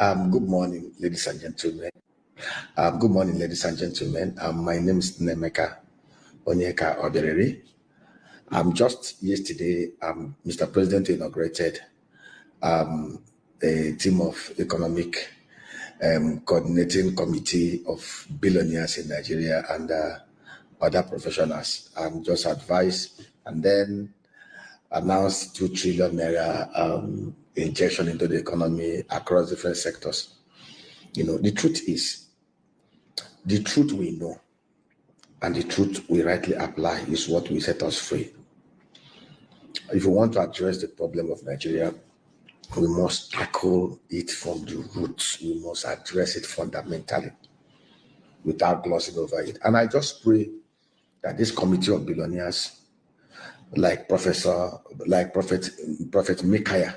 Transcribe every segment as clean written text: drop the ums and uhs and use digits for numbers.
Good morning, ladies and gentlemen. Good morning, ladies and gentlemen. My name is Nemeka Onyeka Obereri. Just yesterday, Mr. President inaugurated a team of economic coordinating committee of billionaires in Nigeria and other professionals. Just advised and then announced 2 trillion naira injection into the economy across different sectors. The truth is, the truth we know and the truth we rightly apply is what will set us free. If we want to address the problem of Nigeria, we must tackle it from the roots. We must address it fundamentally without glossing over it. And I just pray that this committee of billionaires, like Prophet Micaiah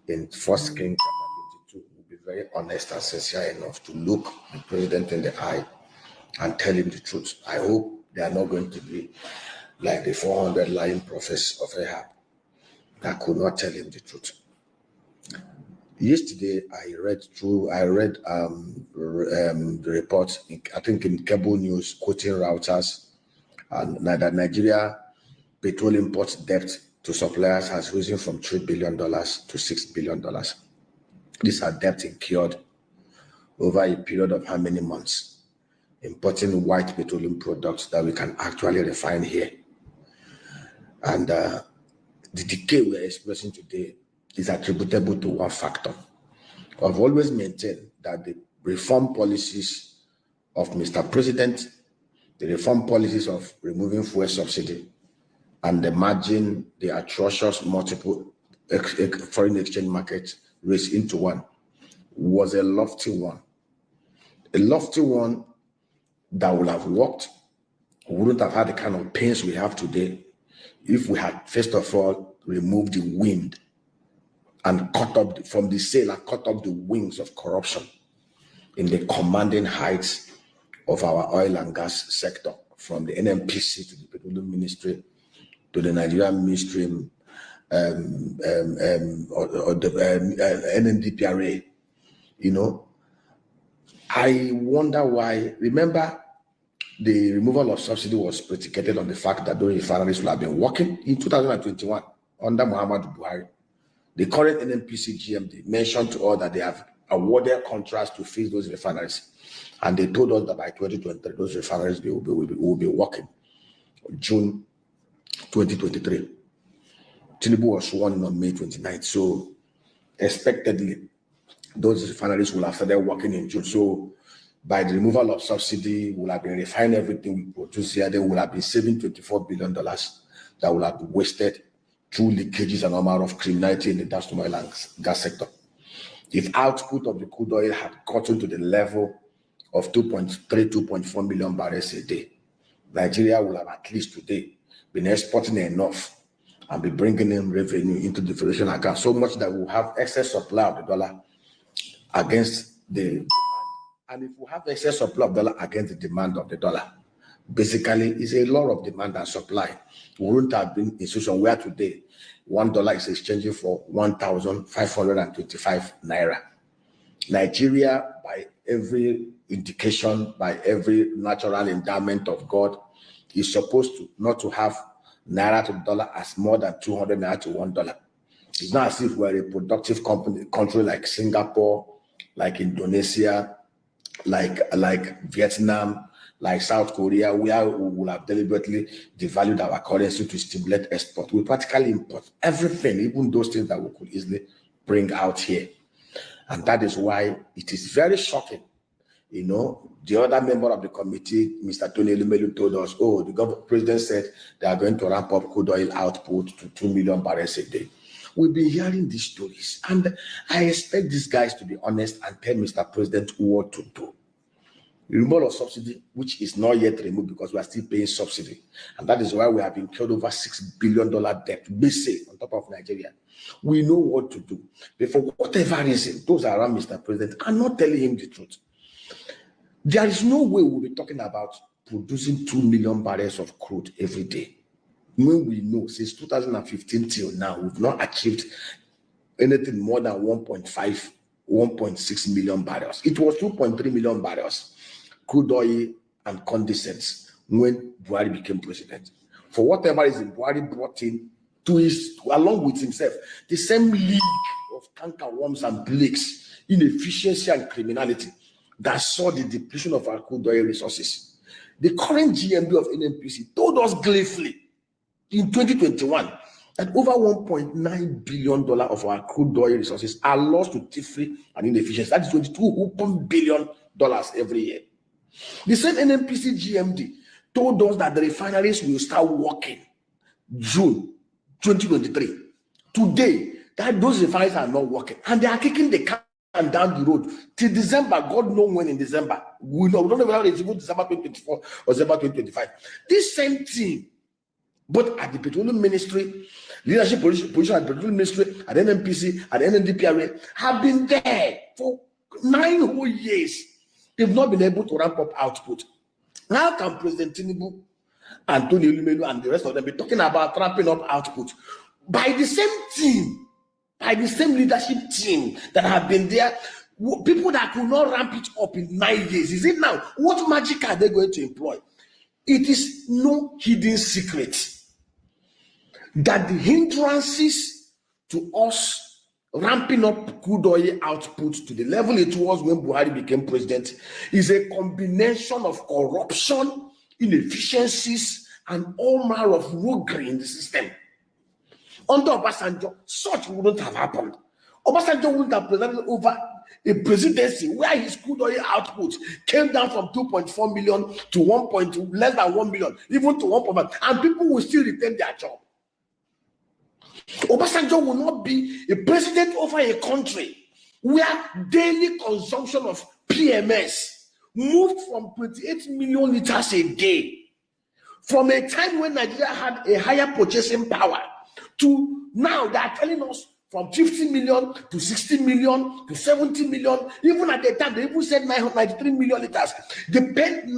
in 1 Kings chapter 22, will be very honest and sincere enough to look the president in the eye and tell him the truth. I hope they are not going to be like the 400 lying prophets of Ahab that could not tell him the truth. Yesterday, I read the report, I think in cable news, quoting Reuters, and that Nigeria petrol import debt to suppliers has risen from $3 billion to $6 billion. These are debt incurred over a period of how many months? Importing white petroleum products that we can actually refine here. And the decay we're experiencing today is attributable to one factor. I've always maintained that the reform policies of Mr. President, the reform policies of removing fuel subsidy, and the margin, the atrocious multiple foreign exchange market raised into one, was a lofty one. A lofty one that would have worked, wouldn't have had the kind of pains we have today if we had, first of all, removed the wind and cut up from the sail and cut up the wings of corruption in the commanding heights of our oil and gas sector, from the NNPC to the Petroleum Ministry to the Nigerian Midstream or the NNDPRA. I wonder why. Remember, the removal of subsidy was predicated on the fact that those refineries will have been working in 2021 under Muhammadu Buhari. The current NNPC GMD mentioned to all that they have awarded contracts to fix those refineries, and they told us that by 2023 those refineries will be working. June 2023. Tinubu was sworn in on May 29th, so expectedly those refineries will have started working in June. So by the removal of subsidy, we'll have been refining everything we produce here. They will have been saving $24 billion that will have been wasted through leakages and all manner of criminality in the industrial oil and gas sector. If output of the crude oil had gotten to the level of 2.4 million barrels a day, Nigeria will have at least today been exporting enough and be bringing in revenue into the federation account, so much that we'll have excess supply of the dollar against the demand. And if we have excess supply of dollar against the demand of the dollar, basically it's a law of demand and supply. We wouldn't have been in a situation where today $1 is exchanging for 1,525 naira. Nigeria, by every indication, by every natural endowment of God, is supposed to not to have naira to dollar as more than 200 naira to $1. It's not as if we're a productive country like Singapore, like Indonesia, like Vietnam, like South Korea, where we will have deliberately devalued our currency to stimulate export. We practically import everything, even those things that we could easily bring out here. And that is why it is very shocking. The other member of the committee, Mr. Tony Elumelu, told us, the president said they are going to ramp up crude oil output to 2 million barrels a day. We've been hearing these stories, and I expect these guys to be honest and tell Mr. President what to do. The removal of subsidy, which is not yet removed because we are still paying subsidy, and that is why we have incurred over $6 billion debt, BC, on top of Nigeria. We know what to do. But for whatever reason, those around Mr. President are not telling him the truth. There is no way we'll be talking about producing 2 million barrels of crude every day, when we know since 2015 till now, we've not achieved anything more than 1.5 1.6 million barrels. It was 2.3 million barrels, crude oil and condensate when Buhari became president. For whatever reason, Buhari brought in along with himself, the same league of cankerworms and plagues, inefficiency and criminality that saw the depletion of our crude oil resources. The current GMB of NNPC told us gleefully in 2021 that over $1.9 billion of our crude oil resources are lost to thievery and inefficiency. That is $22 billion every year. The same NNPC GMD told us that the refineries will start working June 2023. Today, those refineries are not working, and they are kicking the can down the road till December. God knows when in December. We don't know whether it's even December 2024 or December 2025. This same thing, both at the Petroleum Ministry, leadership position at the Petroleum Ministry, at NNPC, at NNDPRA, have been there for 9 whole years. They've not been able to ramp up output. How can President Tinubu, Anthony Lumelu, and the rest of them be talking about ramping up output by the same team, by the same leadership team that have been there, people that could not ramp it up in 9 years? Is it now? What magic are they going to employ? It is no hidden secret that the hindrances to us ramping up crude oil output to the level it was when Buhari became president is a combination of corruption, inefficiencies, and all manner of roguery in the system. Under Obasanjo, such wouldn't have happened. Obasanjo wouldn't have presided over a presidency where his crude oil output came down from 2.4 million to less than 1 million, even to 1.5, and people will still retain their job. Obasanjo will not be a president over a country where daily consumption of PMS moved from 28 million liters a day, from a time when Nigeria had a higher purchasing power, to now they are telling us from 50 million to 60 million to 70 million. Even at the time, they even said 993 million liters, depending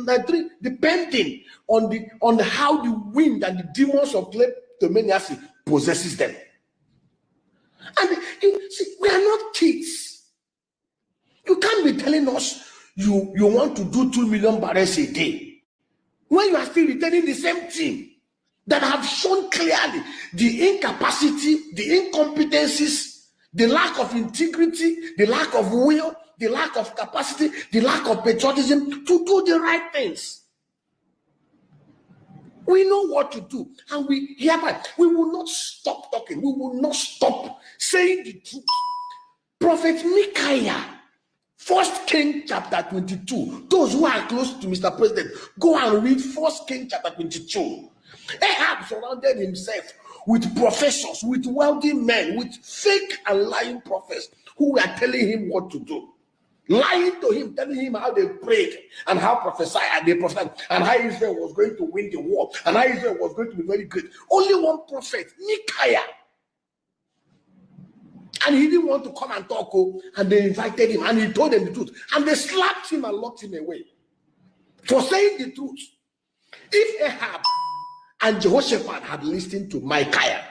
on how the wind and the demons of kleptomaniacy possesses them. And you see, we are not kids. You can't be telling us you want to do 2 million barrels a day when you are still retaining the same thing that have shown clearly the incapacity, the incompetencies, the lack of integrity, the lack of will, the lack of capacity, the lack of patriotism to do the right things. We know what to do, and we will not stop talking. We will not stop saying the truth. Prophet Micaiah, 1 King chapter 22. Those who are close to Mr. President, go and read 1 King chapter 22. Ahab surrounded himself with professors, with wealthy men, with fake and lying prophets who were telling him what to do. Lying to him, telling him how they prayed and how they prophesied, and how Israel was going to win the war, and how Israel was going to be very great. Only one prophet, Micaiah. And he didn't want to come and talk, and they invited him, and he told them the truth, and they slapped him and locked him away for saying the truth. If Ahab and Jehoshaphat had listened to Micaiah,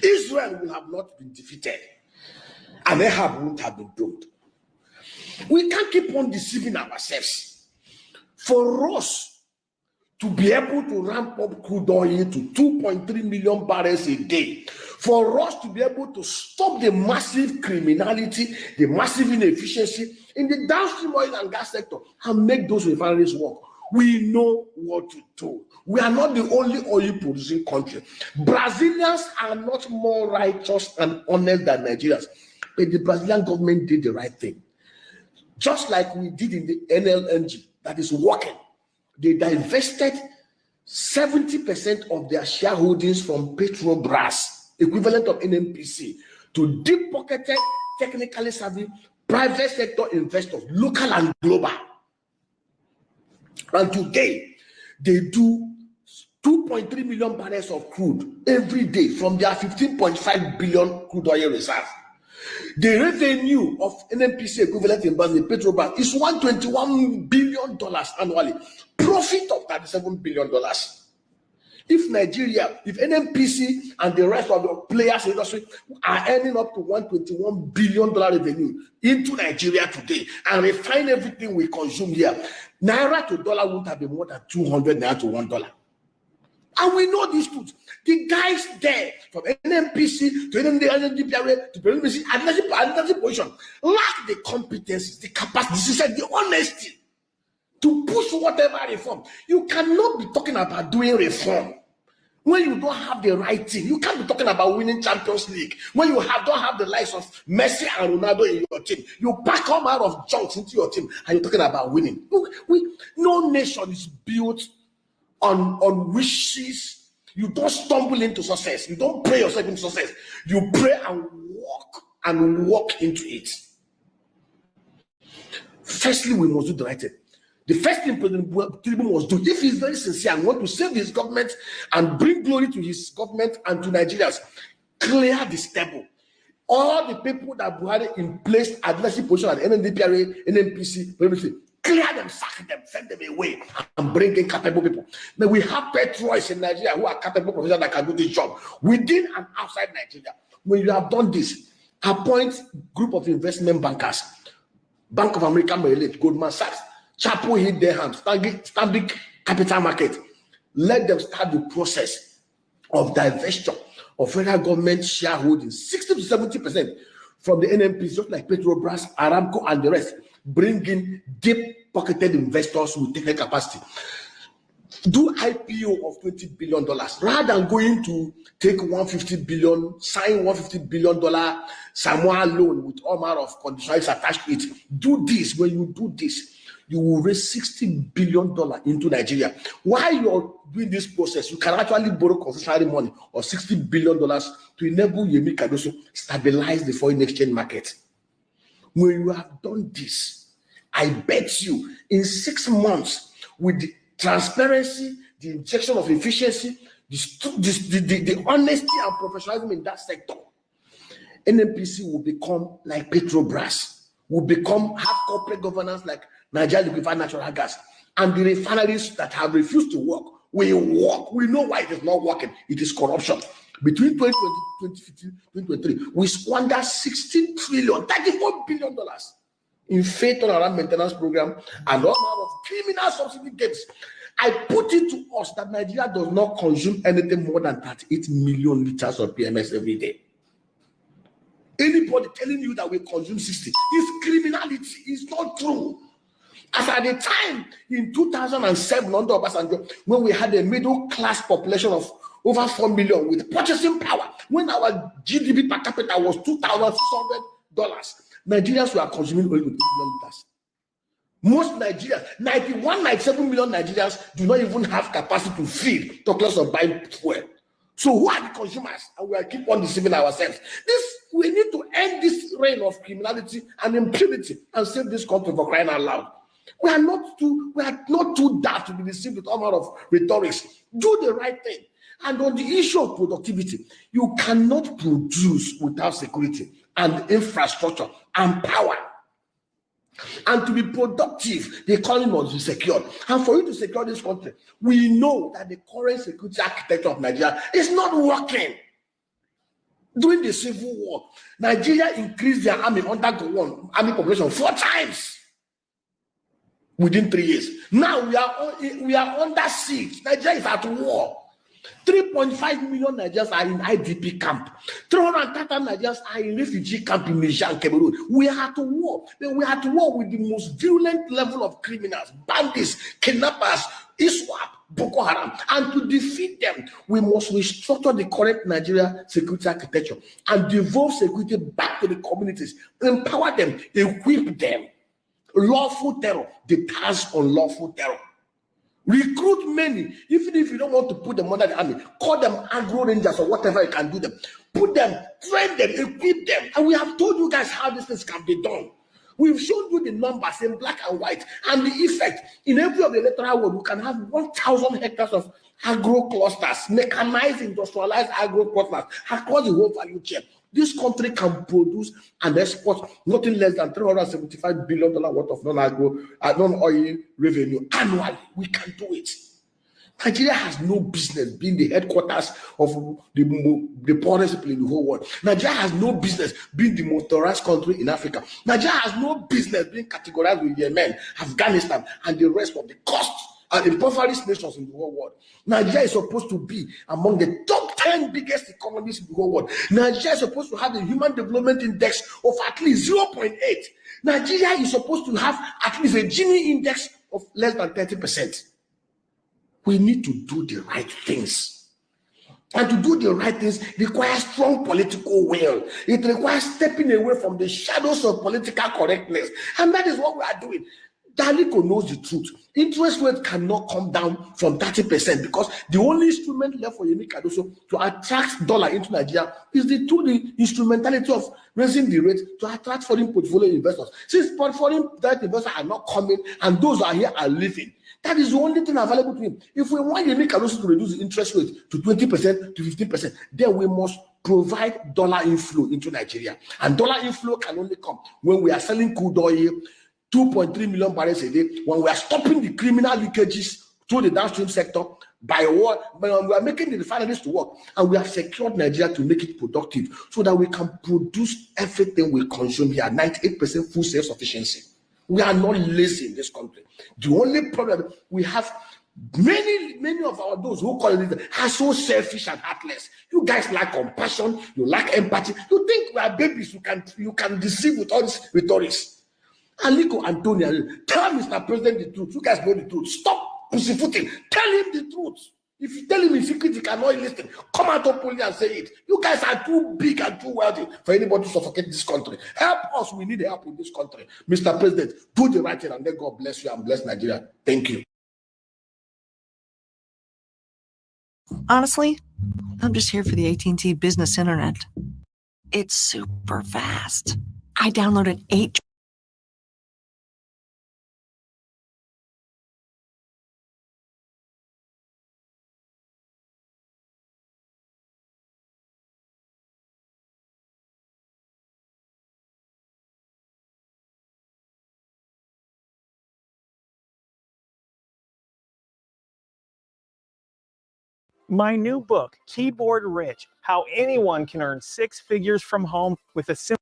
Israel would have not been defeated, and Ahab wouldn't have been doomed. We can't keep on deceiving ourselves. For us to be able to ramp up crude oil to 2.3 million barrels a day, for us to be able to stop the massive criminality, the massive inefficiency in the downstream oil and gas sector, and make those refineries work, we know what to do. We are not the only oil producing country. Brazilians are not more righteous and honest than Nigerians, but the Brazilian government did the right thing. Just like we did in the NLNG that is working. They divested 70% of their shareholdings from Petrobras, equivalent of NNPC, to deep-pocketed, technically savvy private sector investors, local and global. And today, they do 2.3 million barrels of crude every day from their 15.5 billion crude oil reserve. The revenue of NNPC equivalent in Petrobras is $121 billion annually. Profit of $37 billion. If Nigeria, if NNPC and the rest of the players in the industry are earning up to $121 billion revenue into Nigeria today and refine everything we consume here, naira to dollar won't have been more than 200 naira to $1. And we know these truths. The guys there, from NNPC to NNDPRA to NNPC, administrative position, lack the competencies, the capacity, the honesty to push whatever reform. You cannot be talking about doing reform when you don't have the right team. You can't be talking about winning Champions League when you don't have the likes of Messi and Ronaldo in your team. You pack all out of junks into your team and you're talking about winning. No nation is built on wishes. You don't stumble into success. You don't pray yourself into success. You pray and walk into it. Firstly, we must do the right thing. The first thing President Tinubu must do, if he's very sincere and want to save his government and bring glory to his government and to Nigerians, clear the stable. All the people that Buhari in place at leadership position at NNDPRA, NNPC, everything, clear them, sack them, send them away, and bring in capable people. Then we have patriots in Nigeria who are capable professionals that can do this job within and outside Nigeria. When you have done this, appoint group of investment bankers, Bank of America, Merrill Lynch, Goldman Sachs, Chapo hit their hands, Stanbic Capital Market. Let them start the process of divestiture of federal government shareholding, 60 to 70% from the NNPC, just like Petrobras, Aramco, and the rest. Bring in deep-pocketed investors with technical capacity. Do IPO of $20 billion rather than going to take $150 billion, sign $150 billion Samoa loan with all manner of conditions attached to it. Do this. When you do this, you will raise $60 billion into Nigeria. While you're doing this process, you can actually borrow concessionary money of $60 billion to enable Yemi Cardoso stabilize the foreign exchange market. When you have done this, I bet you in 6 months, with the transparency, the injection of efficiency, the honesty and professionalism in that sector, NNPC will become like Petrobras, will have corporate governance like Nigeria Liquefied Natural Gas, and the refineries that have refused to work will work. We know why it is not working. It is corruption. Between 2020, 2015, 2023, we squandered $16 trillion, $34 billion in faith turnaround maintenance program and all manner of criminal subsidy games. I put it to us that Nigeria does not consume anything more than 38 million liters of PMS every day. Anybody telling you that we consume 60 is criminality. It's not true. As at the time in 2007 under Obasanjo, when we had a middle class population of over 4 million with purchasing power, when our GDP per capita was $2,600, Nigerians were consuming oil with 8 million liters. Most Nigerians, 97 million Nigerians do not even have capacity to feed, talk less of buying fuel. So who are the consumers? And we keep on deceiving ourselves. We need to end this reign of criminality and impunity and save this country, for crying out loud. We are not too daft to be deceived with all manner of rhetorics. Do the right thing. And on the issue of productivity, you cannot produce without security and infrastructure and power. And to be productive, the economy must be secured. And for you to secure this country, we know that the current security architecture of Nigeria is not working. During the Civil War, Nigeria increased their army army population 4 times within 3 years. Now we are under siege. Nigeria is at war. 3.5 million Nigerians are in IDP camp. 330 Nigerians are in refugee camp in Niger and Cameroon. We are at war. We are at war with the most violent level of criminals, bandits, kidnappers, ISWAP, Boko Haram. And to defeat them, we must restructure the current Nigeria security architecture and devolve security back to the communities, empower them, equip them. Lawful terror deters unlawful terror. Recruit many, even if you don't want to put them under the army, call them agro rangers or whatever you can do them. Put them, train them, equip them. And we have told you guys how these things can be done. We've shown you the numbers in black and white and the effect. In every of the electoral world, we can have 1,000 hectares of agro clusters, mechanized, industrialized agro clusters across the whole value chain. This country can produce and export nothing less than $375 billion worth of non-oil revenue annually. We can do it. Nigeria has no business being the headquarters of the poorest people in the whole world. Nigeria has no business being the most tourist country in Africa. Nigeria has no business being categorized with Yemen, Afghanistan, and the rest of the costs and impoverished nations in the whole world. Nigeria is supposed to be among the top 10 biggest economies in the whole world. Nigeria is supposed to have a human development index of at least 0.8. Nigeria is supposed to have at least a Gini index of less than 30%. We need to do the right things. And to do the right things requires strong political will. It requires stepping away from the shadows of political correctness. And that is what we are doing. Daliko knows the truth. Interest rate cannot come down from 30% because the only instrument left for Yemi Cardoso to attract dollar into Nigeria is the instrumentality of raising the rate to attract foreign portfolio investors. Since foreign direct investors are not coming and those who are here are leaving, that is the only thing available to him. If we want Yemi Cardoso to reduce the interest rate to 20% to 15%, then we must provide dollar inflow into Nigeria. And dollar inflow can only come when we are selling crude oil, 2.3 million barrels a day, when we are stopping the criminal leakages through the downstream sector by what? When we are making the refineries to work, and we have secured Nigeria to make it productive so that we can produce everything we consume here, 98% full self-sufficiency. We are not lazy in this country. The only problem we have, many of our those who call it are so selfish and heartless. You guys lack compassion, you lack empathy. You think we are babies you can deceive with all this rhetorics. Aliko Antonio, tell Mr. President the truth. You guys know the truth. Stop pussyfooting. Tell him the truth. If you tell him in secret, he cannot listen. Come out openly and say it. You guys are too big and too wealthy for anybody to suffocate this country. Help us. We need help in this country. Mr. President, do the right thing and let God bless you and bless Nigeria. Thank you. Honestly, I'm just here for the AT&T business internet. It's super fast. I downloaded 8. My new book, Keyboard Rich, How Anyone Can Earn 6 Figures from Home with a Simple.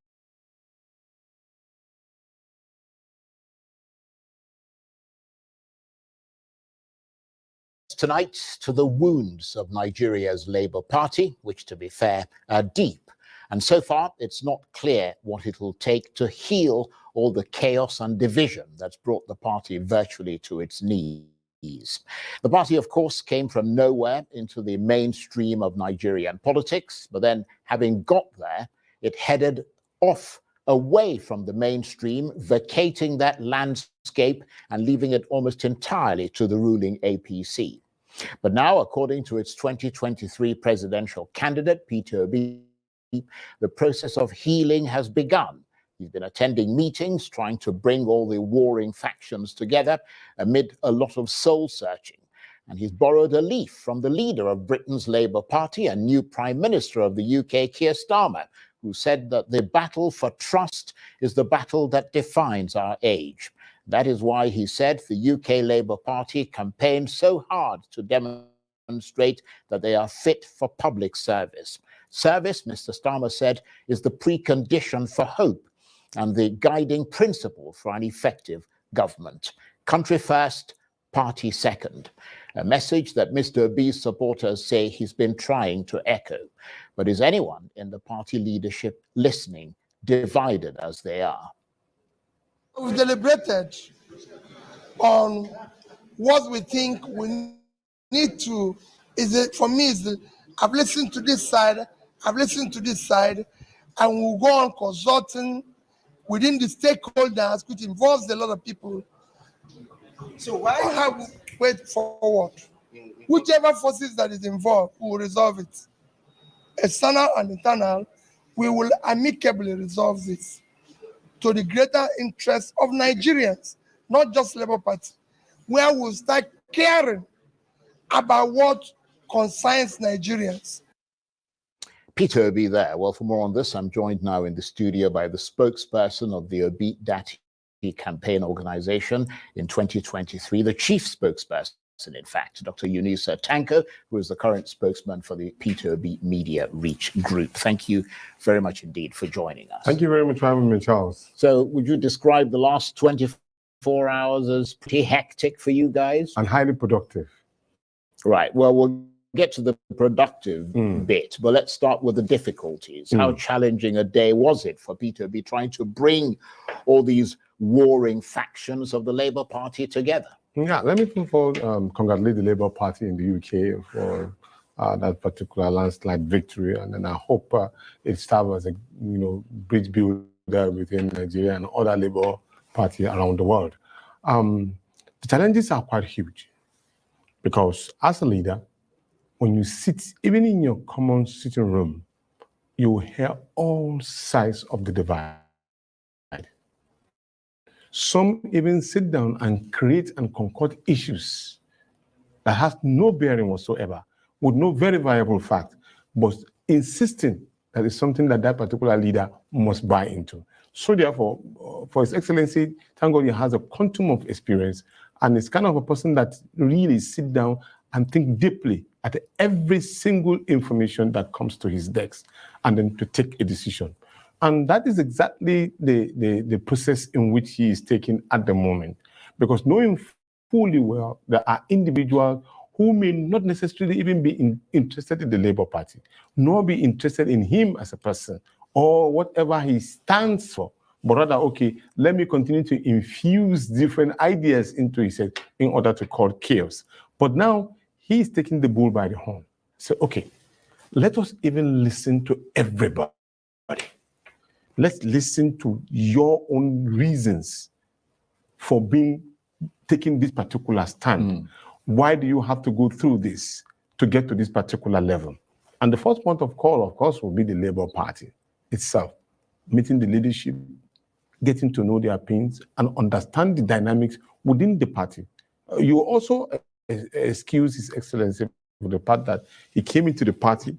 Tonight to the wounds of Nigeria's Labour Party, which, to be fair, are deep. And so far, it's not clear what it will take to heal all the chaos and division that's brought the party virtually to its knees. The party, of course, came from nowhere into the mainstream of Nigerian politics, but then having got there, it headed off away from the mainstream, vacating that landscape and leaving it almost entirely to the ruling APC. But now, according to its 2023 presidential candidate, Peter Obi, the process of healing has begun. He's been attending meetings, trying to bring all the warring factions together amid a lot of soul-searching. And he's borrowed a leaf from the leader of Britain's Labour Party and new Prime Minister of the UK, Keir Starmer, who said that the battle for trust is the battle that defines our age. That is why, he said, the UK Labour Party campaigned so hard to demonstrate that they are fit for public service. Service, Mr. Starmer said, is the precondition for hope and the guiding principle for an effective government. Country first, party second. A message that Mr. Obi's supporters say he's been trying to echo. But is anyone in the party leadership listening, divided as they are? We've deliberated on what we think we need to, for me, I've listened to this side, I've listened to this side, and we'll go on consulting within the stakeholders, which involves a lot of people. So why have we wait forward? Whichever forces that is involved, we will resolve it. External and internal, we will amicably resolve this to the greater interest of Nigerians, not just Labour Party, where we'll start caring about what concerns Nigerians. Peter Obi there. Well, for more on this, I'm joined now in the studio by the spokesperson of the Obi Dati campaign organization in 2023, the chief spokesperson person, in fact, Dr. Eunice Tanko, who is the current spokesman for the P2B Media Reach Group. Thank you very much indeed for joining us. Thank you very much for having me, Charles. So would you describe the last 24 hours as pretty hectic for you guys? And highly productive. Right. Well, we'll get to the productive bit, but let's start with the difficulties. How challenging a day was it for P2B trying to bring all these warring factions of the Labour Party together? Yeah, let me first of all congratulate the Labour Party in the UK for that particular landslide victory, and then I hope it serves as a bridge builder within Nigeria and other Labour Party around the world. The challenges are quite huge because as a leader, when you sit, even in your common sitting room, you hear all sides of the divide. Some even sit down and create and concoct issues that has no bearing whatsoever, with no very viable fact, but insisting that it's something that that particular leader must buy into. So therefore, for His Excellency, thank God he has a quantum of experience, and it's kind of a person that really sit down and think deeply at every single information that comes to his desk, and then to take a decision. And that is exactly the process in which he is taking at the moment. Because knowing fully well there are individuals who may not necessarily even be interested in the Labour Party, nor be interested in him as a person, or whatever he stands for, but rather, okay, let me continue to infuse different ideas into his head in order to cause chaos. But now, he is taking the bull by the horn. So, okay, let us even listen to everybody. Let's listen to your own reasons for taking this particular stand. Why do you have to go through this to get to this particular level? And the first point of call, of course, will be the Labour Party itself. Meeting the leadership, getting to know their pains, and understand the dynamics within the party. You also excuse His Excellency for the part that he came into the party.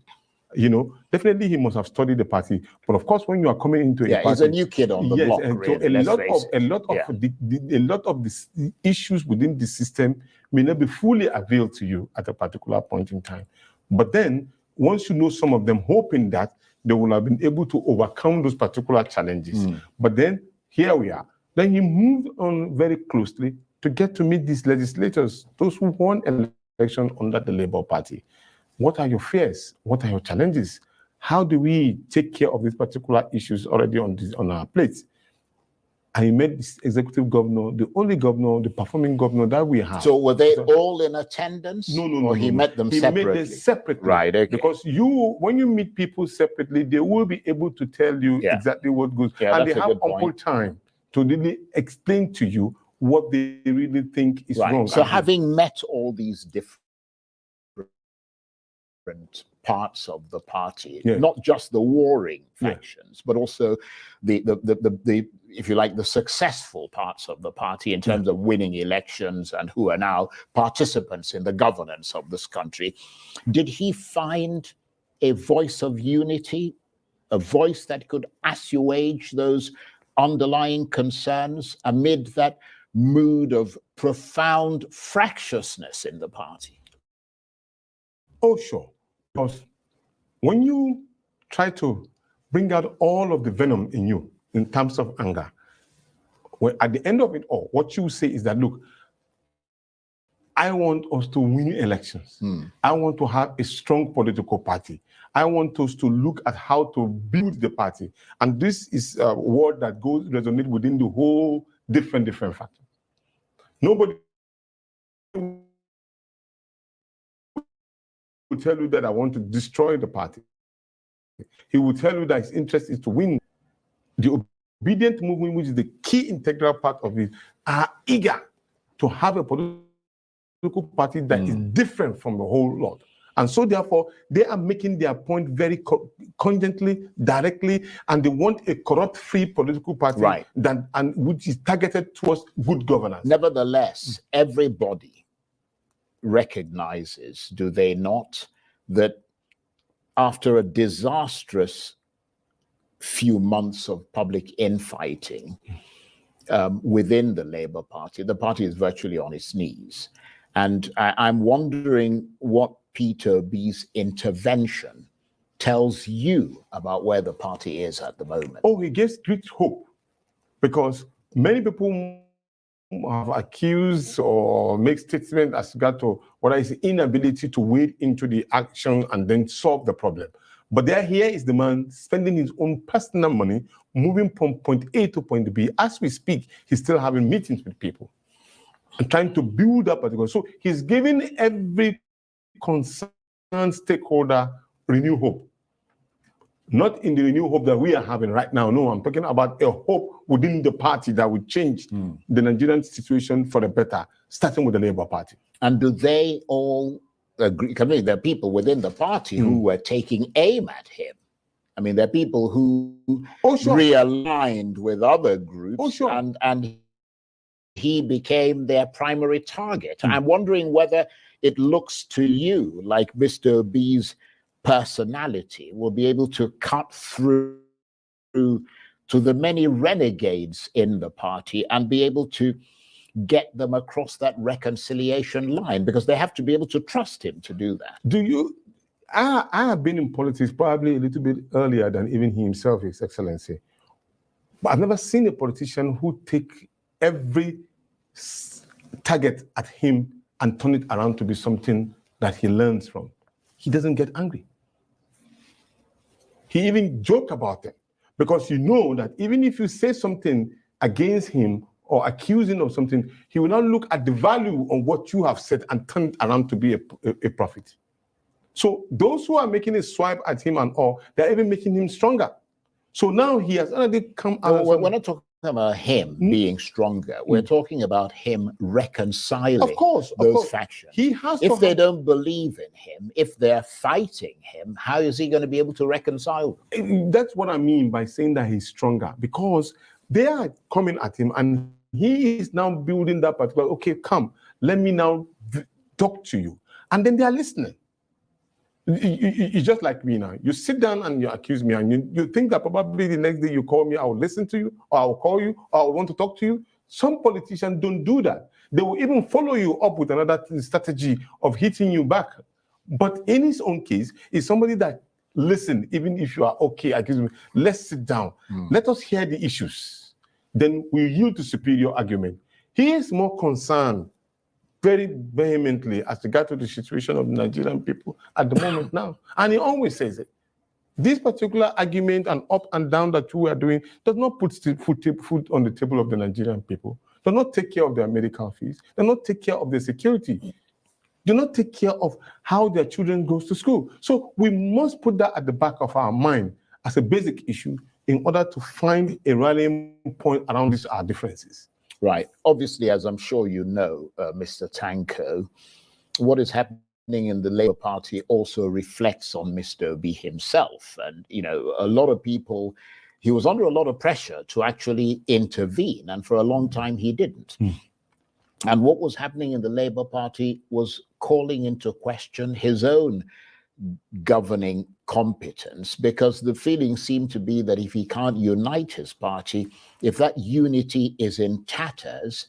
Definitely he must have studied the party. But of course, when you are coming into a party, he's a new kid on the block. And really, a lot of the issues within the system may not be fully availed to you at a particular point in time. But then, once you know some of them, hoping that they will have been able to overcome those particular challenges. But then, here we are. Then he moved on very closely to get to meet these legislators, those who won election under the Labour Party. What are your fears? What are your challenges? How do we take care of these particular issues already on our plates? And he made this executive governor the only governor, the performing governor that we have. So were they all in attendance? No. Or he met them separately? He made them separately. Right, okay. Because when you meet people separately, they will be able to tell you exactly what goes. And they have ample time to really explain to you what they really think is wrong. So having met all these different parts of the party, not just the warring factions, but also the if you like, the successful parts of the party in terms of winning elections and who are now participants in the governance of this country. Did he find a voice of unity, a voice that could assuage those underlying concerns amid that mood of profound fractiousness in the party? Oh, sure. Because when you try to bring out all of the venom in you in terms of anger, at the end of it all, what you say is that, look, I want us to win elections. I want to have a strong political party. I want us to look at how to build the party. And this is a word that resonate within the whole different factors. Nobody will tell you that I want to destroy the party. He will tell you that his interest is to win. The obedient movement, which is the key integral part of it, are eager to have a political party that is different from the whole lot. And so therefore, they are making their point very cogently, directly, and they want a corrupt-free political party and which is targeted towards good governance. Nevertheless, everybody recognizes, do they not, that after a disastrous few months of public infighting within the Labour Party, the party is virtually on its knees. And I'm wondering what Peter B's intervention tells you about where the party is at the moment. Oh, he gives great hope, because many people have accused or make statements as regard to what is the inability to wade into the action and then solve the problem. But here is the man spending his own personal money, moving from point A to point B. As we speak, he's still having meetings with people and trying to build up. So he's giving every concerned stakeholder renewed hope. Not in the renewed hope that we are having right now. No, I'm talking about a hope within the party that would change the Nigerian situation for the better, starting with the Labour Party. And do they all agree? I mean, there are people within the party who were taking aim at him. I mean, there are people who realigned with other groups, and he became their primary target. I'm wondering whether it looks to you like Mr. B's personality will be able to cut through to the many renegades in the party and be able to get them across that reconciliation line, because they have to be able to trust him to do that. I have been in politics probably a little bit earlier than even he himself, His Excellency. But I've never seen a politician who take every target at him and turn it around to be something that he learns from. He doesn't get angry. He even joked about it, because you know that even if you say something against him or accuse him of something, he will not look at the value of what you have said and turn it around to be a profit. So those who are making a swipe at him and all, they're even making him stronger. So now he has already come out. We're not talking about him being stronger. We're talking about him reconciling those factions. If they don't believe in him, if they're fighting him, how is he going to be able to reconcile them? That's what I mean by saying that he's stronger, because they are coming at him and he is now building that particular, okay, come, let me now talk to you. And then they are listening. You just like me now. You sit down and you accuse me, and you think that probably the next day you call me, I will listen to you, or I will call you, or I will want to talk to you. Some politicians don't do that. They will even follow you up with another strategy of hitting you back. But in his own case, is somebody that listen, even if you are okay, accuse me, let's sit down. Let us hear the issues. Then we yield to superior argument. He is more concerned very vehemently as regard to the situation of the Nigerian people at the moment now. And he always says it. This particular argument and up and down that you are doing does not put food on the table of the Nigerian people, does not take care of their medical fees, does not take care of their security, do not take care of how their children goes to school. So we must put that at the back of our mind as a basic issue in order to find a rallying point around these our differences. Right. Obviously, as I'm sure you know, Mr. Tanko, what is happening in the Labour Party also reflects on Mr. B himself. And, you know, a lot of people, he was under a lot of pressure to actually intervene. And for a long time, he didn't. And what was happening in the Labour Party was calling into question his own governing competence, because the feeling seemed to be that if he can't unite his party, if that unity is in tatters,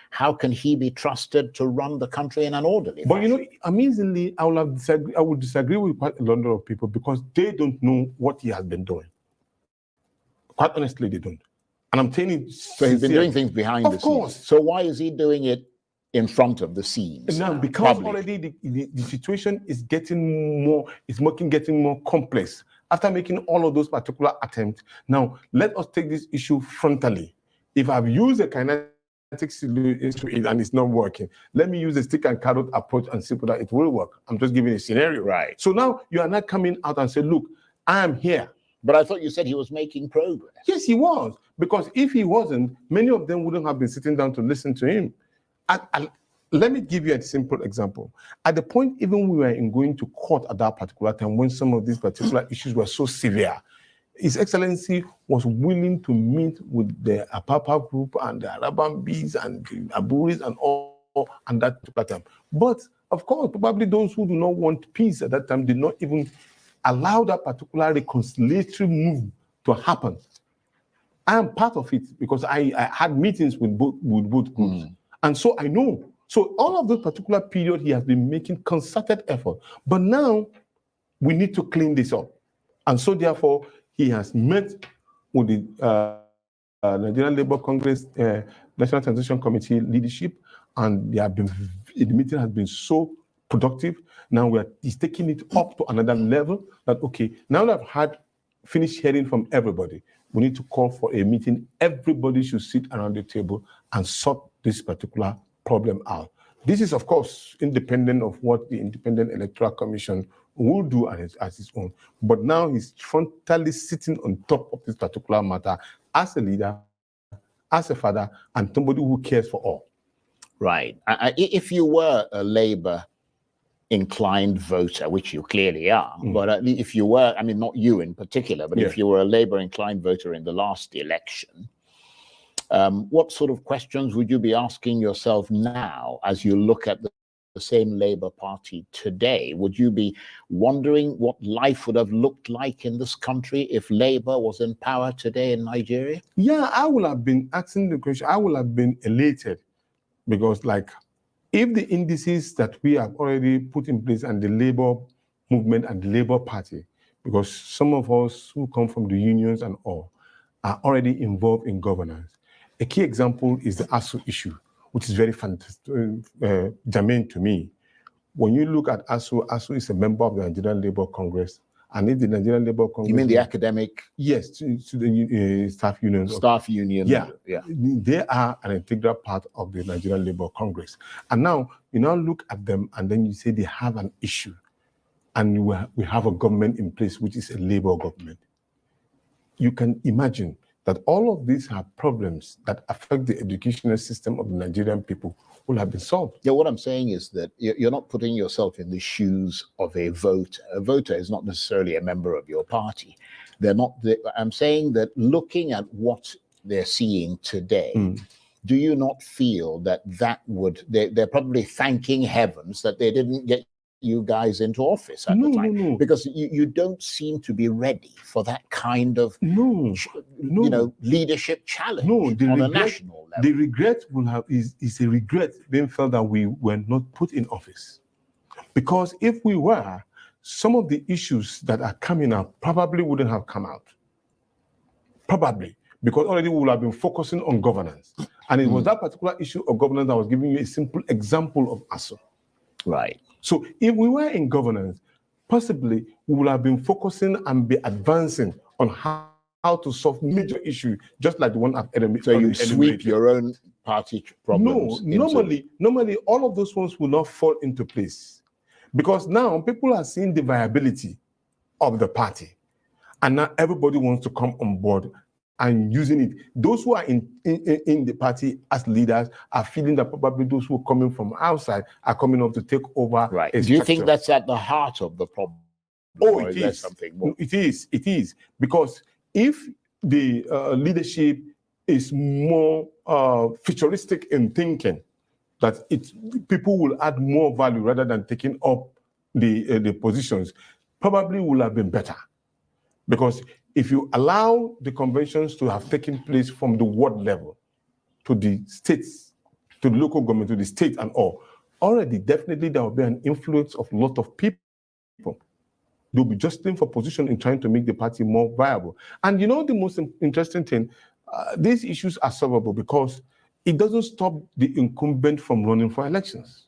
how can he be trusted to run the country in an orderly fashion? But you know, amazingly, I would disagree with quite a lot of people, because they don't know what he has been doing. Quite honestly, they don't. And I'm telling you, so he's been doing things behind the scenes. Of course. So why is he doing it in front of the scenes? Now, because already the situation is getting more complex. After making all of those particular attempts, now let us take this issue frontally. If I've used a kinetic solution and it's not working, let me use the stick and carrot approach and see whether it will work. I'm just giving a scenario. Right. So now you are not coming out and say, look, I am here. But I thought you said he was making progress. Yes, he was. Because if he wasn't, many of them wouldn't have been sitting down to listen to him. Let me give you a simple example. At the point even we were going to court at that particular time, when some of these particular issues were so severe, His Excellency was willing to meet with the Apapa group and the Araban Bees and the Aburis and all at that particular time. But of course, probably those who do not want peace at that time did not even allow that particular reconciliatory move to happen. I am part of it because I had meetings with both groups. And so I know. So all of those particular period, he has been making concerted effort. But now we need to clean this up. And so therefore, he has met with the Nigerian Labour Congress National Transition Committee leadership, and the meeting has been so productive. Now he's taking it up to another level that, okay, now that I've finished hearing from everybody, we need to call for a meeting. Everybody should sit around the table and sort this particular problem out. This is, of course, independent of what the Independent Electoral Commission will do as its own. But now he's frontally sitting on top of this particular matter as a leader, as a father, and somebody who cares for all. Right. If you were a Labour inclined voter, which you clearly are, but if you were, I mean, not you in particular, but if you were a Labour inclined voter in the last election, what sort of questions would you be asking yourself now as you look at the same Labour Party today? Would you be wondering what life would have looked like in this country if Labour was in power today in Nigeria? Yeah, I would have been asking the question. I would have been elated because, like, if the indices that we have already put in place and the Labour movement and the Labour Party, because some of us who come from the unions and all are already involved in governance. A key example is the ASU issue, which is very germane to me. When you look at ASU, ASU is a member of the Nigerian Labour Congress. And if the Nigerian Labour Congress... You mean the academic? Yes, to the staff unions. Staff union. Yeah. They are an integral part of the Nigerian Labour Congress. And now, you now look at them and then you say they have an issue. And we have a government in place, which is a Labour government. You can imagine that all of these are problems that affect the educational system of the Nigerian people will have been solved. Yeah, what I'm saying is that you're not putting yourself in the shoes of a voter. A voter is not necessarily a member of your party. I'm saying that looking at what they're seeing today, do you not feel that they're probably thanking heavens that they didn't get you guys into office at the time? No. Because you don't seem to be ready for that kind of leadership challenge on a national level. The regret is a regret being felt that we were not put in office. Because if we were, some of the issues that are coming out probably wouldn't have come out. Probably. Because already we would have been focusing on governance. And it was that particular issue of governance that I was giving you a simple example of ASU. Right. So if we were in governance, possibly we would have been focusing and be advancing on how to solve major issues, just like the one I've enumerated. So you sweep your own party problems. No, normally all of those ones will not fall into place. Because now people are seeing the viability of the party. And now everybody wants to come on board and using it. Those who are in the party as leaders are feeling that probably those who are coming from outside are coming up to take over. Right. Do you think that's at the heart of the problem? Oh, it is. Something more? It is. Because if the leadership is more futuristic in thinking, that people will add more value rather than taking up the positions, probably will have been better. Because if you allow the conventions to have taken place from the ward level to the states, to the local government, to the state and all, already definitely there will be an influence of a lot of people. They'll be justing for position in trying to make the party more viable. And you know the most interesting thing, these issues are solvable because it doesn't stop the incumbent from running for elections.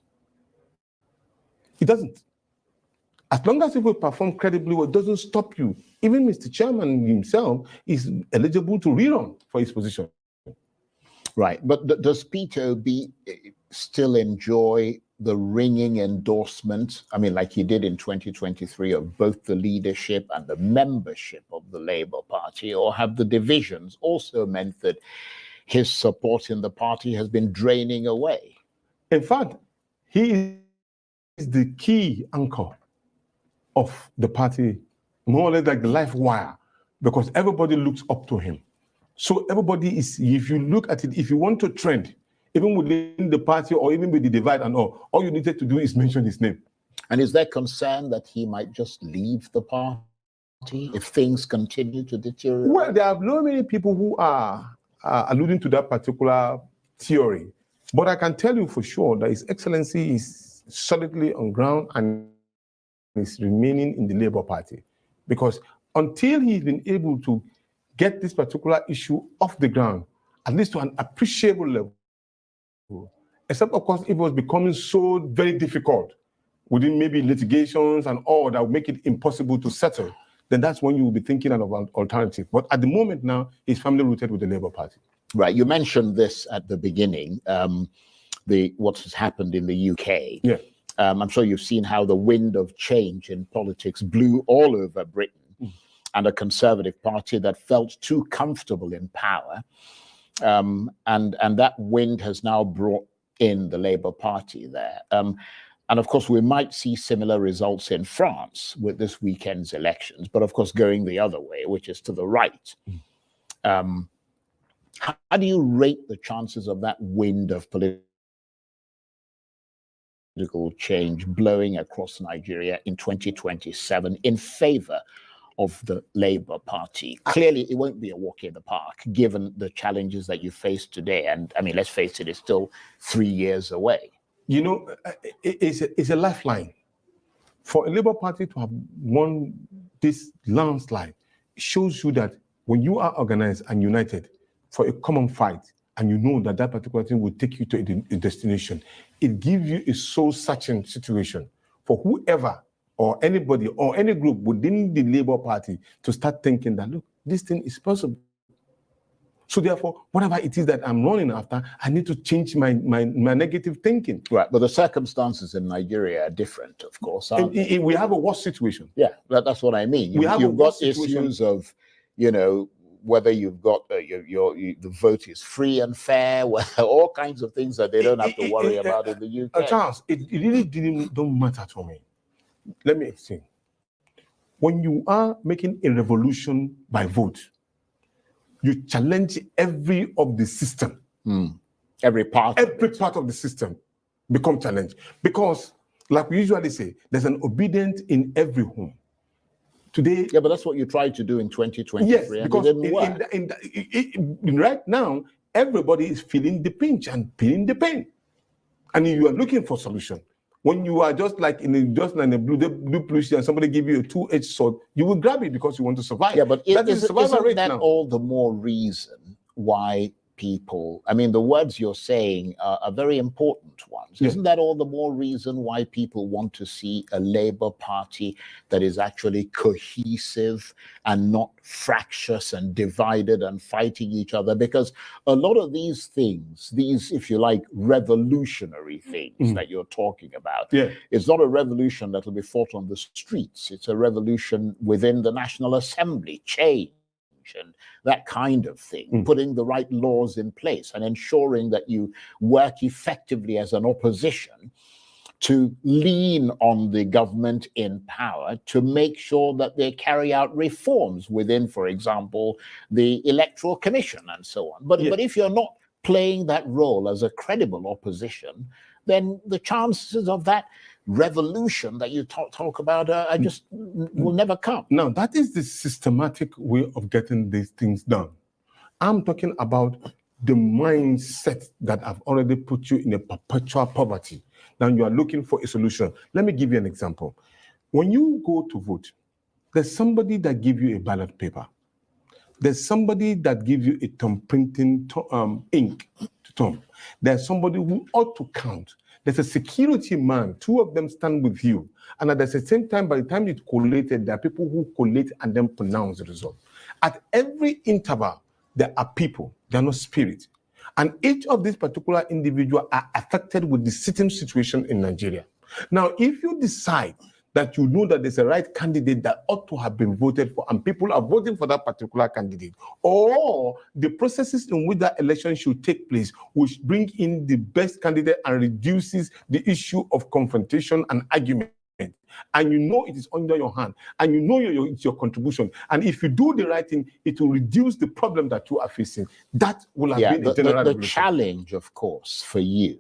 It doesn't. As long as people perform credibly, it doesn't stop you. Even Mr. Chairman himself is eligible to rerun for his position. Right, but does Peter Obi still enjoy the ringing endorsement, I mean, like he did in 2023, of both the leadership and the membership of the Labour Party, or have the divisions also meant that his support in the party has been draining away? In fact, he is the key anchor of the party, more or less like the life wire, because everybody looks up to him. So everybody is, if you look at it, if you want to trend, even within the party or even with the divide and all you needed to do is mention his name. And is there concern that he might just leave the party if things continue to deteriorate? Well, there are not many people who are alluding to that particular theory. But I can tell you for sure that His Excellency is solidly on ground and is remaining in the Labour Party. Because until he's been able to get this particular issue off the ground, at least to an appreciable level, except of course if it was becoming so very difficult within maybe litigations and all that would make it impossible to settle, then that's when you will be thinking of an alternative. But at the moment now, he's firmly rooted with the Labour Party. Right, you mentioned this at the beginning, what has happened in the UK. Yeah. I'm sure you've seen how the wind of change in politics blew all over Britain, and a Conservative Party that felt too comfortable in power. And that wind has now brought in the Labour Party there. And of course, we might see similar results in France with this weekend's elections, but of course, going the other way, which is to the right. How do you rate the chances of that wind of political change blowing across Nigeria in 2027 in favor of the Labour Party? Clearly, it won't be a walk in the park, given the challenges that you face today. And I mean, let's face it, it's still 3 years away. You know, it's a lifeline. For a Labour Party to have won this landslide, it shows you that when you are organized and united for a common fight, and you know that that particular thing will take you to a destination, it gives you a soul-searching situation for whoever or anybody or any group within the Labour Party to start thinking that, look, this thing is possible. So therefore, whatever it is that I'm running after, I need to change my negative thinking. Right, but the circumstances in Nigeria are different, of course. We have a worse situation. Yeah, that's what I mean. You've got issues of, you know, whether you've got the vote is free and fair, whether all kinds of things that they don't have to worry about in the UK. Charles, it really don't matter to me. Let me explain. When you are making a revolution by vote, you challenge every of the system. Every part of the system become challenged. Because, like we usually say, there's an obedient in every home. Today, yeah, but that's what you tried to do in 2023. Yes, and because it didn't work. Right now, everybody is feeling the pinch and feeling the pain, and you are looking for solution. When you are just like in a blue plushie and somebody give you a two-edged sword, you will grab it because you want to survive. Yeah, but isn't that now. all the more reason why people, I mean, the words you're saying are very important ones. Yeah. Isn't that all the more reason why people want to see a Labour Party that is actually cohesive and not fractious and divided and fighting each other? Because a lot of these things, these, if you like, revolutionary things that you're talking about, it's not a revolution that will be fought on the streets. It's a revolution within the National Assembly, change and that kind of thing, putting the right laws in place and ensuring that you work effectively as an opposition to lean on the government in power to make sure that they carry out reforms within, for example, the Electoral Commission and so on. But if you're not playing that role as a credible opposition, then the chances of that revolution that you talk about are just will never come. Now, that is the systematic way of getting these things done. I'm talking about the mindset that have already put you in a perpetual poverty. Now you are looking for a solution. Let me give you an example. When you go to vote, there's somebody that gives you a ballot paper. There's somebody that gives you a thumb printing ink to thumb. There's somebody who ought to count. There's a security man, two of them stand with you. And at the same time, by the time it's collated, there are people who collate and then pronounce the result. At every interval, there are people, they are not spirit. And each of these particular individuals are affected with the sitting situation in Nigeria. Now, if you decide that you know that there's a right candidate that ought to have been voted for and people are voting for that particular candidate, or the processes in which that election should take place, which bring in the best candidate and reduces the issue of confrontation and argument, and you know it is under your hand, and you know it's your contribution, and if you do the right thing, it will reduce the problem that you are facing. That will have been a general the challenge, of course, for you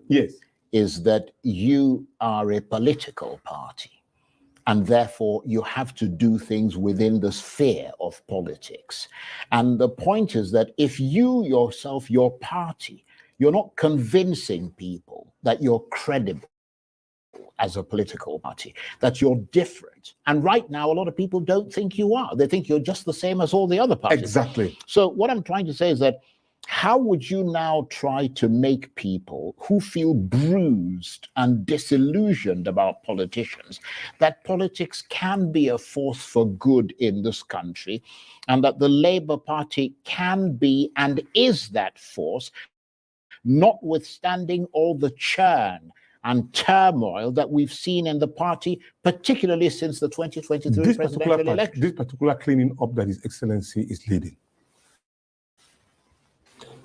is that you are a political party. And therefore, you have to do things within the sphere of politics. And the point is that if you yourself, your party, You're not convincing people that you're credible as a political party, that you're different. And right now, a lot of people don't think you are. They think you're just the same as all the other parties. Exactly. So what I'm trying to say is that how would you now try to make people who feel bruised and disillusioned about politicians that politics can be a force for good in this country, and that the Labour Party can be and is that force, notwithstanding all the churn and turmoil that we've seen in the party, particularly since the 2023 presidential election? This particular cleaning up that His Excellency is leading.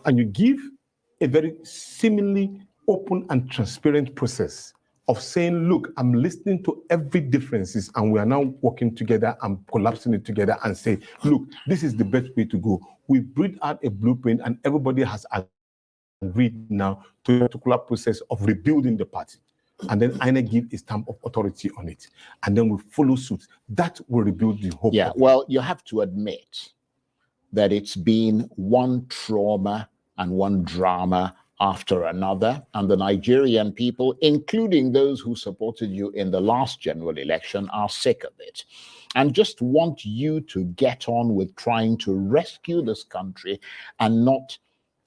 And you give a very seemingly open and transparent process of saying, look, I'm listening to every differences and we are now working together and collapsing it together and say, look, this is the best way to go. We breathed out a blueprint and everybody has agreed now to a particular process of rebuilding the party. And then INEC give a stamp of authority on it. And then we follow suit. That will rebuild the whole party. Well, you have to admit that it's been one trauma and one drama after another, and the Nigerian people, including those who supported you in the last general election, are sick of it and just want you to get on with trying to rescue this country and not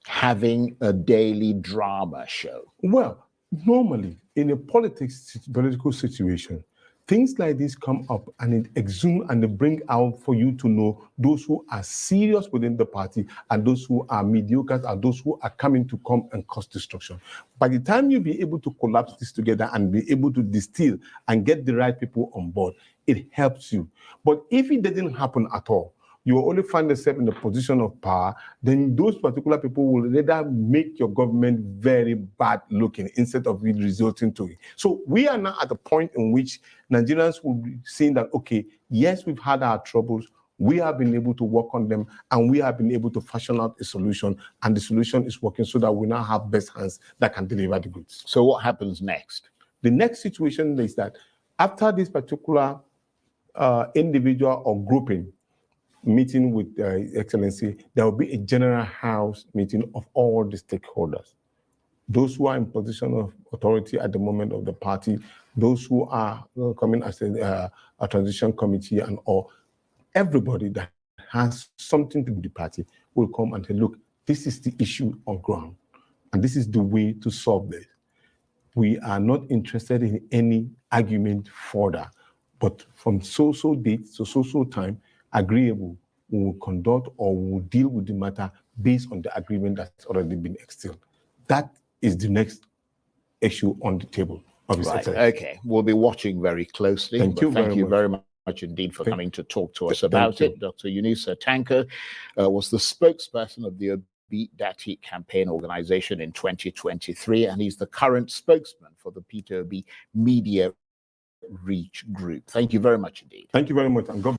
having a daily drama show. Well, normally in a political situation, things like this come up and it exhumes and they bring out for you to know those who are serious within the party and those who are mediocre and those who are coming to come and cause destruction. By the time you'll be able to collapse this together and be able to distill and get the right people on board, it helps you. But if it doesn't happen at all, you will only find yourself in a position of power, then those particular people will rather make your government very bad looking instead of it resulting to it. So we are now at the point in which Nigerians will be saying that, okay, yes, we've had our troubles, we have been able to work on them, and we have been able to fashion out a solution, and the solution is working so that we now have best hands that can deliver the goods. So what happens next? The next situation is that after this particular individual or grouping meeting with Excellency, there will be a general house meeting of all the stakeholders. Those who are in position of authority at the moment of the party, those who are coming as a transition committee and all, everybody that has something to do with the party will come and say, look, this is the issue on ground, and this is the way to solve this. We are not interested in any argument further, but from so-so date to so-so time, agreeable, we will conduct or we will deal with the matter based on the agreement that's already been extended. That is the next issue on the table of His Excellency. Okay, we'll be watching very closely. Thank you very much indeed for coming to talk to us about it. Dr. Eunice Tanko was the spokesperson of the Beat Dati campaign organization in 2023, and he's the current spokesman for the Peter Obi Media Reach Group. Thank you very much indeed. Thank you very much. And God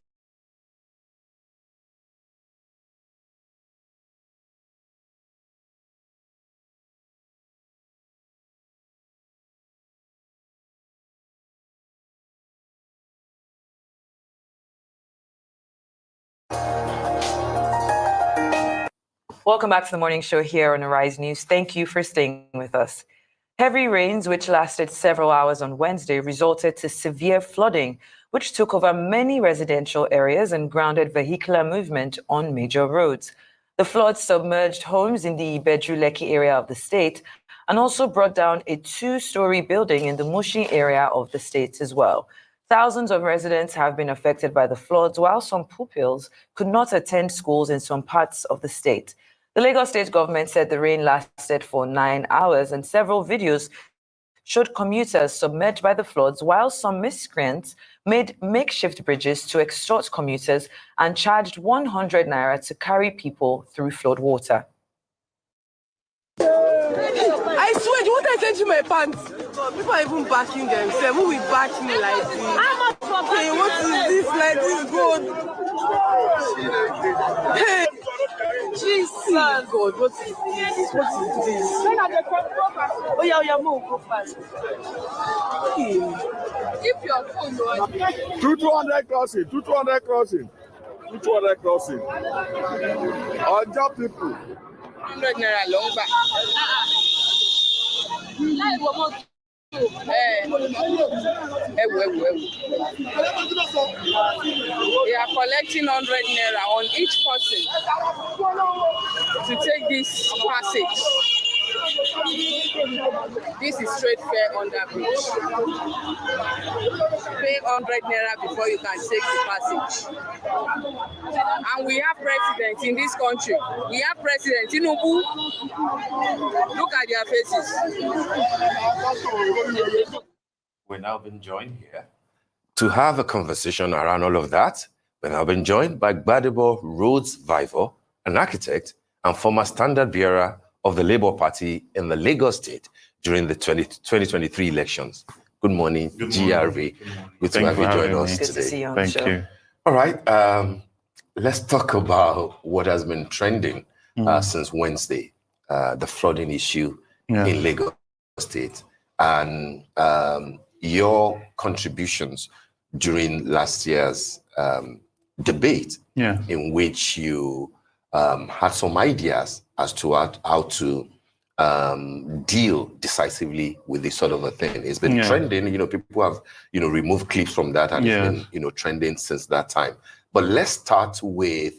Welcome back to the morning show here on Arise News. Thank you for staying with us. Heavy rains, which lasted several hours on Wednesday, resulted to severe flooding, which took over many residential areas and grounded vehicular movement on major roads. The floods submerged homes in the Bedru-Lekki area of the state and also brought down a 2-story building in the Mushin area of the state as well. Thousands of residents have been affected by the floods, while some pupils could not attend schools in some parts of the state. The Lagos state government said the rain lasted for 9 hours, and several videos showed commuters submerged by the floods, while some miscreants made makeshift bridges to extort commuters and charged 100 naira to carry people through flood water. I swear, you want to send you my pants? People are even backing themselves. Who will back me like this? How much for backing? Hey, what is this? Like this gold? Hey, Jesus, God, what is this? What is this? Oh yeah, move, go fast. Keep your phone on. 200 crossing, 200 crossing, 200 crossing. Our job people. 100 naira long back. They are collecting 100 naira on each person to take this passage. This is straight fare under bridge. Pay 100 naira before you can take the passage. And we have president in this country. We have President Tinubu. Look at their faces. We're now being joined here to have a conversation around all of that. We're now being joined by Gbadebo Rhodes Vivo, an architect and former standard bearer of the Labour Party in the Lagos State during the 2023 elections. Good morning, GRV. Good to have you join us today. Good to see you on Thank the show. you. All right, let's talk about what has been trending since Wednesday, the flooding issue in Lagos State, and your contributions during last year's debate, in which you had some ideas as to how to deal decisively with this sort of a thing. It's been trending, people have, removed clips from that, and it's been, trending since that time. But let's start with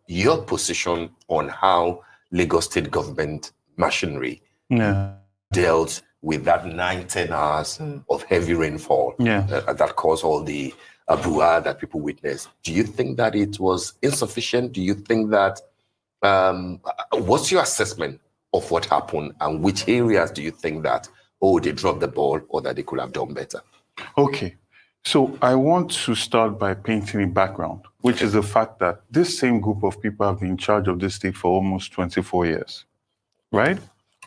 your position on how Lagos State government machinery dealt with that 9-10 hours of heavy rainfall that caused all the brouhaha that people witnessed. Do you think that it was insufficient? Do you think that, what's your assessment of what happened, and which areas do you think that, they dropped the ball or that they could have done better? Okay. So I want to start by painting a background, which is the fact that this same group of people have been in charge of this state for almost 24 years, right?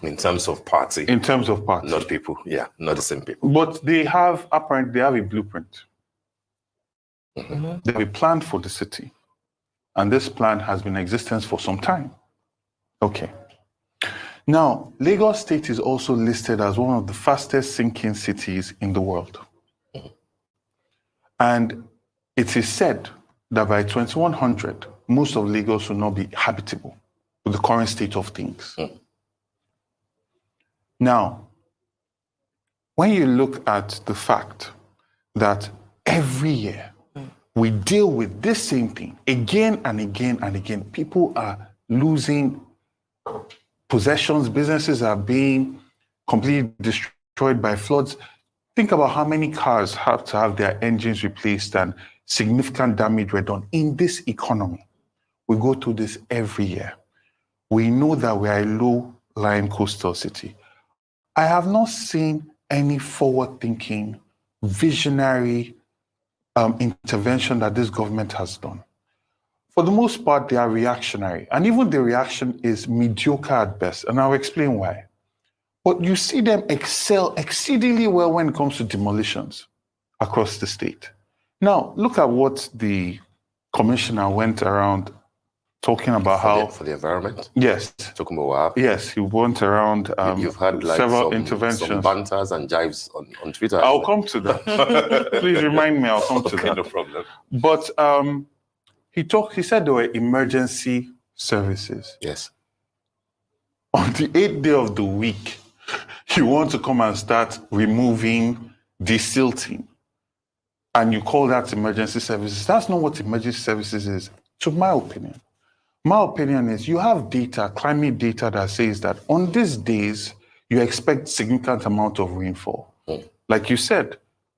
In terms of party. In terms of party. Not people, not the same people. But they have a blueprint. They have a plan for the city. And this plan has been in existence for some time. Okay. Now, Lagos State is also listed as one of the fastest sinking cities in the world. And it is said that by 2100, most of Lagos will not be habitable with the current state of things. Now, when you look at the fact that every year we deal with this same thing again and again and again, people are losing possessions, businesses are being completely destroyed by floods. Think about how many cars have to have their engines replaced and significant damage were done in this economy. We go through this every year. We know that we are a low-lying coastal city. I have not seen any forward-thinking, visionary intervention that this government has done. For the most part, they are reactionary. And even the reaction is mediocre at best. And I'll explain why. But you see them excel exceedingly well when it comes to demolitions across the state. Now, look at what the commissioner went around talking about for the environment? Yes. Talking about what? Yes, he went around You've had several interventions. Some banters and jives on Twitter. I'll come to that. Please remind me, I'll come to that. No problem. But he said there were emergency services. Yes. On the 8th day of the week, you want to come and start removing desilting, and you call that emergency services. That's not what emergency services is, to my opinion. My opinion is you have data, climate data, that says that on these days, you expect significant amount of rainfall. Like you said,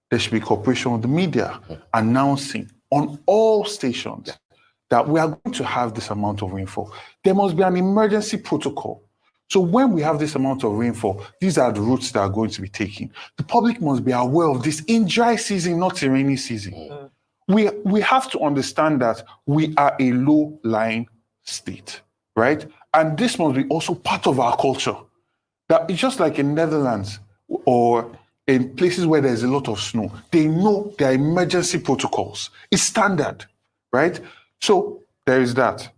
there should be cooperation with the media, announcing on all stations that we are going to have this amount of rainfall. There must be an emergency protocol. So when we have this amount of rainfall, these are the routes that are going to be taken. The public must be aware of this in dry season, not in rainy season. We have to understand that we are a low-lying state, right? And this must be also part of our culture. That it's just like in Netherlands or in places where there's a lot of snow, they know their emergency protocols. It's standard, right? So there is that.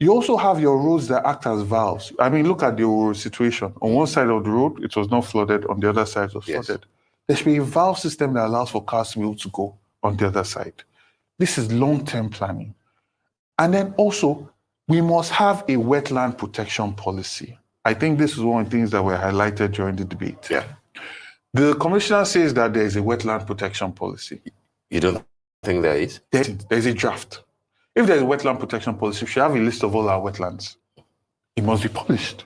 You also have your roads that act as valves. I mean, look at the situation. On one side of the road, it was not flooded. On the other side, it was flooded. There should be a valve system that allows for cars to be able to go on the other side. This is long-term planning. And then also, we must have a wetland protection policy. I think this is one of the things that were highlighted during the debate. Yeah. The commissioner says that there is a wetland protection policy. You don't think there is? There's a draft. If there's a wetland protection policy, we should have a list of all our wetlands. It must be published.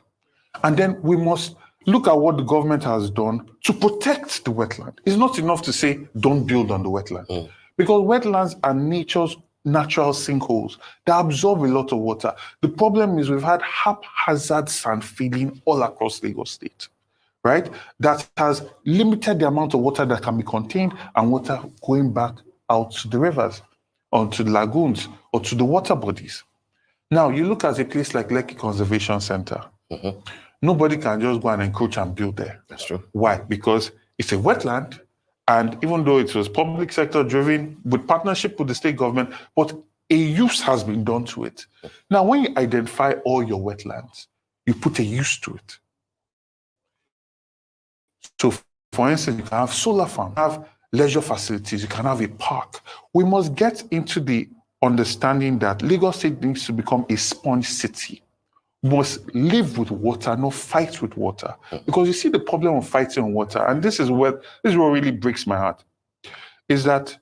And then we must look at what the government has done to protect the wetland. It's not enough to say, don't build on the wetland. Because wetlands are nature's natural sinkholes that absorb a lot of water. The problem is we've had haphazard sand filling all across Lagos State, right? That has limited the amount of water that can be contained and water going back out to the rivers, or to the lagoons, or to the water bodies. Now, you look at a place like Lekki Conservation Center. Nobody can just go and encroach and build there. That's true. Why? Because it's a wetland, and even though it was public sector driven with partnership with the state government, but a use has been done to it. Now, when you identify all your wetlands, you put a use to it. So, for instance, you can have solar farm, have leisure facilities, you can have a park. We must get into the understanding that Lagos State needs to become a sponge city. Must live with water, not fight with water. Because you see the problem of fighting on water, and this is what really breaks my heart, is that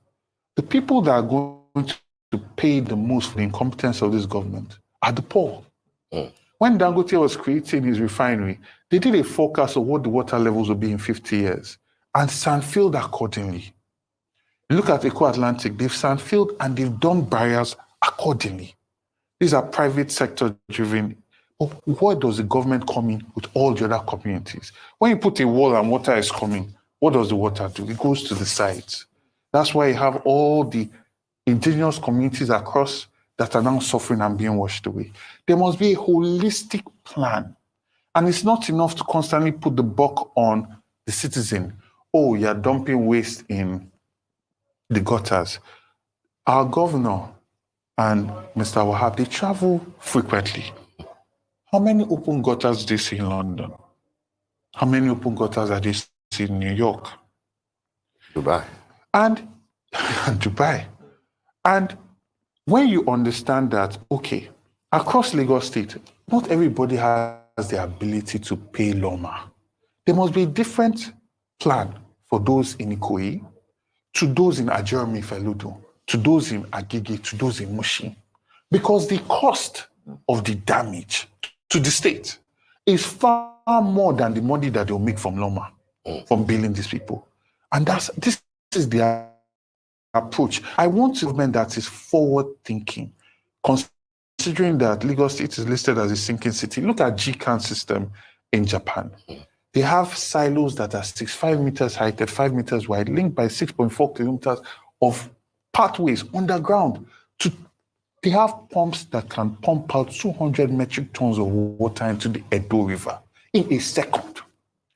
the people that are going to pay the most for the incompetence of this government are the poor. When Dangote was creating his refinery, they did a forecast of what the water levels will be in 50 years and sand-filled accordingly. Look at Eco Atlantic, they've sand-filled and they've done barriers accordingly. These are private sector driven. Where does the government come in with all the other communities? When you put a wall and water is coming, what does the water do? It goes to the sides. That's why you have all the indigenous communities across that are now suffering and being washed away. There must be a holistic plan. And it's not enough to constantly put the buck on the citizen. Oh, you're dumping waste in the gutters. Our governor and Mr. Wahab, they travel frequently. How many open gutters do they see in London? How many open gutters are they see in New York? Dubai. And Dubai. And when you understand that, okay, across Lagos State, not everybody has the ability to pay Loma. There must be a different plan for those in Ikoyi, to those in Ajeremi Feludo, to those in Agege, to those in Mushin. Because the cost of the damage to the state is far more than the money that they'll make from Loma, from billing these people. And this is their approach. I want a government that is forward-thinking, considering that Lagos State is listed as a sinking city. Look at GCAN system in Japan. They have silos that are 65 meters high, 35 meters wide, linked by 6.4 kilometers of pathways underground. They have pumps that can pump out 200 metric tons of water into the Edo River in a second.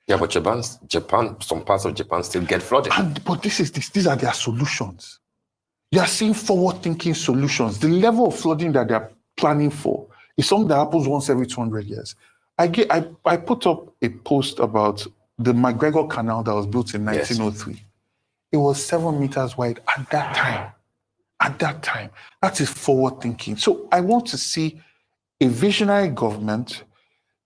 Yeah, but Japan, some parts of Japan still get flooded. But these are their solutions. You are seeing forward-thinking solutions. The level of flooding that they are planning for is something that happens once every 200 years. I put up a post about the McGregor Canal that was built in 1903. Yes. It was 7 meters wide at that time. At that time. That is forward thinking. So I want to see a visionary government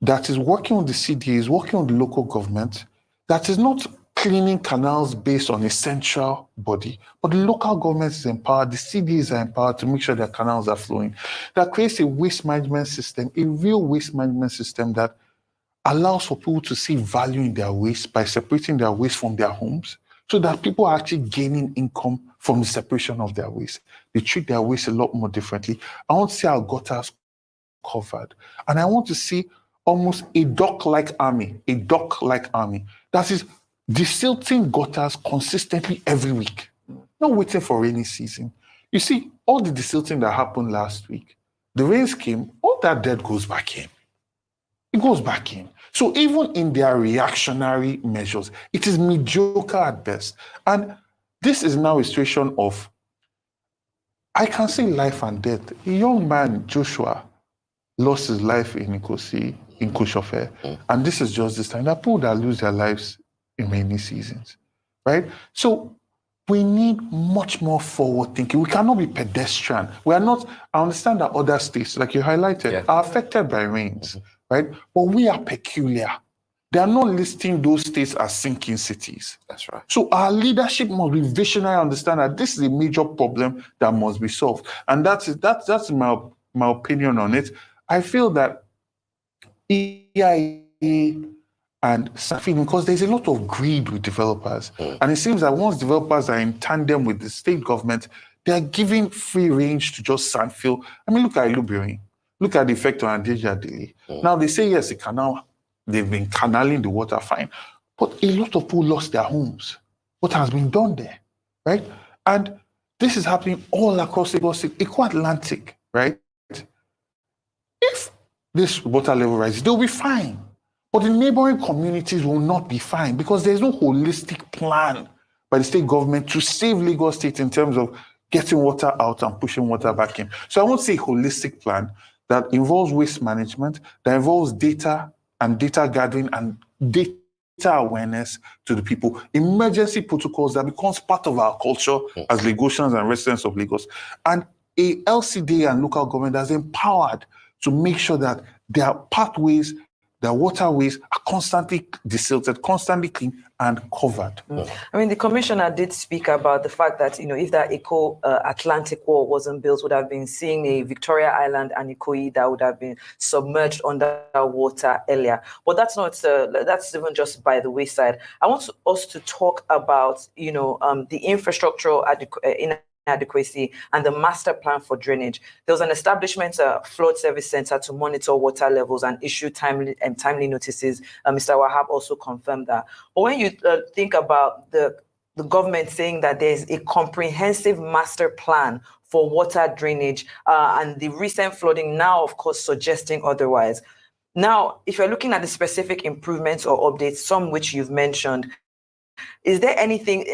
that is working on the CDAs, working on the local government, that is not cleaning canals based on a central body, but the local government is empowered, the CDAs are empowered to make sure their canals are flowing. That creates a waste management system, a real waste management system that allows for people to see value in their waste by separating their waste from their homes, so that people are actually gaining income from the separation of their waste. They treat their waste a lot more differently. I want to see our gutters covered. And I want to see almost a dock-like army that is desilting gutters consistently every week, not waiting for rainy season. You see, all the desilting that happened last week, the rains came, all that dirt goes back in. It goes back in. So even in their reactionary measures, it is mediocre at best. And this is now a situation of, I can say life and death. A young man, Joshua, lost his life in Ikosi, in Kushofe. And this is just this time. There are people that lose their lives in rainy seasons, right? So we need much more forward thinking. We cannot be pedestrian. We are not, I understand that other states, like you highlighted, are affected by rains. right? But we are peculiar. They are not listing those states as sinking cities. That's right. So our leadership must be visionary, understand that this is a major problem that must be solved. And that's my opinion on it. I feel that EIA and SAFIN, because there's a lot of greed with developers. And it seems that once developers are in tandem with the state government, they are giving free range to just sandfill. I mean, look at Ilubirin. Look at the effect on Adeja Daily. Now they say, yes, they've been canaling the water, fine. But a lot of people lost their homes. What has been done there, right? And this is happening all across Lagos, Eco Atlantic, right? If this water level rises, they'll be fine. But the neighboring communities will not be fine because there's no holistic plan by the state government to save Lagos State in terms of getting water out and pushing water back in. So I won't say holistic plan that involves waste management, that involves data and data gathering and data awareness to the people, emergency protocols that becomes part of our culture as Lagosians and residents of Lagos, and a LCD and local government that's empowered to make sure that their pathways, their waterways are constantly desilted, constantly clean and covered. I mean, the commissioner did speak about the fact that, if that Eco Atlantic wall wasn't built, would have been seeing a Victoria Island and Ikoyi that would have been submerged under water earlier. But that's not, that's even just by the wayside. I want us to talk about, the infrastructural inadequacy and the master plan for drainage. There was an establishment, flood service center, to monitor water levels and issue timely notices. Mr. Wahab also confirmed that. But when you think about the government saying that there's a comprehensive master plan for water drainage, and the recent flooding now, of course, suggesting otherwise. Now, if you're looking at the specific improvements or updates, some which you've mentioned, is there anything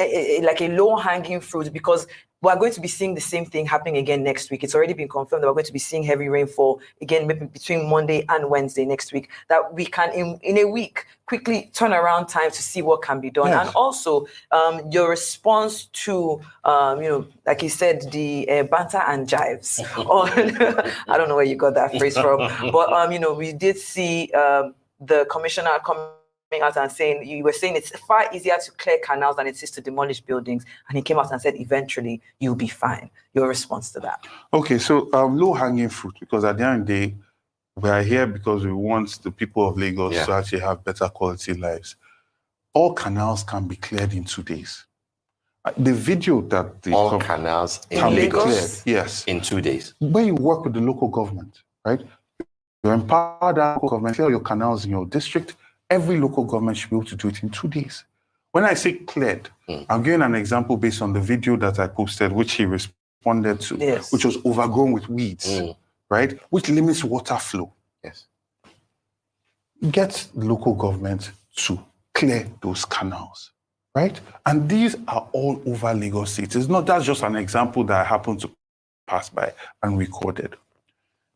like a low-hanging fruit? Because we're going to be seeing the same thing happening again next week. It's already been confirmed that we're going to be seeing heavy rainfall again, maybe between Monday and Wednesday next week, that we can, in a week, quickly turn around time to see what can be done. Yes. And also your response to, like you said, the banter and jives. I don't know where you got that phrase from, but, we did see the commissioner coming out and saying, you were saying it's far easier to clear canals than it is to demolish buildings. And he came out and said, eventually you'll be fine. Your response to that? Okay, so low-hanging fruit, because at the end of the day, we are here because we want the people of Lagos to actually have better quality lives. All canals can be cleared in 2 days. The video that all canals can be cleared, yes, in 2 days. When you work with the local government, right? You empower that local government, clear your canals in your district. Every local government should be able to do it in 2 days. When I say cleared, I'm giving an example based on the video that I posted, which he responded to, which was overgrown with weeds, right? Which limits water flow. Yes. Get local government to clear those canals, right? And these are all over Lagos State. It's not, that's just an example that I happened to pass by and recorded.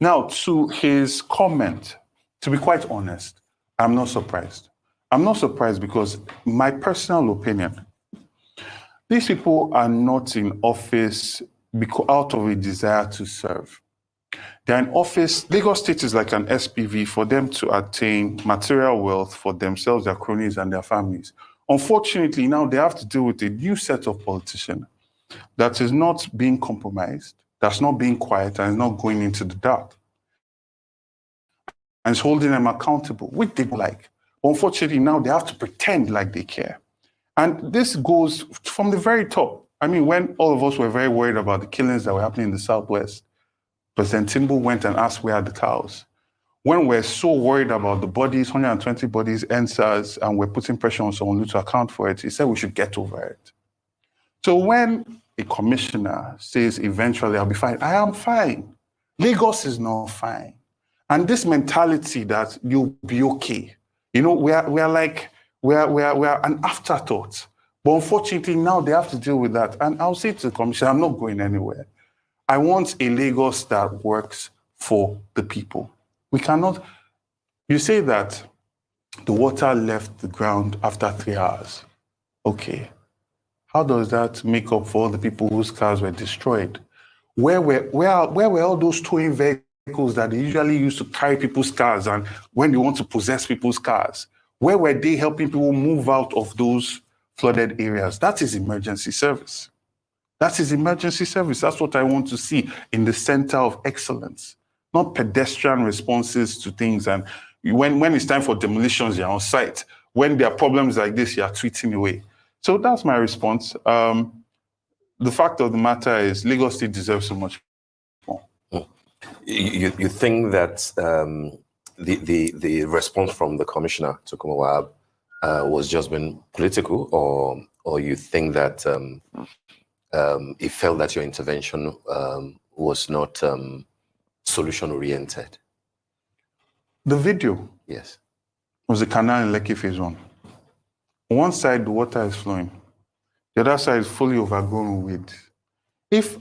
Now, to his comment, to be quite honest, I'm not surprised. I'm not surprised because my personal opinion, these people are not in office because out of a desire to serve. They're in office. Lagos State is like an SPV for them to attain material wealth for themselves, their cronies, and their families. Unfortunately, now they have to deal with a new set of politicians that is not being compromised, that's not being quiet, and is not going into the dark. And it's holding them accountable, which they don't like. Unfortunately, now they have to pretend like they care. And this goes from the very top. I mean, when all of us were very worried about the killings that were happening in the Southwest, President Tinubu went and asked, where are the cows? When we're so worried about the bodies, 120 bodies, NSAS, and we're putting pressure on someone to account for it, he said we should get over it. So when a commissioner says, eventually I'll be fine, I am fine. Lagos is not fine. And this mentality that you'll be okay, we are an afterthought. But unfortunately, now they have to deal with that. And I'll say to the commissioner, I'm not going anywhere. I want a Lagos that works for the people. We cannot, you say that the water left the ground after 3 hours. Okay. How does that make up for all the people whose cars were destroyed? Where were all those towing vehicles vehicles that they usually use to carry people's cars and when they want to possess people's cars? Where were they helping people move out of those flooded areas? That is emergency service. That is emergency service. That's what I want to see in the center of excellence, not pedestrian responses to things. And when it's time for demolitions, you're on site. When there are problems like this, you're tweeting away. So that's my response. The fact of the matter is Lagos State deserves so much more. You think that the response from the commissioner to Kumawab was just been political, or you think that he felt that your intervention was not solution oriented? The video, yes, was the canal in Lekki Phase 1. On one side, the water is flowing. The other side is fully overgrown with weeds.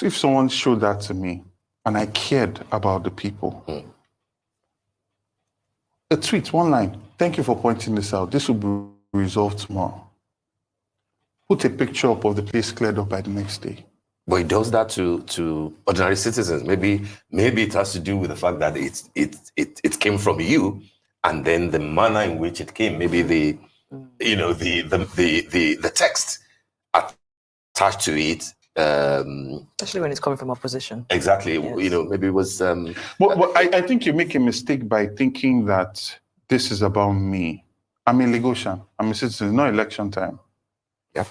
If someone showed that to me and I cared about the people, a tweet, one line, thank you for pointing this out. This will be resolved tomorrow. Put a picture up of the place cleared up by the next day. But it does that to ordinary citizens. Maybe it has to do with the fact that it came from you, and then the manner in which it came. Maybe the text attached to it. Especially when it's coming from opposition. Exactly. Yes. Maybe it was. But I think you make a mistake by thinking that this is about me. I'm a Lagosian. I'm a citizen. It's not election time. Yeah.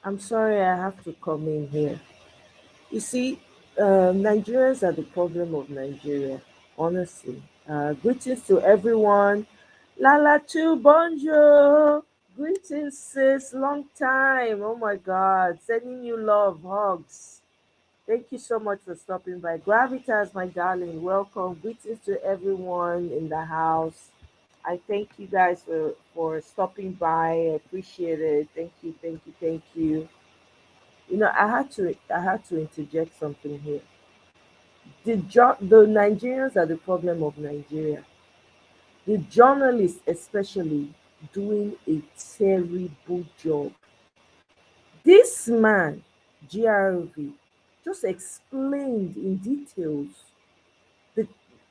I'm sorry I have to come in here. You see, Nigerians are the problem of Nigeria, honestly. Greetings to everyone. Lala tu bonjour. Greetings, sis. Long time. Oh my God. Sending you love, hugs. Thank you so much for stopping by. Gravitas, my darling, welcome. Greetings to everyone in the house. I thank you guys for stopping by. I appreciate it. Thank you, thank you, thank you. You know, I had to interject something here. The Nigerians are the problem of Nigeria. The journalists, especially, doing a terrible job. This man, GRV, just explained in details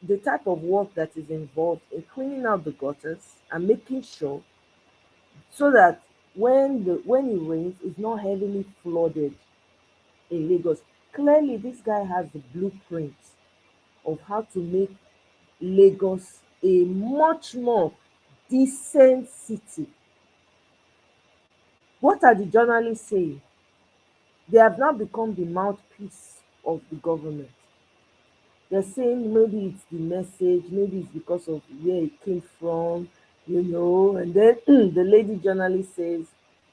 the type of work that is involved in cleaning out the gutters and making sure so that when it rains, it's not heavily flooded in Lagos. Clearly, this guy has the blueprint of how to make Lagos a much more decent city. What are the journalists saying? They have now become the mouthpiece of the government. They're saying maybe it's the message, maybe it's because of where it came from, and then the lady journalist says,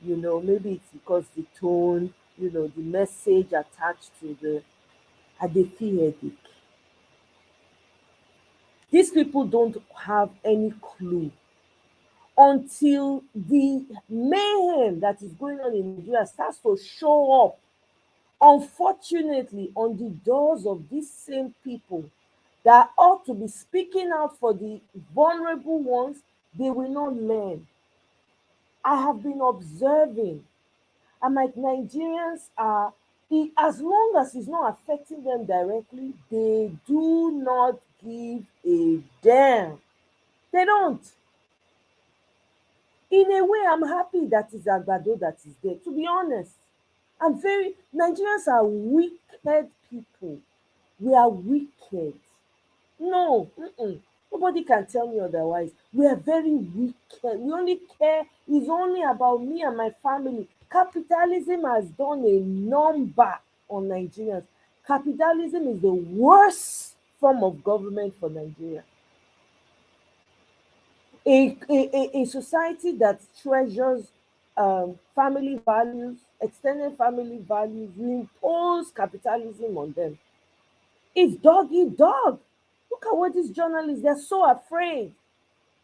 maybe it's because the tone, the message attached to the Adefi headache. These people don't have any clue until the mayhem that is going on in Nigeria starts to show up, unfortunately, on the doors of these same people that ought to be speaking out for the vulnerable ones. They will not learn. I have been observing. I'm like, Nigerians are, as long as it's not affecting them directly, they do not give a damn. They don't. In a way, I'm happy that it's Agbado that is there. To be honest, Nigerians are wicked people. We are wicked. No, nobody can tell me otherwise. We are very wicked. We only care, it's only about me and my family. Capitalism has done a number on Nigerians. Capitalism is the worst form of government for Nigeria. A society that treasures family values, extended family values, we impose capitalism on them. It's dog eat dog. Look at what these journalists, they're so afraid.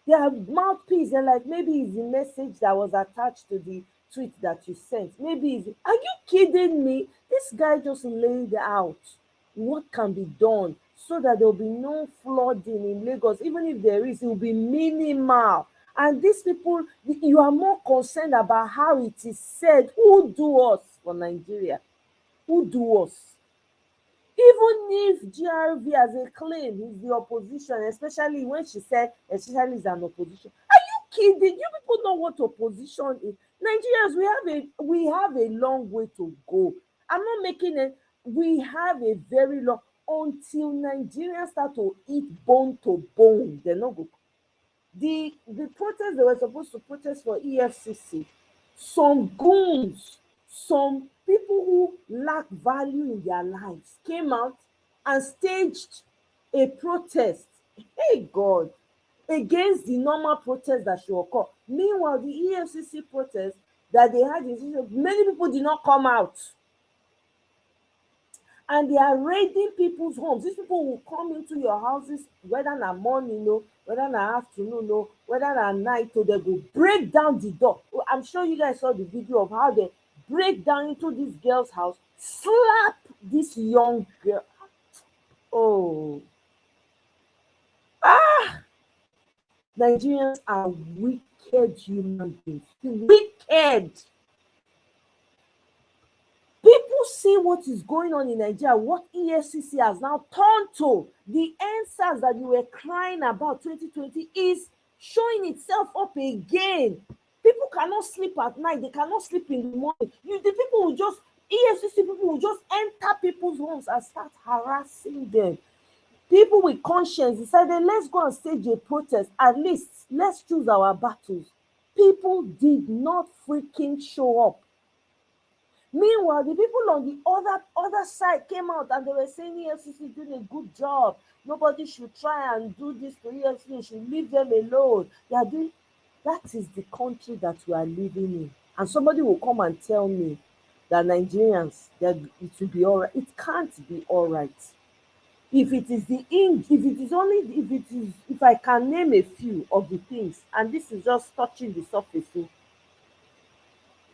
Their mouthpiece, they're like, maybe it's the message that was attached to the tweet that you sent. Are you kidding me? This guy just laid out what can be done so that there'll be no flooding in Lagos. Even if there is, it will be minimal. And these people, you are more concerned about how it is said. Who do us for Nigeria? Who do us? Even if GRV as a claim is the opposition, especially when she said especially is an opposition. Are you kidding? You people know what opposition is. Nigerians, we have a long way to go. I'm not making it. We have a very long until Nigerians start to eat bone to bone. They're not good. The protest they were supposed to protest for EFCC, some goons, some people who lack value in their lives came out and staged a protest. Hey God, against the normal protest that should occur. Meanwhile, the EFCC protest that they had in many people did not come out. And they are raiding people's homes. These people will come into your houses, whether na morning, whether na afternoon, whether na night, they go break down the door. I'm sure you guys saw the video of how they break down into this girl's house, slap this young girl. Oh, Nigerians are wicked human beings. Wicked. People see what is going on in Nigeria, what EFCC has now turned to. The answers that you were crying about 2020 is showing itself up again. People cannot sleep at night. They cannot sleep in the morning. The people will just, EFCC people will just enter people's homes and start harassing them. People with conscience decided, let's go and stage a protest. At least, let's choose our battles. People did not freaking show up. Meanwhile, the people on the other side came out and they were saying EFCC is doing a good job. Nobody should try and do this to EFCC. You should leave them alone. That is the country that we are living in. And somebody will come and tell me that Nigerians, that it will be all right. It can't be all right. If I can name a few of the things, and this is just touching the surface.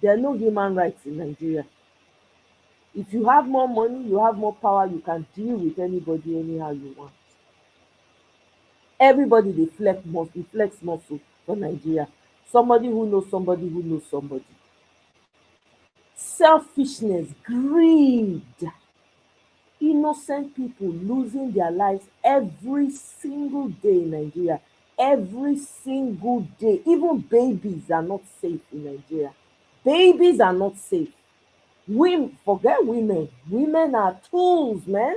There are no human rights in Nigeria. If you have more money, you have more power, you can deal with anybody anyhow you want. Everybody they flex muscle for Nigeria. Somebody who knows somebody who knows somebody. Selfishness, greed, innocent people losing their lives every single day in Nigeria. Every single day. Even babies are not safe in Nigeria. Babies are not safe. Forget women. Women are tools, man.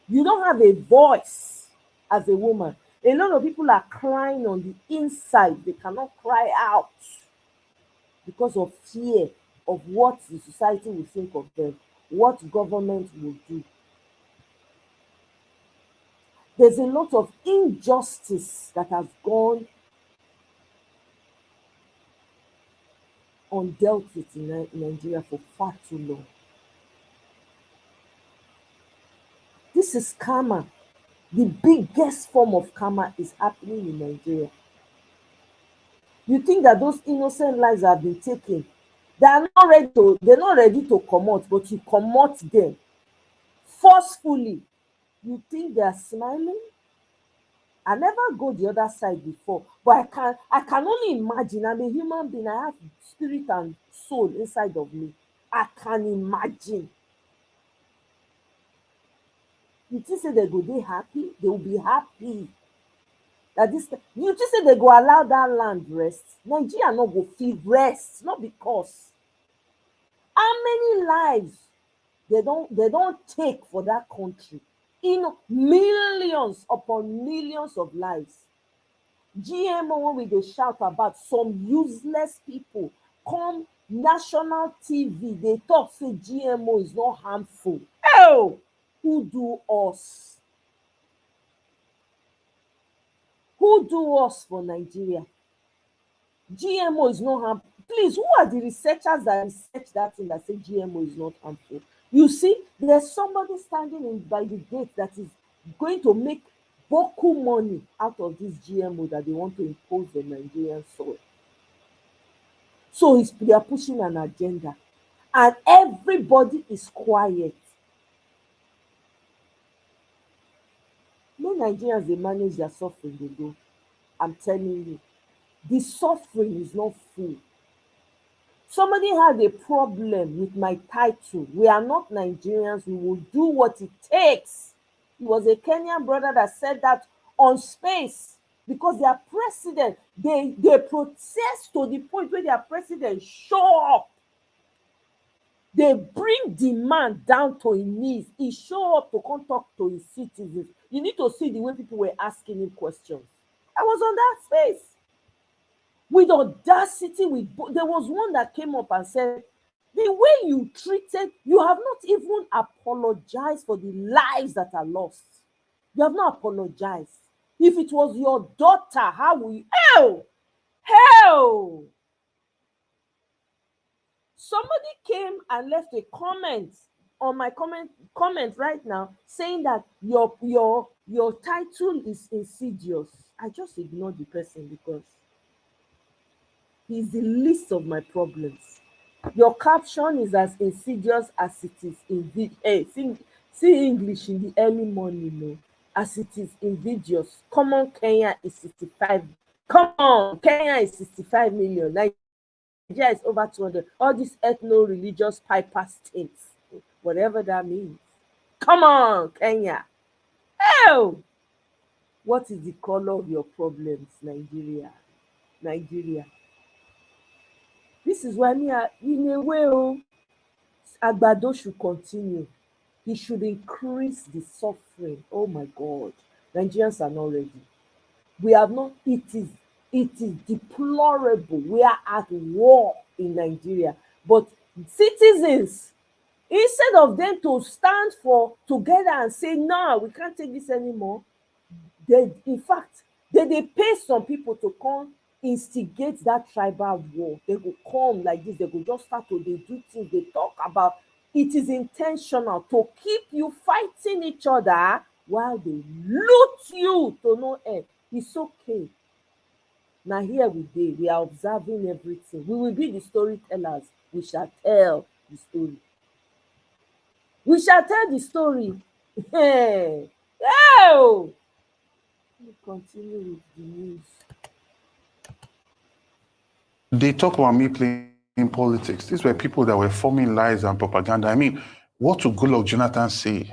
You don't have a voice as a woman. A lot of people are crying on the inside. They cannot cry out because of fear of what the society will think of them, what government will do. There's a lot of injustice that has gone undealt with in Nigeria for far too long. This is karma. The biggest form of karma is happening in Nigeria. You think that those innocent lives have been taken, they're not ready to come out, but you come out them forcefully. You think they're smiling? I never go the other side before, but I can only imagine. I'm a human being. I have spirit and soul inside of me. I can imagine. You think say they go dey happy? They will be happy. You just say they go allow that land rest? Nigeria no go fit rest, not because. How many lives they don't take for that country? Millions upon millions of lives. GMO, when we dey shout about some useless people come national TV, they talk say GMO is not harmful. Oh, who do us? Who do us for Nigeria? GMO is not harmful. Please, who are the researchers that research that thing that say GMO is not harmful? You see, there's somebody standing by the gate that is going to make boku money out of this GMO that they want to impose on Nigerian soil. So they are pushing an agenda, and everybody is quiet. No Nigerians, they manage their suffering, they go. I'm telling you, the suffering is not full. Somebody had a problem with my title. We are not Nigerians. We will do what it takes. It was a Kenyan brother that said that on Space because their president, they protest to the point where their president show up. They bring the man down to his knees. He show up to come talk to his citizens. You need to see the way people were asking him questions. I was on that Space. With audacity, there was one that came up and said, the way you treated, you have not even apologized for the lives that are lost. You have not apologized. If it was your daughter, how will you? Hell! Somebody came and left a comment on my comment right now saying that your title is insidious. I just ignored the person because he's the least of my problems. Your caption is as insidious as it is see English in the early morning, no, as it is invidious. Come on, Kenya is 65. Come on, Kenya is 65 million. Nigeria is over 200. All these ethno-religious piper states, whatever that means. Come on, Kenya. Oh, what is the color of your problems, Nigeria? Nigeria. This is why in a way, Agbado should continue. He should increase the suffering. Oh my God. Nigerians are not ready. We have not, it is deplorable. We are at war in Nigeria. But citizens, instead of them to stand together and say, no, we can't take this anymore, they pay some people to come instigate that tribal war. They will come like this. They will just start to do things. They talk about it is intentional to keep you fighting each other while they loot you to no end. It's okay. Now here we are observing everything. We will be the storytellers. We shall tell the story. We shall tell the story. Hey, oh! We continue with the news. They talk about me playing politics. These were people that were forming lies and propaganda. I mean, what would Goodluck Jonathan say?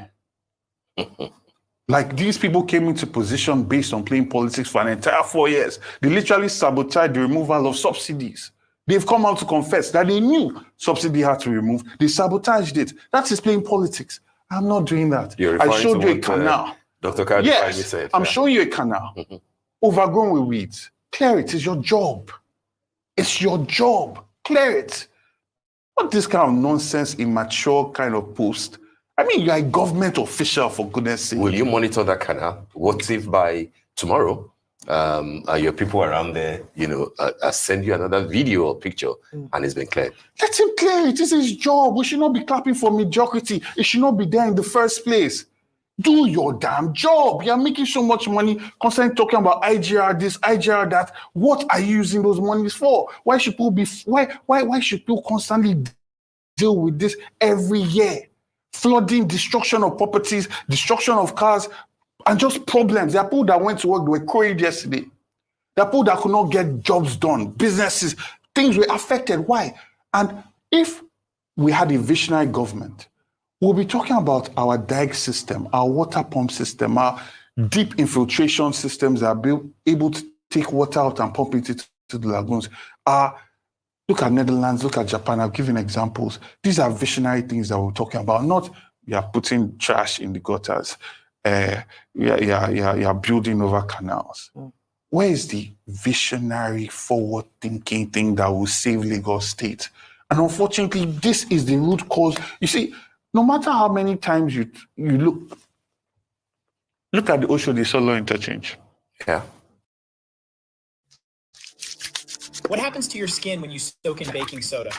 Like, these people came into position based on playing politics for an entire 4 years. They literally sabotaged the removal of subsidies. They've come out to confess that they knew subsidy had to be removed. They sabotaged it. That is playing politics. I'm not doing that. I showed you a canal. Dr. Kadi yes, said, I'm showing you a canal. Overgrown with weeds. Clear it. It's your job. It's your job. Clear it. Not this kind of nonsense, immature kind of post. I mean, you're a government official, for goodness sake. Will you monitor that canal? What if by tomorrow, your people around there, send you another video or picture and it's been cleared? Let him clear it. This is his job. We should not be clapping for mediocrity. It should not be there in the first place. Do your damn job. You're making so much money, constantly talking about IGR this, IGR that. What are you using those monies for? Why should people constantly deal with this every year? Flooding, destruction of properties, destruction of cars, and just problems. There are people that went to work, they were queried yesterday. There are people that could not get jobs done, businesses, things were affected. Why? And if we had a visionary government, we'll be talking about our dike system, our water pump system, our deep infiltration systems that are able to take water out and pump it into the lagoons. Look at Netherlands, look at Japan. I've given examples. These are visionary things that we're talking about, not we are putting trash in the gutters. We are building over canals. Where is the visionary, forward-thinking thing that will save Lagos State? And unfortunately, this is the root cause. You see, no matter how many times you look at the Oshodi Solo interchange. Yeah. What happens to your skin when you soak in baking soda?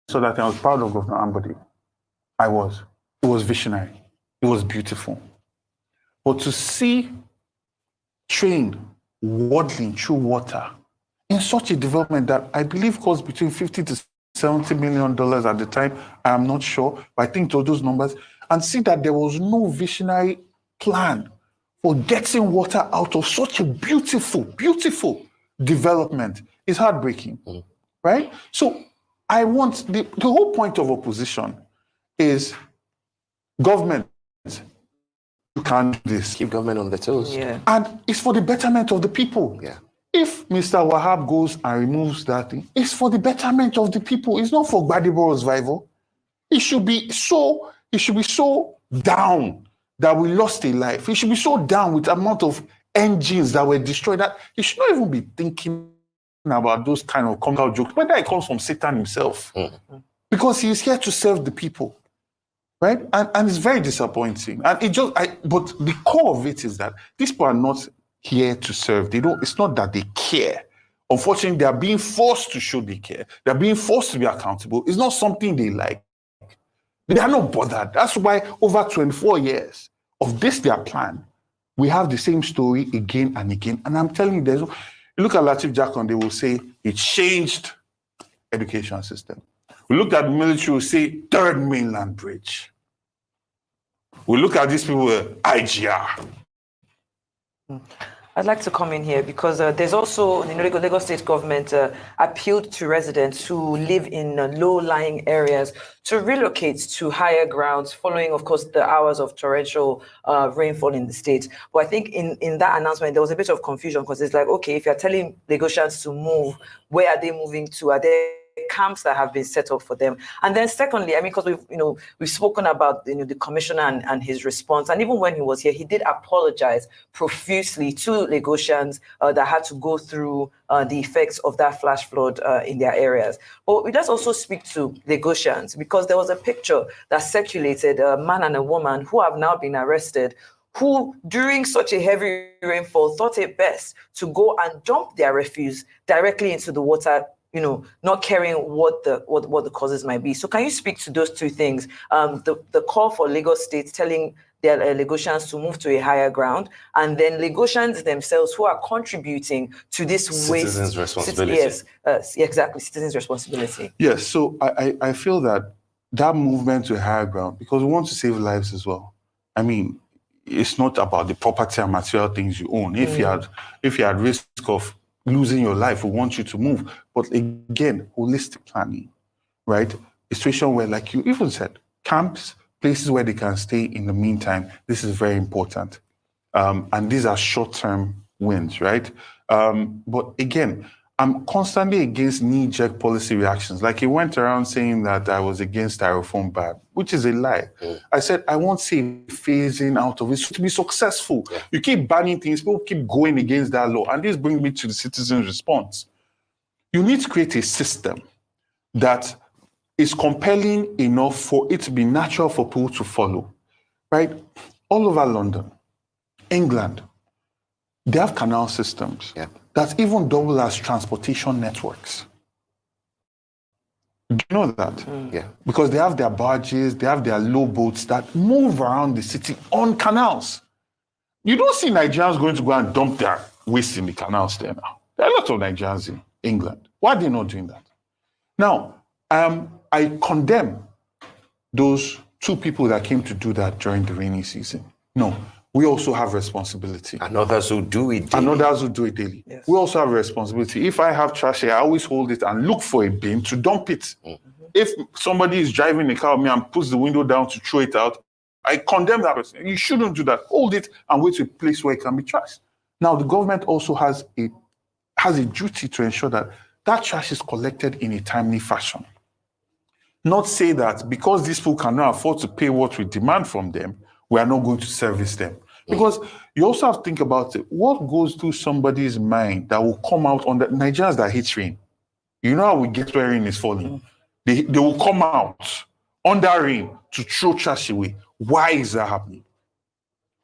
So that I was proud of Governor Ambody. I was. It was visionary. It was beautiful. But to see train waddling through water in such a development that I believe cost between $50 to $70 million at the time, I am not sure, but I think to those numbers, and see that there was no visionary plan for getting water out of such a beautiful, beautiful development is heartbreaking, right? So I want, the whole point of opposition is government, you can't do this. Keep government on the toes. Yeah. And it's for the betterment of the people. Yeah. If Mr. Wahab goes and removes that thing, it's for the betterment of the people. It's not for Gbadebo's rival. It should be so down that we lost a life. He should be so down with the amount of engines that were destroyed that he should not even be thinking about those kind of comical jokes, whether it comes from Satan himself. Because he is here to serve the people. Right? And it's very disappointing. And but the core of it is that these people are not here to serve. It's not that they care. Unfortunately, they are being forced to show they care. They're being forced to be accountable. It's not something they like. They are not bothered. That's why over 24 years of their plan, we have the same story again and again. And I'm telling you, you look at Latif Jackson, they will say it changed education system. We look at the military, we'll say third mainland bridge. We look at these people, IGR. I'd like to come in here because there's also, Lagos State government appealed to residents who live in low-lying areas to relocate to higher grounds following, of course, the hours of torrential rainfall in the state. But I think in that announcement, there was a bit of confusion because it's like, okay, if you're telling Lagosians to move, where are they moving to? Are there camps that have been set up for them? And then secondly, I mean, because we've spoken about the commissioner and his response, and even when he was here, he did apologize profusely to Lagosians that had to go through the effects of that flash flood in their areas. But let's also speak to Lagosians, because there was a picture that circulated, a man and a woman who have now been arrested, who during such a heavy rainfall thought it best to go and dump their refuse directly into the water, not caring what the causes might be. So can you speak to those two things? The call for Lagos State telling their Lagosians to move to a higher ground, and then Lagosians themselves who are contributing to this waste. Citizens' responsibility. Yes, exactly, citizens' responsibility. Yes, so I feel that movement to a higher ground, because we want to save lives as well. I mean, it's not about the property and material things you own. If you're at risk of losing your life, we want you to move. But again, holistic planning, right? A situation where, like you even said, camps, places where they can stay in the meantime, this is very important. And these are short-term wins, right? But again, I'm constantly against knee-jerk policy reactions. Like he went around saying that I was against styrofoam ban, which is a lie. I said, I won't see phasing out of it to be successful. You keep banning things, people keep going against that law. And this brings me to the citizen's response. You need to create a system that is compelling enough for it to be natural for people to follow, right? All over London, England, they have canal systems that even double as transportation networks. Do you know that? Yeah. Because they have their barges, they have their low boats that move around the city on canals. You don't see Nigerians going to go and dump their waste in the canals there now. There are a lot of Nigerians in England. Why are they not doing that? Now, I condemn those two people that came to do that during the rainy season. No. We also have responsibility. And others who do it daily. Yes. We also have a responsibility. If I have trash here, I always hold it and look for a bin to dump it. If somebody is driving a car with me and puts the window down to throw it out, I condemn that person. You shouldn't do that. Hold it and wait to a place where it can be trashed. Now, the government also has a duty to ensure that that trash is collected in a timely fashion. Not say that because these people cannot afford to pay what we demand from them, we are not going to service them. Because you also have to think about it. What goes through somebody's mind that will come out on the Nigerians that hate rain? You know how we get where rain is falling? They will come out under rain to throw trash away. Why is that happening?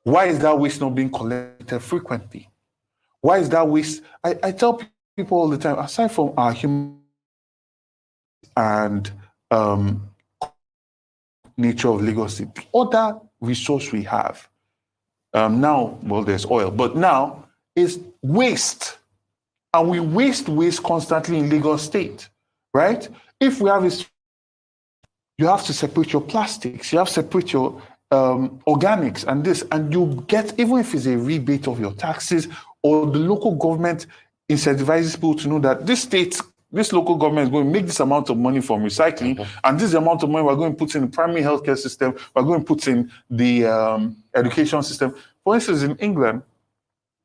Why is that waste not being collected frequently? Why is that waste? I tell people all the time, aside from our human and nature of Lagos City, the other resource we have now, well, there's oil, but now is waste. And we waste constantly in Lagos State, right? If we have you have to separate your plastics, you have to separate your organics and this, and you get, even if it's a rebate of your taxes, or the local government incentivizes people to know that this local government is going to make this amount of money from recycling, and this amount of money we're going to put in the primary healthcare system, we're going to put in the education system. For instance, in England,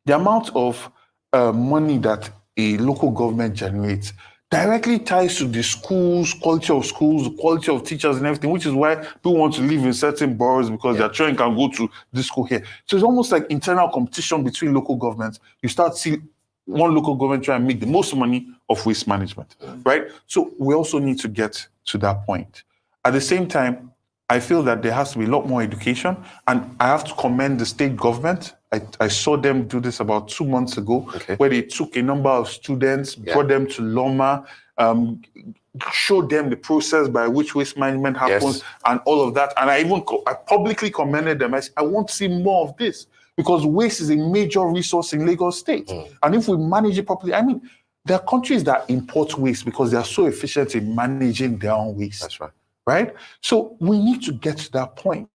the amount of money that a local government generates directly ties to the schools, quality of schools, quality of teachers and everything, which is why people want to live in certain boroughs, because their children can go to this school here. So it's almost like internal competition between local governments. You start seeing one local government try and make the most money of waste management, right? So we also need to get to that point. At the same time, I feel that there has to be a lot more education, and I have to commend the state government. I saw them do this about 2 months ago, where they took a number of students, brought them to Loma, showed them the process by which waste management happens and all of that. And I publicly commended them. I said, I want to see more of this, because waste is a major resource in Lagos State. And if we manage it properly, I mean, there are countries that import waste because they are so efficient in managing their own waste. That's right. Right? So we need to get to that point.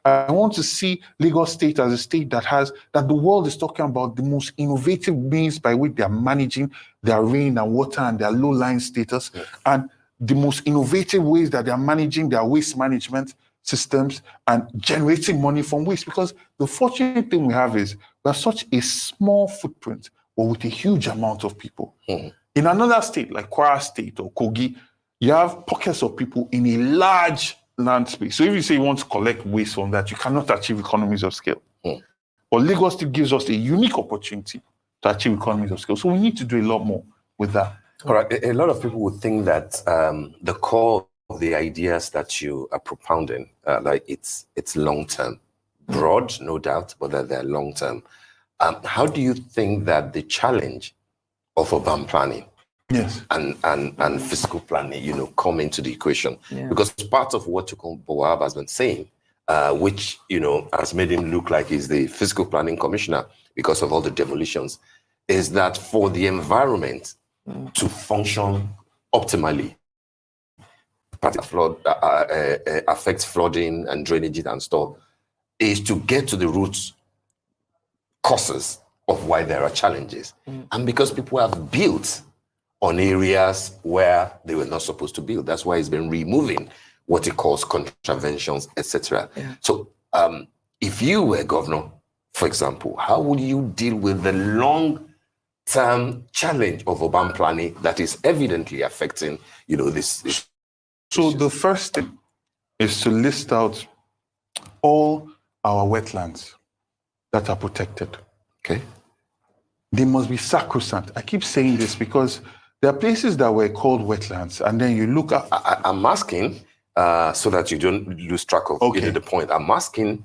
I want to see Lagos State as a state that the world is talking about the most innovative means by which they are managing their rain and water and their low-lying status, and the most innovative ways that they are managing their waste management systems and generating money from waste. Because the fortunate thing we have is we have such a small footprint, but with a huge amount of people. In another state like Kwara State or Kogi, you have pockets of people in a large land space. So if you say you want to collect waste from that, you cannot achieve economies of scale. But Lagos still gives us a unique opportunity to achieve economies of scale. So we need to do a lot more with that. All right. A lot of people would think that the core of the ideas that you are propounding, like it's long-term, broad, no doubt, but that they're long-term. How do you think that the challenge of urban planning and fiscal planning, come into the equation? Because part of what Bowab has been saying, which, has made him look like he's the fiscal planning commissioner because of all the demolitions, is that for the environment to function optimally, affects flooding and drainage and stuff, is to get to the root causes of why there are challenges. And because people have built on areas where they were not supposed to build. That's why he's been removing what he calls contraventions, etc. So if you were governor, for example, how would you deal with the long-term challenge of urban planning that is evidently affecting, this? So the first thing is to list out all our wetlands that are protected. They must be sacrosanct. I keep saying this because there are places that were called wetlands, and then you look at... I'm asking, so that you don't lose track of the point. I'm asking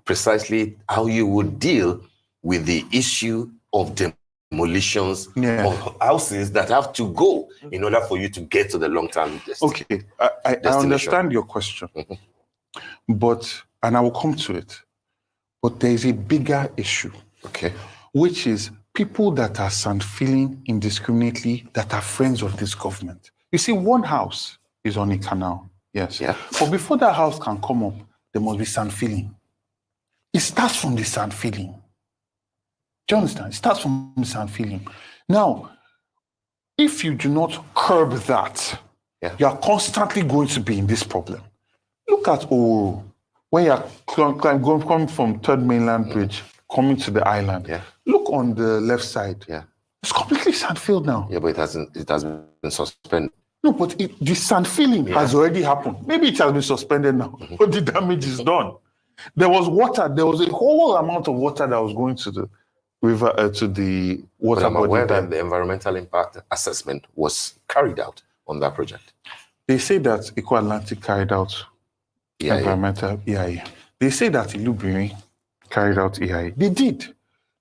precisely how you would deal with the issue of demolitions of houses that have to go in order for you to get to the long-term destination. I understand your question, and I will come to it. But there is a bigger issue, which is people that are sand-filling indiscriminately, that are friends of this government. You see, one house is on a canal, but before that house can come up, there must be sand-filling. It starts from the sand-filling. Do you understand? It starts from the sand-filling. Now, if you do not curb that, you are constantly going to be in this problem. Look at Oro, when you are coming from Third Mainland Bridge, coming to the island. Look on the left side. It's completely sand-filled now. But it hasn't been suspended. No, but the sand-filling has already happened. Maybe it has been suspended now, but the damage is done. There was water. There was a whole amount of water that was going to the river, to the water. But I'm body aware that the environmental impact assessment was carried out on that project. They say that Eco Atlantic carried out environmental EIA. They say that Ilubiri carried out EIA. They did.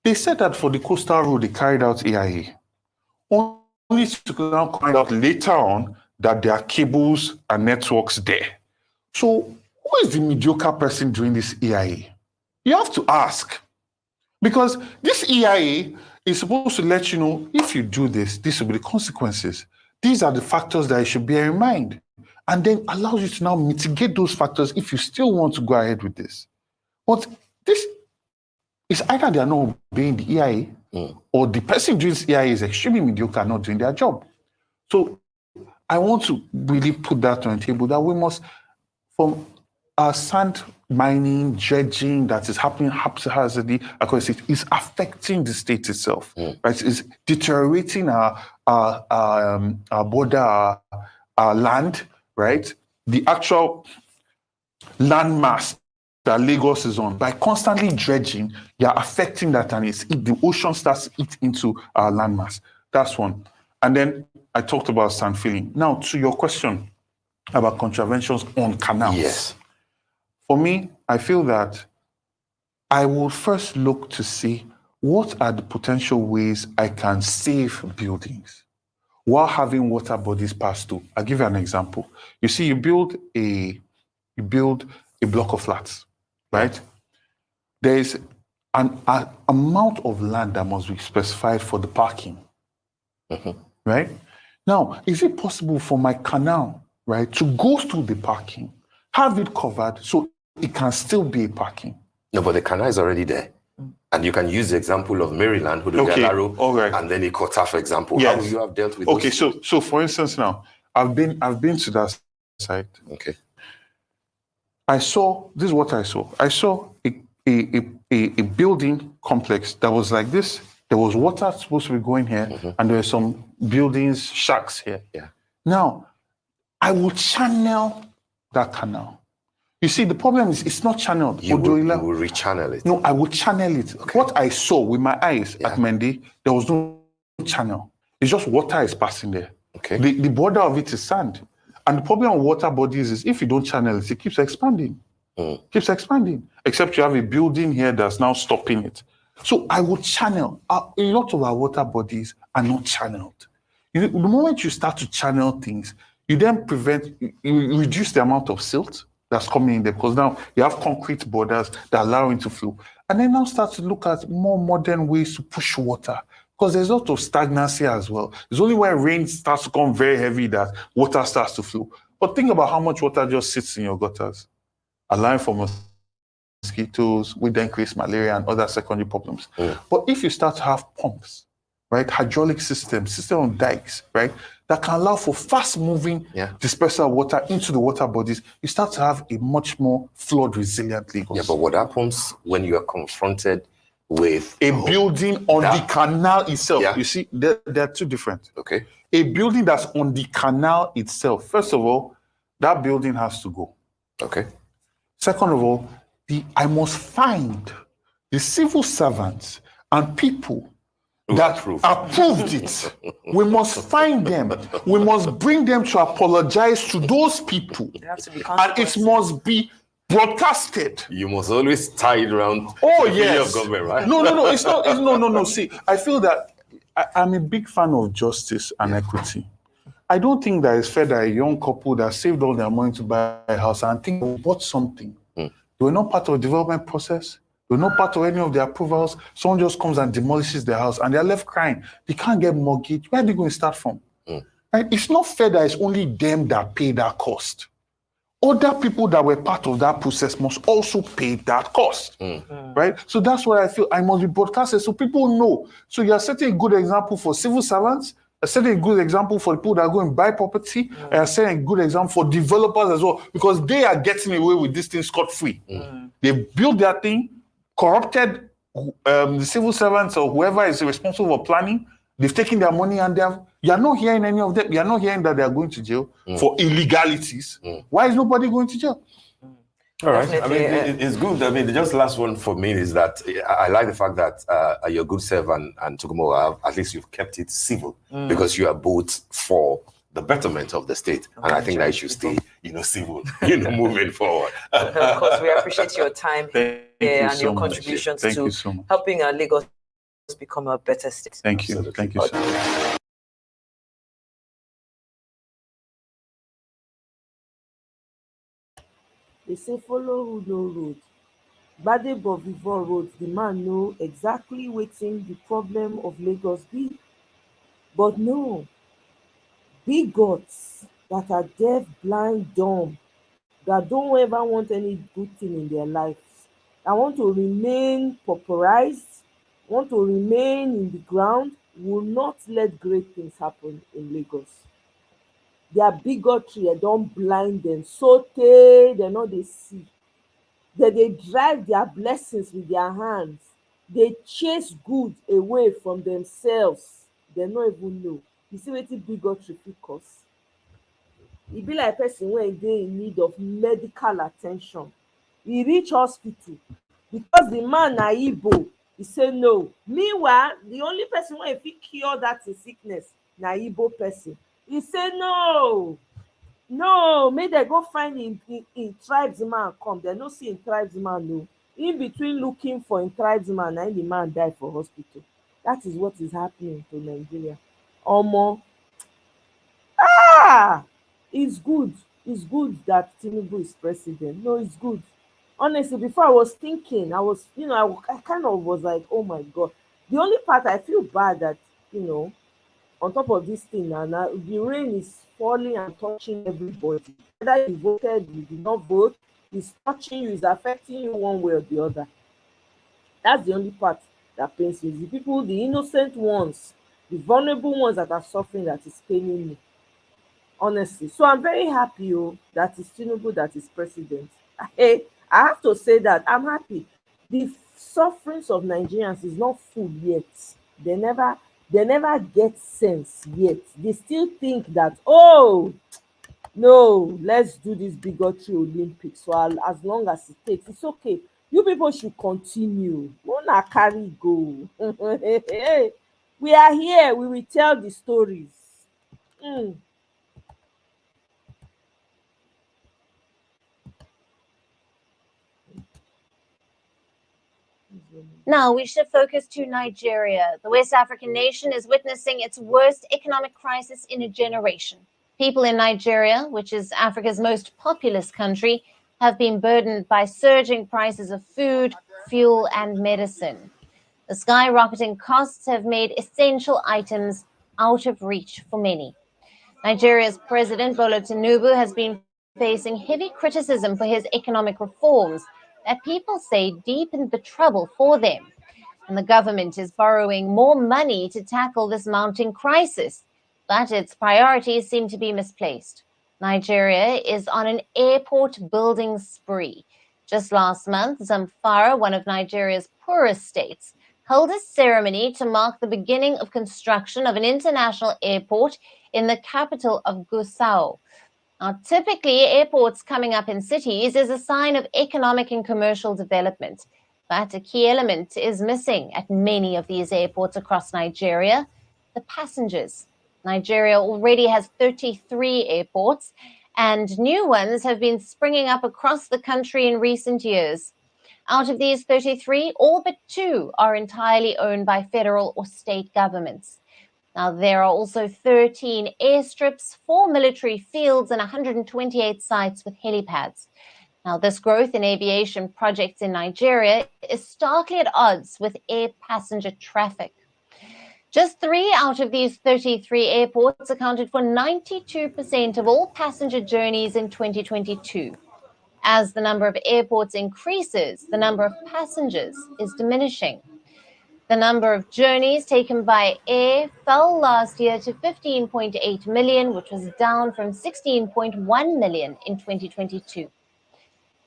They said that for the coastal road, they carried out EIA. Only to now find out later on that there are cables and networks there. So who is the mediocre person doing this EIA? You have to ask. Because this EIA is supposed to let you know, if you do this, this will be the consequences. These are the factors that you should bear in mind. and then allows you to now mitigate those factors if you still want to go ahead with this. But this is either they are not obeying the EIA, or the person doing EIA is extremely mediocre and not doing their job. So I want to really put that on the table, that we must, from sand mining, dredging that is happening haphazardly across the state, is affecting the state itself. Right? It's deteriorating our border, our land, right? The actual landmass that Lagos is on. By constantly dredging, you're affecting that, and the ocean starts to eat into our landmass. That's one. And then I talked about sand filling. Now, to your question about contraventions on canals. Yes. For me, I feel that I will first look to see what are the potential ways I can save buildings while having water bodies pass through. I'll give you an example. You see, you build a block of flats, right? There is an amount of land that must be specified for the parking, right? Now, is it possible for my canal, right, to go through the parking, have it covered so it can still be a parking? No, but the canal is already there. And you can use the example of Maryland, and then a Qatar, for example. Yes. How would you have dealt with Okay, those? so for instance now, I've been to that site. Okay. This is what I saw. I saw a building complex that was like this. There was water supposed to be going here, and there were some buildings, shacks here. Yeah. Now, I will channel that canal. You see, the problem is it's not channeled. You will rechannel it. No, I will channel it. Okay. What I saw with my eyes at Mendy, there was no channel. It's just water is passing there. Okay. The border of it is sand. And the problem with water bodies is if you don't channel it, it keeps expanding. Keeps expanding. Except you have a building here that's now stopping it. So I will channel. A lot of our water bodies are not channeled. The moment you start to channel things, you then you reduce the amount of silt that's coming in there, because now you have concrete borders that allow it to flow. And then now start to look at more modern ways to push water, because there's a lot of stagnancy as well. It's only when rain starts to come very heavy that water starts to flow. But think about how much water just sits in your gutters, allowing for mosquitoes, which then creates malaria and other secondary problems. But if you start to have pumps, right, hydraulic system of dikes, right, that can allow for fast-moving dispersal of water into the water bodies, you start to have a much more flood-resilient Lagos. Yeah, but what happens when you are confronted with a building on the canal itself? You see, they're two different. Okay. A building that's on the canal itself, first of all, that building has to go. Okay. Second of all, I must find the civil servants and people that approved it. We must find them. We must bring them to apologize to those people. And it must be broadcasted. You must always tie it around the yes. of government, right? No, it's not. No. See, I feel that I'm a big fan of justice and equity. I don't think that it's fair that a young couple that saved all their money to buy a house and think they bought something. They were not part of the development process. They're not part of any of the approvals. Someone just comes and demolishes their house and they're left crying. They can't get mortgage. Where are they going to start from? Right? It's not fair that it's only them that pay that cost. Other people that were part of that process must also pay that cost. Right? So that's what I feel. I must be broadcasted so people know. So you're setting a good example for civil servants. You're setting a good example for people that are going to buy property. And you're setting a good example for developers as well, because they are getting away with this thing scot-free. They built their thing, corrupted the civil servants or whoever is responsible for planning. They've taken their money and you're not hearing any of them. You're not hearing that they're going to jail for illegalities. Why is nobody going to jail? All right. I mean, it's good. I mean, the just last one for me is that I like the fact that your good self and Tukumo, at least you've kept it civil because you are both for the betterment of the state. And I think that it should stay, civil, moving forward. Of course, we appreciate your time and your contributions to helping Lagos become a better state. Thank you. Thank you so much. They say follow who know road. Bade Bovivor road, the man know exactly wetin the problem of Lagos be. But no, bigots that are deaf, blind, dumb, that don't ever want any good thing in their lives, that want to remain pauperized, want to remain in the ground, will not let great things happen in Lagos. Their bigotry don blind dem sotey dem no dey see. Dem dey drive their blessings with their hands, dey chase good away from themselves. Dem no even know. You see wetin bigotry fit cause? E be like person wey dey in need of medical at ten tion. E reach hospital because the man na Igbo, e say no. Meanwhile, the only person wey fit cure that sickness na Igbo person. E say no, make dem go find im tribesman come. Dem no see im tribesman o. In between looking for im tribesman, na im the man die for hospital. That is what is happening to Nigeria. Omo, it's good that Tinubu is president. No, it's good. Honestly, before I was thinking, I kind of was like, oh my God. The only part I feel bad that, on top of this thing now, the rain is falling and touching everybody. Whether you voted, you did not vote, it's touching you, it's affecting you one way or the other. That's the only part that pains me. The people, the innocent ones, the vulnerable ones that are suffering, that is paining me. Honestly. So I'm very happy that it's Tinubu that is president. I have to say that I'm happy. The sufferings of Nigerians is not full yet. They never get sense yet. They still think that, oh no, let's do this bigotry Olympics. So as long as it takes, it's okay. You people should continue. Una carry go. We are here. We will tell the stories. Now we shift focus to Nigeria. The West African nation is witnessing its worst economic crisis in a generation. People in Nigeria, which is Africa's most populous country, have been burdened by surging prices of food, fuel, and medicine. The skyrocketing costs have made essential items out of reach for many. Nigeria's President Bola Tinubu has been facing heavy criticism for his economic reforms that people say deepened the trouble for them. And the government is borrowing more money to tackle this mounting crisis, but its priorities seem to be misplaced. Nigeria is on an airport building spree. Just last month, Zamfara, one of Nigeria's poorest states, held a ceremony to mark the beginning of construction of an international airport in the capital of Gusau. Now, typically, airports coming up in cities is a sign of economic and commercial development. But a key element is missing at many of these airports across Nigeria: the passengers. Nigeria already has 33 airports, and new ones have been springing up across the country in recent years. Out of these 33, all but 2 are entirely owned by federal or state governments. Now, there are also 13 airstrips, 4 military fields, and 128 sites with helipads. Now, this growth in aviation projects in Nigeria is starkly at odds with air passenger traffic. Just 3 out of these 33 airports accounted for 92% of all passenger journeys in 2022. As the number of airports increases, the number of passengers is diminishing. The number of journeys taken by air fell last year to 15.8 million, which was down from 16.1 million in 2022.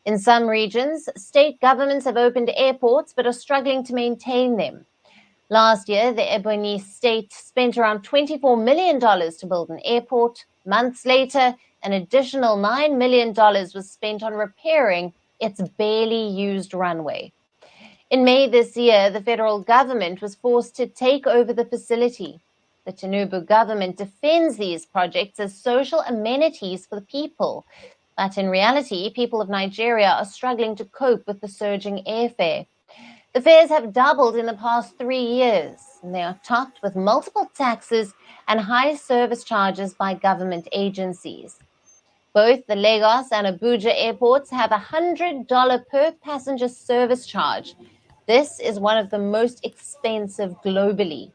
In some regions, state governments have opened airports but are struggling to maintain them. Last year, the Ebonyi state spent around $24 million to build an airport. Months later, an additional $9 million was spent on repairing its barely used runway. In May this year, the federal government was forced to take over the facility. The Tinubu government defends these projects as social amenities for the people. But in reality, people of Nigeria are struggling to cope with the surging airfare. The fares have doubled in the past 3 years, and they are topped with multiple taxes and high service charges by government agencies. Both the Lagos and Abuja airports have a $100 per passenger service charge. This is one of the most expensive globally.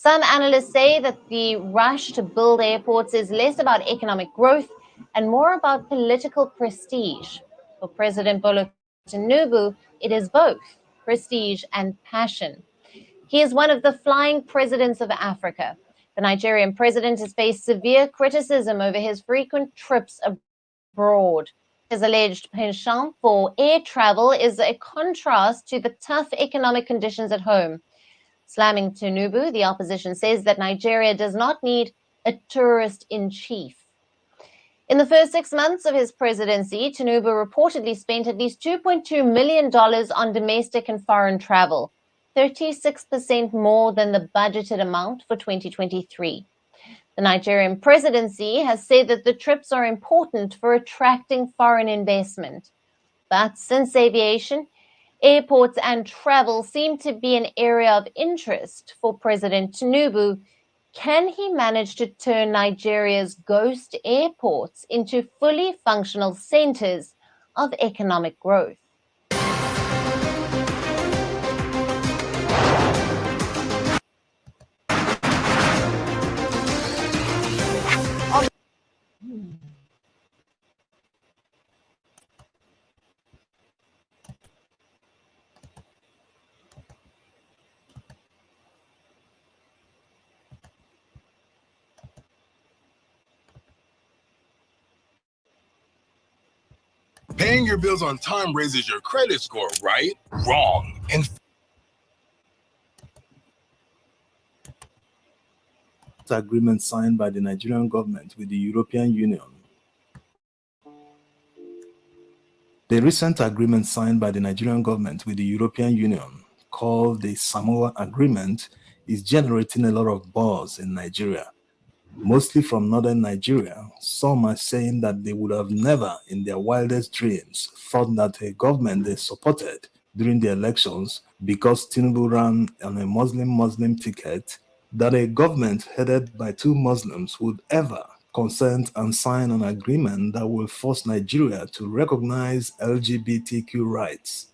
Some analysts say that the rush to build airports is less about economic growth and more about political prestige. For President Bola Tinubu, it is both prestige and passion. He is one of the flying presidents of Africa. The Nigerian president has faced severe criticism over his frequent trips abroad. His alleged penchant for air travel is a contrast to the tough economic conditions at home. Slamming Tinubu, the opposition says that Nigeria does not need a tourist in chief. In the first 6 months of his presidency, Tinubu reportedly spent at least $2.2 million on domestic and foreign travel, 36% more than the budgeted amount for 2023. The Nigerian presidency has said that the trips are important for attracting foreign investment. But since aviation, airports and travel seem to be an area of interest for President Tinubu. Can he manage to turn Nigeria's ghost airports into fully functional centers of economic growth? Paying your bills on time raises your credit score, right? Wrong. Agreement signed by the Nigerian government with the European Union. The recent agreement signed by the Nigerian government with the European Union, called the Samoa Agreement, is generating a lot of buzz in Nigeria. Mostly from northern Nigeria, some are saying that they would have never in their wildest dreams thought that a government they supported during the elections, because Tinubu ran on a Muslim ticket, that a government headed by two Muslims would ever consent and sign an agreement that will force Nigeria to recognize LGBTQ rights.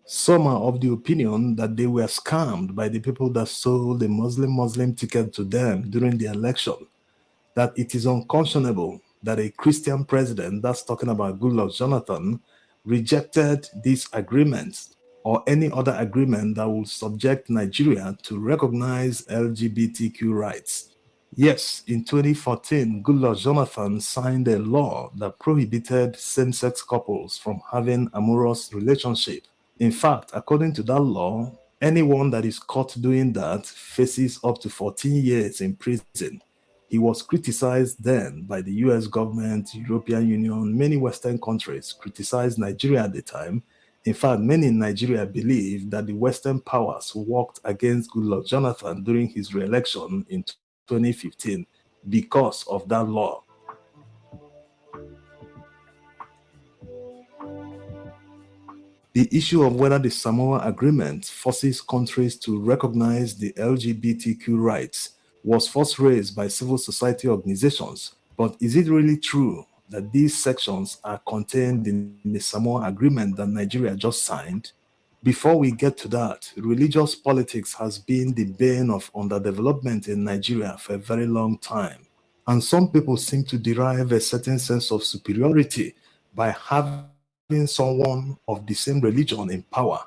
Some are of the opinion that they were scammed by the people that sold a Muslim ticket to them during the election, that it is unconscionable that a Christian president, that's talking about Goodluck Jonathan, rejected this agreement or any other agreement that will subject Nigeria to recognize LGBTQ rights. Yes, in 2014, Goodluck Jonathan signed a law that prohibited same-sex couples from having amorous relationship. In fact, according to that law, anyone that is caught doing that faces up to 14 years in prison. He was criticized then by the US government, European Union, many Western countries criticized Nigeria at the time. In fact, many in Nigeria believe that the Western powers worked against Goodluck Jonathan during his re-election in 2015 because of that law. The issue of whether the Samoa Agreement forces countries to recognize the LGBTQ rights was first raised by civil society organizations. But is it really true that these sections are contained in the Samoa Agreement that Nigeria just signed? Before we get to that, religious politics has been the bane of underdevelopment in Nigeria for a very long time. And some people seem to derive a certain sense of superiority by having someone of the same religion in power.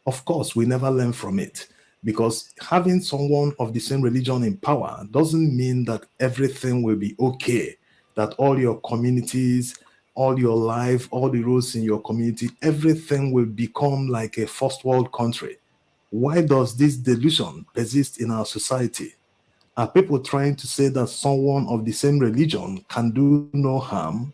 Of course, we never learn from it, because having someone of the same religion in power doesn't mean that everything will be okay, that all your communities, all your life, all the rules in your community, everything will become like a first world country. Why does this delusion persist in our society? Are people trying to say that someone of the same religion can do no harm?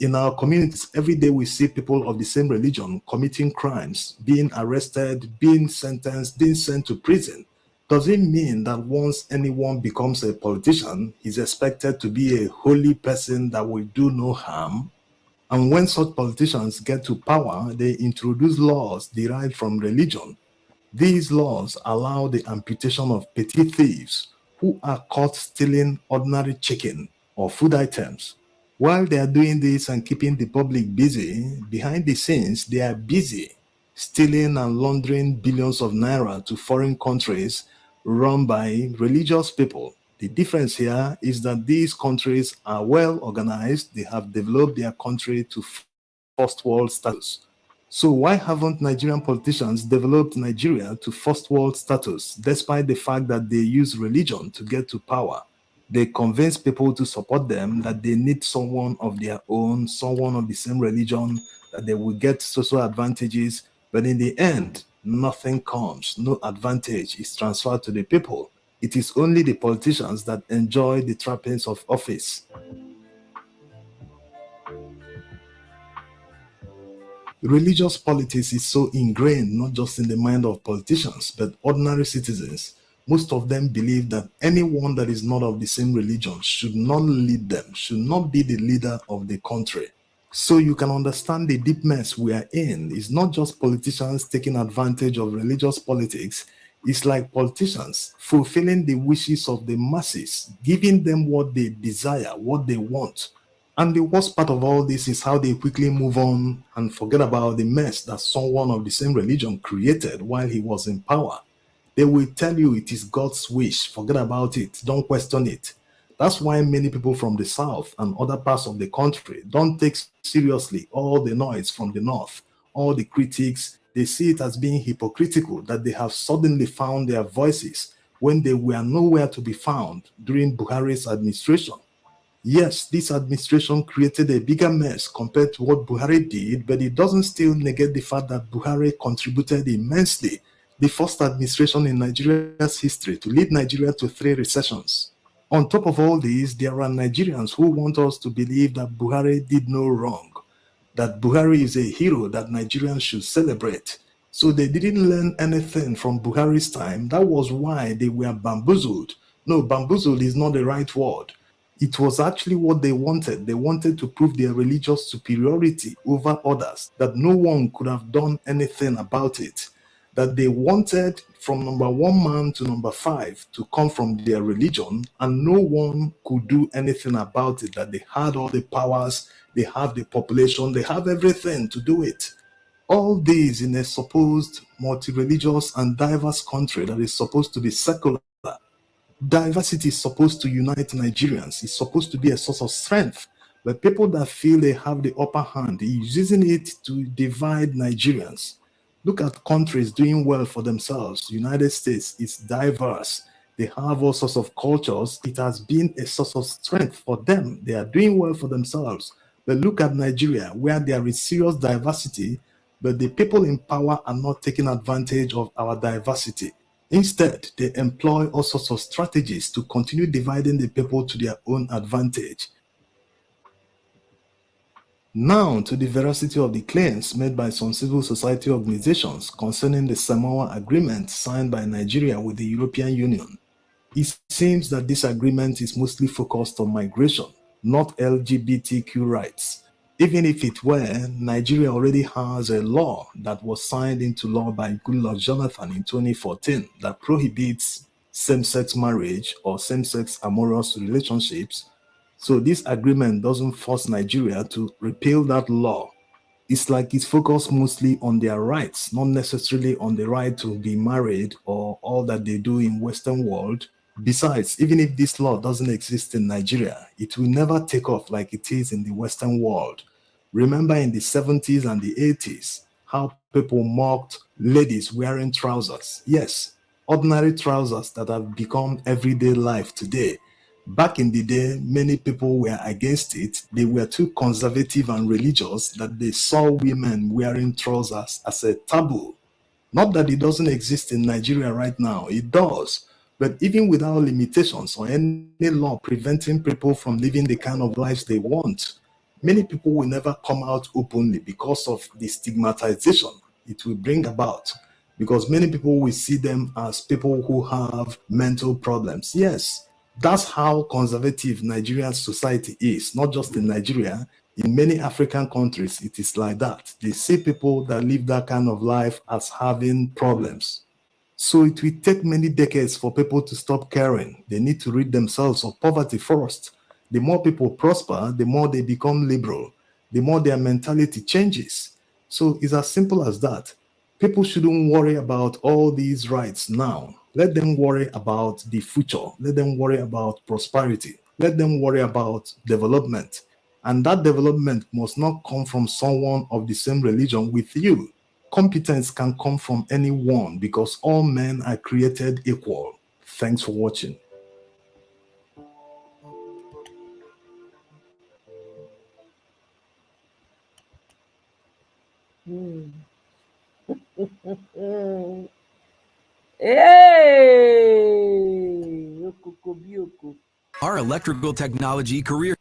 In our communities, every day we see people of the same religion committing crimes, being arrested, being sentenced, being sent to prison. Does it mean that once anyone becomes a politician, he's expected to be a holy person that will do no harm? And when such politicians get to power, they introduce laws derived from religion. These laws allow the amputation of petty thieves who are caught stealing ordinary chicken or food items. While they are doing this and keeping the public busy, behind the scenes, they are busy stealing and laundering billions of naira to foreign countries run by religious people. The difference here is that these countries are well organized, they have developed their country to first world status. So why haven't Nigerian politicians developed Nigeria to first world status despite the fact that they use religion to get to power? They convince people to support them that they need someone of their own, someone of the same religion, that they will get social advantages. But in the end, nothing comes. No advantage is transferred to the people. It is only the politicians that enjoy the trappings of office. Religious politics is so ingrained not just in the mind of politicians, but ordinary citizens. Most of them believe that anyone that is not of the same religion should not lead them, should not be the leader of the country. So you can understand the deep mess we are in. It's not just politicians taking advantage of religious politics. It's like politicians fulfilling the wishes of the masses, giving them what they desire, what they want. And the worst part of all this is how they quickly move on and forget about the mess that someone of the same religion created while he was in power. They will tell you it is God's wish. Forget about it. Don't question it. That's why many people from the south and other parts of the country don't take seriously all the noise from the north, all the critics. They see it as being hypocritical that they have suddenly found their voices when they were nowhere to be found during Buhari's administration. Yes, this administration created a bigger mess compared to what Buhari did, but it doesn't still negate the fact that Buhari contributed immensely, the first administration in Nigeria's history to lead Nigeria to 3 recessions. On top of all this, there are Nigerians who want us to believe that Buhari did no wrong, that Buhari is a hero that Nigerians should celebrate. So they didn't learn anything from Buhari's time. That was why they were bamboozled. No, bamboozled is not the right word. It was actually what they wanted. They wanted to prove their religious superiority over others, that no one could have done anything about it. That they wanted from number 1 man to number 5 to come from their religion, and no one could do anything about it, that they had all the powers, they have the population, they have everything to do it. All these in a supposed multi-religious and diverse country that is supposed to be secular. Diversity is supposed to unite Nigerians. It's supposed to be a source of strength. But people that feel they have the upper hand is using it to divide Nigerians. Look at countries doing well for themselves. United States is diverse. They have all sorts of cultures. It has been a source of strength for them. They are doing well for themselves. But look at Nigeria, where there is serious diversity, but the people in power are not taking advantage of our diversity. Instead, they employ all sorts of strategies to continue dividing the people to their own advantage. Now to the veracity of the claims made by some civil society organizations concerning the Samoa Agreement signed by Nigeria with the European Union. It seems that this agreement is mostly focused on migration, not LGBTQ rights. Even if it were, Nigeria already has a law that was signed into law by Goodluck Jonathan in 2014 that prohibits same-sex marriage or same-sex amorous relationships. So this agreement doesn't force Nigeria to repeal that law. It's like it's focused mostly on their rights, not necessarily on the right to be married or all that they do in Western world. Besides, even if this law doesn't exist in Nigeria, it will never take off like it is in the Western world. Remember in the 70s and the 80s, how people mocked ladies wearing trousers. Yes, ordinary trousers that have become everyday life today. Back in the day, many people were against it. They were too conservative and religious that they saw women wearing trousers as a taboo. Not that it doesn't exist in Nigeria right now, it does. But even without limitations or any law preventing people from living the kind of lives they want, many people will never come out openly because of the stigmatization it will bring about. Because many people will see them as people who have mental problems. Yes, that's how conservative Nigerian society is, not just in Nigeria. In many African countries, it is like that. They see people that live that kind of life as having problems. So it will take many decades for people to stop caring. They need to rid themselves of poverty first. The more people prosper, the more they become liberal, the more their mentality changes. So it's as simple as that. People shouldn't worry about all these rights now. Let them worry about the future. Let them worry about prosperity. Let them worry about development. And that development must not come from someone of the same religion with you. Competence can come from anyone because all men are created equal. Thanks for watching. Hey, Okoko Bioko. Our electrical technology career.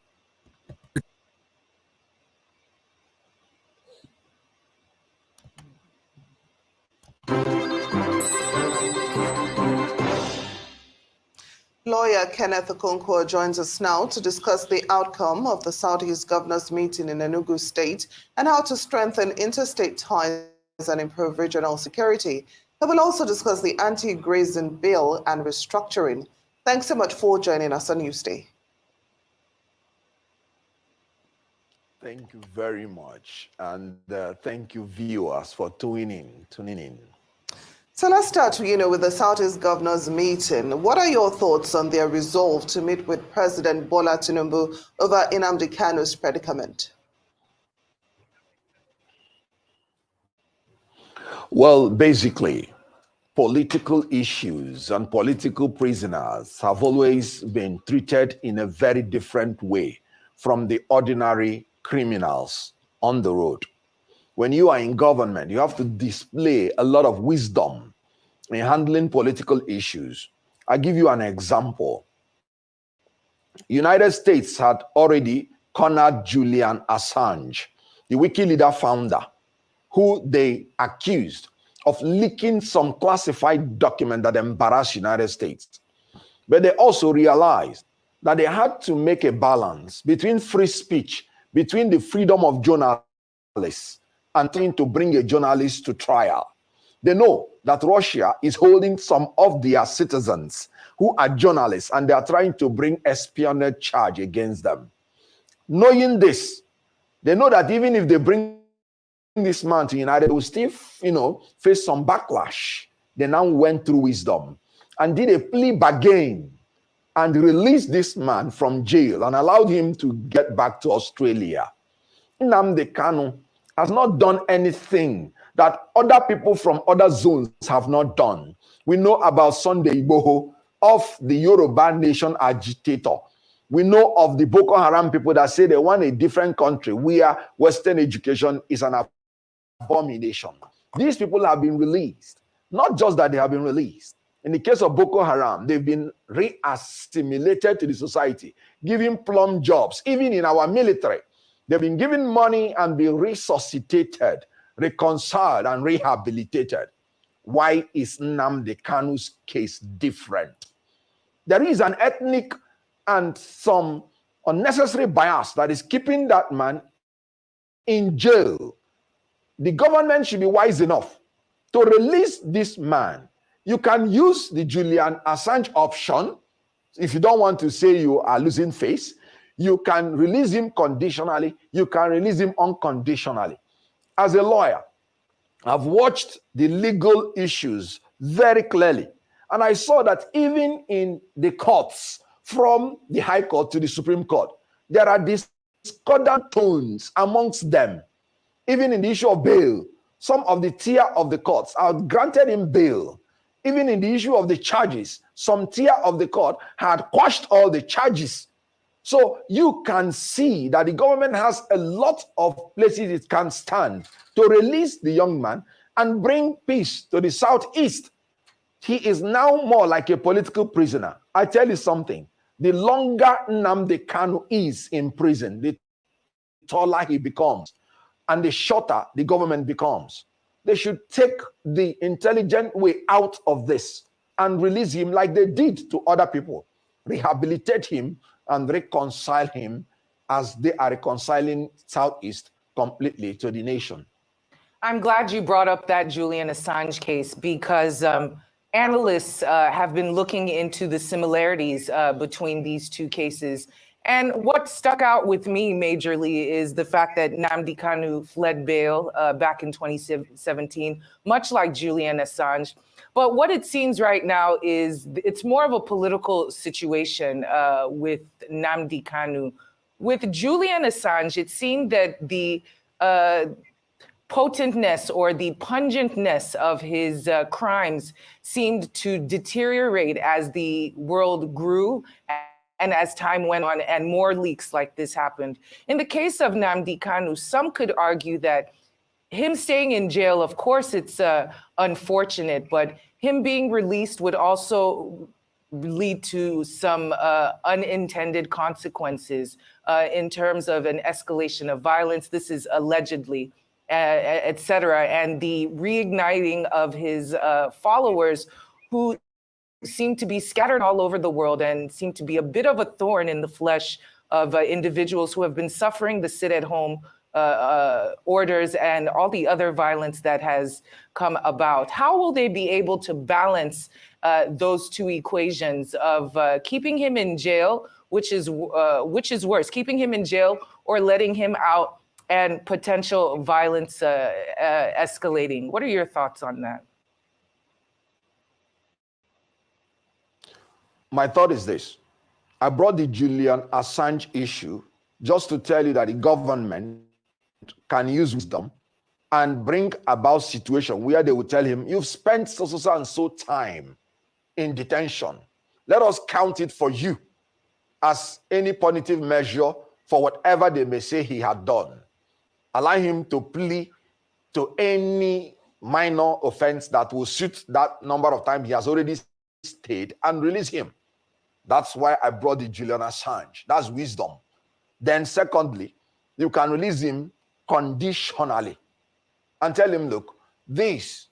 Lawyer Kenneth Okonkwo joins us now to discuss the outcome of the Southeast Governors meeting in Enugu State and how to strengthen interstate ties and improve regional security. He will also discuss the anti-grazing bill and restructuring. Thanks so much for joining us on Newsday. Thank you very much. And thank you, viewers, for tuning in. So let's start, with the Southeast Governors meeting. What are your thoughts on their resolve to meet with President Bola Tinubu over Nnamdi Kanu's predicament? Well, basically, political issues and political prisoners have always been treated in a very different way from the ordinary criminals on the road. When you are in government, you have to display a lot of wisdom in handling political issues. I'll give you an example. United States had already cornered Julian Assange, the WikiLeaks founder, who they accused of leaking some classified document that embarrassed United States. But they also realized that they had to make a balance between free speech, between the freedom of journalists, and trying to bring a journalist to trial. They know that Russia is holding some of their citizens who are journalists, and they are trying to bring espionage charge against them. Knowing this, they know that even if they bring this man to United, they will still, face some backlash. They now went through wisdom and did a plea bargain and released this man from jail and allowed him to get back to Australia. Nnamdi Kanu has not done anything that other people from other zones have not done. We know about Sunday Igboho, of the Yoruba nation agitator. We know of the Boko Haram people that say they want a different country where Western education is an abomination. These people have been released. Not just that they have been released. In the case of Boko Haram, they've been re-assimilated to the society, given plum jobs, even in our military. They've been given money and been resuscitated, reconciled, and rehabilitated. Why is Nnamdi Kanu's case different? There is an ethnic and some unnecessary bias that is keeping that man in jail. The government should be wise enough to release this man. You can use the Julian Assange option if you don't want to say you are losing face. You can release him conditionally. You can release him unconditionally. As a lawyer, I've watched the legal issues very clearly. And I saw that even in the courts, from the High Court to the Supreme Court, there are discordant tones amongst them. Even in the issue of bail, some of the tier of the courts had granted him bail. Even in the issue of the charges, some tier of the court had quashed all the charges. So you can see that the government has a lot of places it can stand to release the young man and bring peace to the Southeast. He is now more like a political prisoner. I tell you something, the longer Nnamdi Kanu is in prison, the taller he becomes and the shorter the government becomes. They should take the intelligent way out of this and release him like they did to other people. Rehabilitate him and reconcile him as they are reconciling Southeast completely to the nation. I'm glad you brought up that Julian Assange case because analysts have been looking into the similarities between these two cases. And what stuck out with me majorly is the fact that Nnamdi Kanu fled bail back in 2017, much like Julian Assange. But what it seems right now is it's more of a political situation with Nnamdi Kanu. With Julian Assange, it seemed that the potentness or the pungentness of his crimes seemed to deteriorate as the world grew and as time went on and more leaks like this happened. In the case of Nnamdi Kanu, some could argue that him staying in jail, of course, it's unfortunate, but him being released would also lead to some unintended consequences in terms of an escalation of violence. This is allegedly, et cetera, and the reigniting of his followers who seem to be scattered all over the world and seem to be a bit of a thorn in the flesh of individuals who have been suffering the sit-at-home orders and all the other violence that has come about. How will they be able to balance those two equations of keeping him in jail, which is worse, keeping him in jail or letting him out and potential violence escalating? What are your thoughts on that? My thought is this. I brought the Julian Assange issue just to tell you that the government can use wisdom and bring about situation where they will tell him, you've spent so and so time in detention. Let us count it for you as any punitive measure for whatever they may say he had done. Allow him to plea to any minor offense that will suit that number of time he has already stayed and release him. That's why I brought the Julian Assange. That's wisdom. Then secondly, you can release him conditionally and tell him, look, this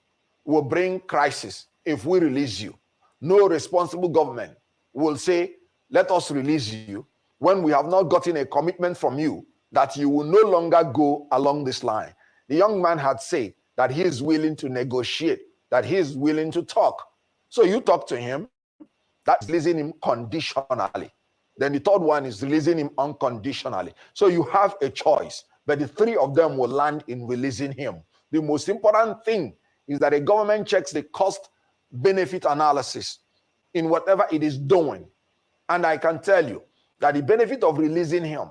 will bring crisis if we release you. No responsible government will say, let us release you when we have not gotten a commitment from you that you will no longer go along this line. The young man had said that he is willing to negotiate, that he is willing to talk. So you talk to him. That's releasing him conditionally. Then the third one is releasing him unconditionally. So you have a choice, but the three of them will land in releasing him. The most important thing is that a government checks the cost-benefit analysis in whatever it is doing. And I can tell you that the benefit of releasing him,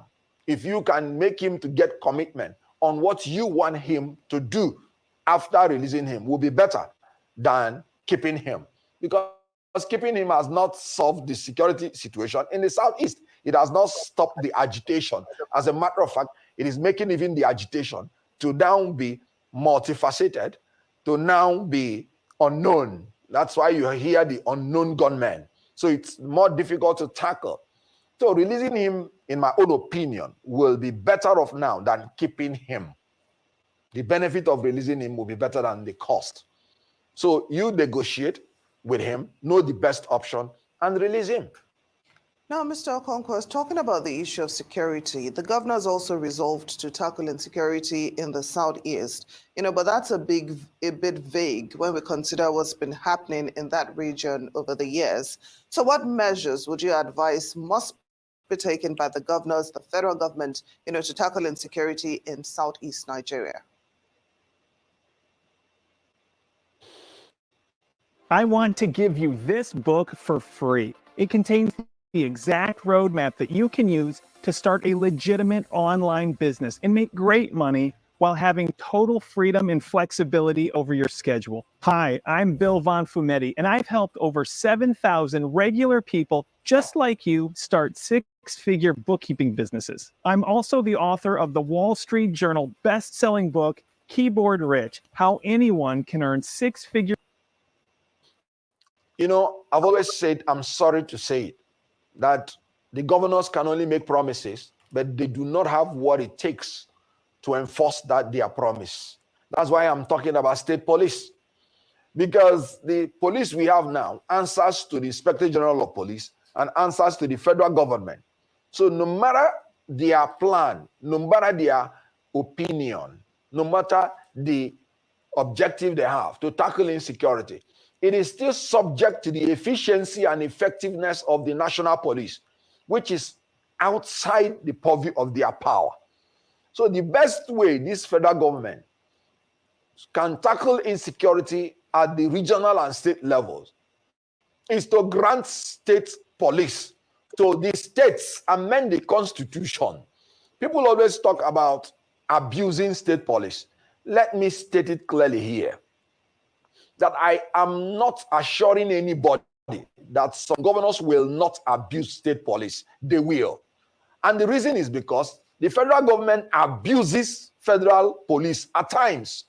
if you can make him to get commitment on what you want him to do after releasing him, will be better than keeping him. Because keeping him has not solved the security situation in the Southeast. It has not stopped the agitation. As a matter of fact, it is making even the agitation to now be multifaceted, to now be unknown. That's why you hear the unknown gunmen. So it's more difficult to tackle. So releasing him, in my own opinion, will be better off now than keeping him. The benefit of releasing him will be better than the cost. So you negotiate with him, know the best option, and release him. Now, Mr. Okonkwo, talking about the issue of security, the governors also resolved to tackle insecurity in the Southeast. But that's a bit vague when we consider what's been happening in that region over the years. So what measures would you advise must be taken by the governors, the federal government, to tackle insecurity in Southeast Nigeria? I want to give you this book for free. It contains the exact roadmap that you can use to start a legitimate online business and make great money while having total freedom and flexibility over your schedule. Hi, I'm Bill Von Fumetti, and I've helped over 7,000 regular people just like you start six-figure bookkeeping businesses. I'm also the author of the Wall Street Journal best-selling book, Keyboard Rich: How Anyone Can Earn Six-Figure. I've always said, I'm sorry to say it, that the governors can only make promises, but they do not have what it takes to enforce their promise. That's why I'm talking about state police. Because the police we have now answers to the Inspector General of Police and answers to the federal government. So no matter their plan, no matter their opinion, no matter the objective they have to tackle insecurity, it is still subject to the efficiency and effectiveness of the national police, which is outside the purview of their power. So the best way this federal government can tackle insecurity at the regional and state levels is to grant state police to the states, amend the constitution. People always talk about abusing state police. Let me state it clearly here that I am not assuring anybody that some governors will not abuse state police. They will. And the reason is because the federal government abuses federal police at times.